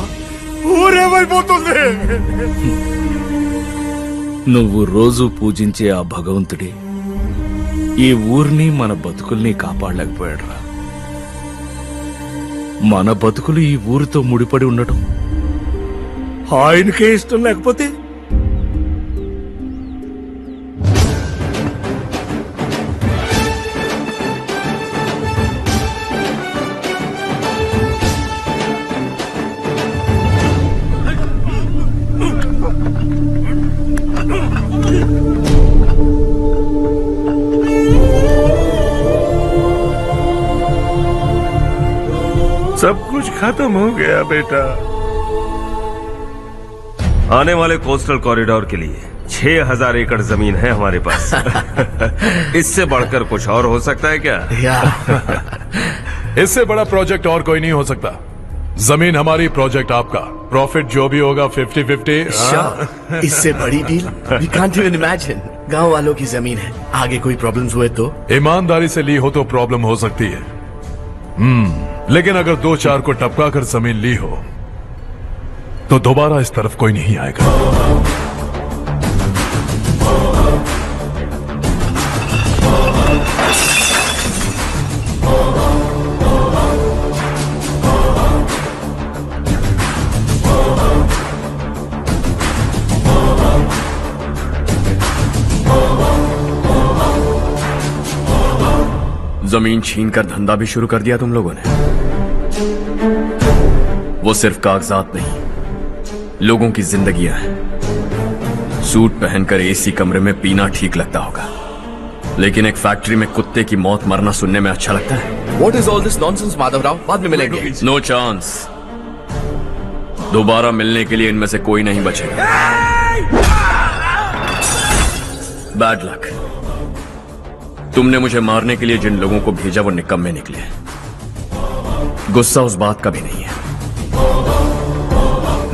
Speaker 8: ఊరేమైపోతుంది.
Speaker 11: నువ్వు రోజు పూజించే ఆ భగవంతుడే ఈ ఊరిని మన బతుకుల్ని కాపాడలేకపోయాడురా. మన బతుకులు ఈ ఊరితో ముడిపడి ఉండటం ఆయనకే ఇష్టం లేకపోతే
Speaker 21: सब कुछ खत्म हो गया बेटा। आने वाले कोस्टल कॉरिडोर के लिए 6000 एकड़ जमीन है हमारे पास। इससे बढ़कर कुछ और हो सकता है क्या?
Speaker 3: इससे बड़ा प्रोजेक्ट और कोई नहीं हो सकता। जमीन हमारी, प्रोजेक्ट आपका। प्रॉफिट जो भी होगा 50-50।
Speaker 20: इससे बड़ी deal we can't even imagine. गांव वालों की जमीन है, आगे कोई प्रॉब्लम्स हुए तो?
Speaker 3: ईमानदारी से ली हो तो प्रॉब्लम हो सकती है, लेकिन अगर 2-4 को टपका कर जमीन ली हो तो दोबारा इस तरफ कोई नहीं आएगा।
Speaker 1: जमीन छीनकर धंधा भी शुरू कर दिया तुम लोगों ने। वो सिर्फ कागजात नहीं, लोगों की जिंदगियां हैं। सूट पहनकर एसी कमरे में पीना ठीक लगता होगा, लेकिन एक फैक्ट्री में कुत्ते की मौत मरना सुनने में अच्छा लगता है।
Speaker 20: What is all this nonsense, Madhavrao? बाद में मिलेंगे।
Speaker 1: No chance. दोबारा मिलने के लिए इनमें से कोई नहीं बचेगा। Bad luck. तुमने मुझे मारने के लिए जिन लोगों को भेजा वो निकम्मे निकले। गुस्सा उस बात का भी नहीं है,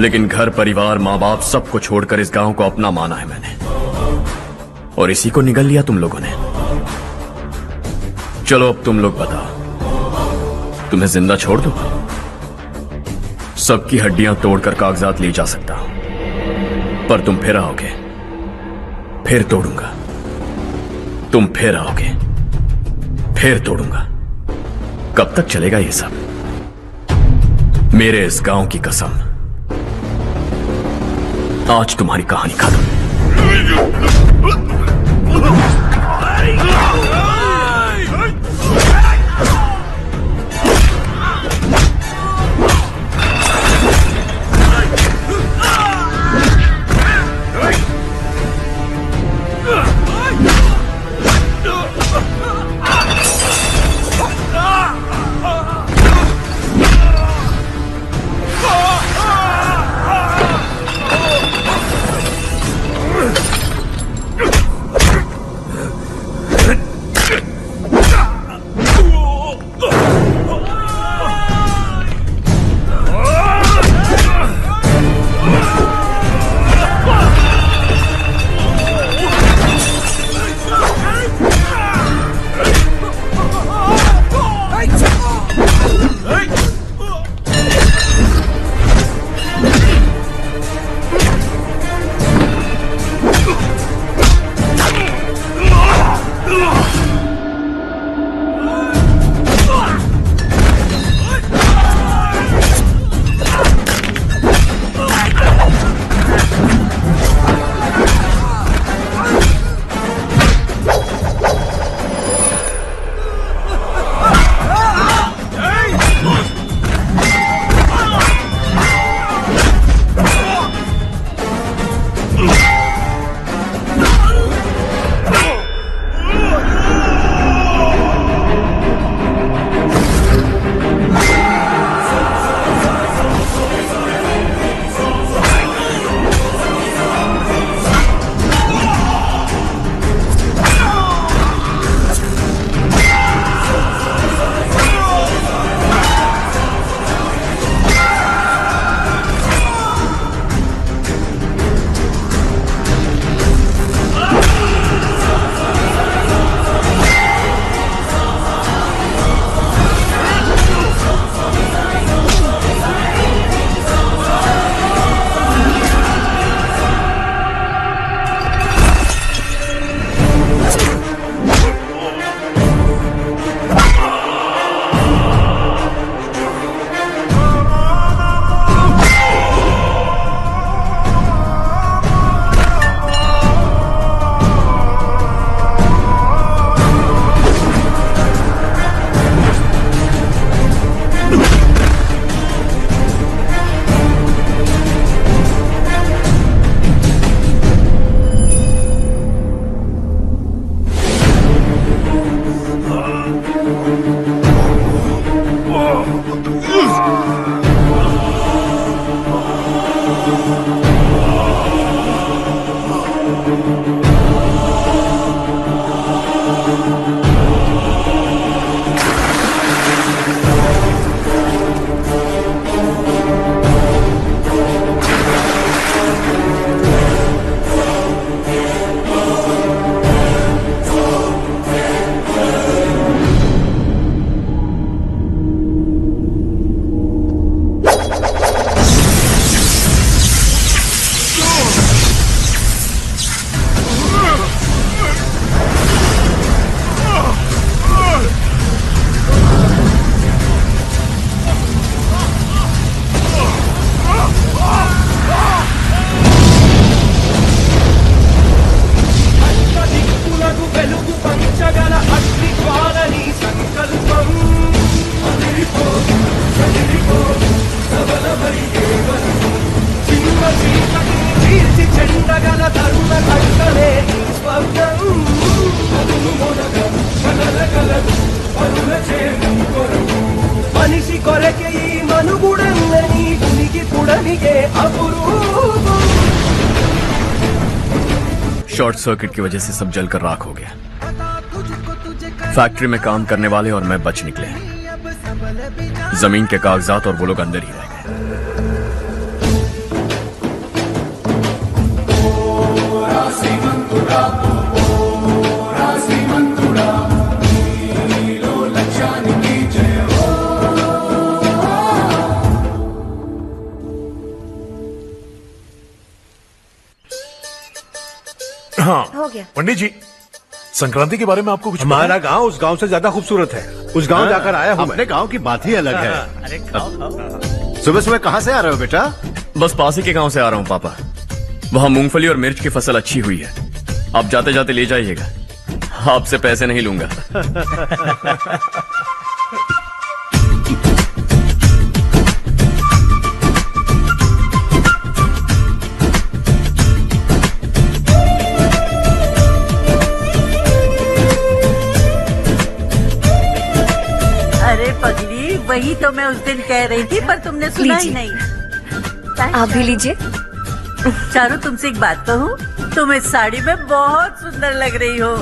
Speaker 1: लेकिन घर परिवार माँ बाप सबको छोड़कर इस गांव को अपना माना है मैंने, और इसी को निगल लिया तुम लोगों ने। चलो अब तुम लोग बताओ, तुम्हें जिंदा छोड़ दूं? सबकी हड्डियां तोड़कर कागजात ली जा सकता हूं, पर तुम फिर आओगे, फिर तोड़ूंगा। तुम फिर आओगे, फिर तोड़ूंगा। कब तक चलेगा ये सब? मेरे इस गांव की कसम, आज तुम्हारी कहानी खत्म।
Speaker 15: మనిషి కొరకే ఈ మనుగుడన్నని పులికి పుడనికే అపురూపం.
Speaker 1: शॉर्ट सर्किट की वजह से सब जलकर राख हो गया। फैक्ट्री में काम करने वाले और मैं बच निकले। जमीन के कागजात और वो लोग अंदर ही रह गए।
Speaker 3: हाँ
Speaker 19: हो गया।
Speaker 3: पंडित जी, संक्रांति के बारे में आपको कुछ पता
Speaker 6: हमारा
Speaker 3: है?
Speaker 6: गांव उस गांव से ज्यादा खूबसूरत है। उस गांव जाकर आया हूँ मैं।
Speaker 2: अपने गांव की बात ही अलग है।
Speaker 9: अरे खाओ खाओ।
Speaker 2: सुबह सुबह कहाँ से आ रहे हो बेटा?
Speaker 1: बस पास ही के गांव से आ रहा हूँ पापा। वहाँ मूंगफली और मिर्च की फसल अच्छी हुई है, आप जाते जाते ले जाइएगा। आपसे पैसे नहीं लूंगा।
Speaker 17: अरे पगली, वही तो मैं उस दिन कह रही थी पर तुमने सुना ही नहीं।
Speaker 19: आप भी लीजिए।
Speaker 17: चारू, तुमसे एक बात कहूँ, तुम इस साड़ी में बहुत सुंदर लग रही हो।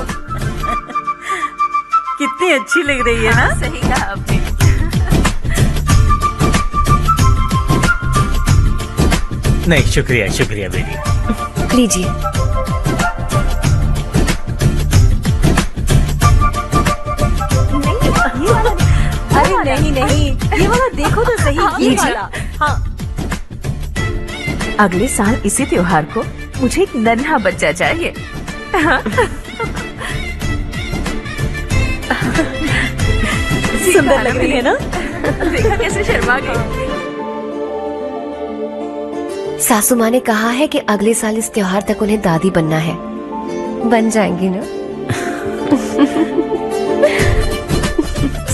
Speaker 17: कितनी अच्छी लग रही है ना? सही कहा आपने।
Speaker 9: नहीं, शुक्रिया शुक्रिया बेटी।
Speaker 19: लीजिए।
Speaker 7: अरे नहीं नहीं, ये वाला देखो तो सही। ये वाला। हाँ। अगले साल इसी त्योहार को मुझे एक नन्हा बच्चा चाहिए। सुंदर लग रही है ना? देखा कैसे शर्मा गई।
Speaker 19: सासू माँ ने कहा है कि अगले साल इस त्योहार तक उन्हें दादी बनना है। बन जाएंगी ना?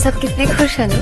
Speaker 19: सब कितने खुश हैं ना?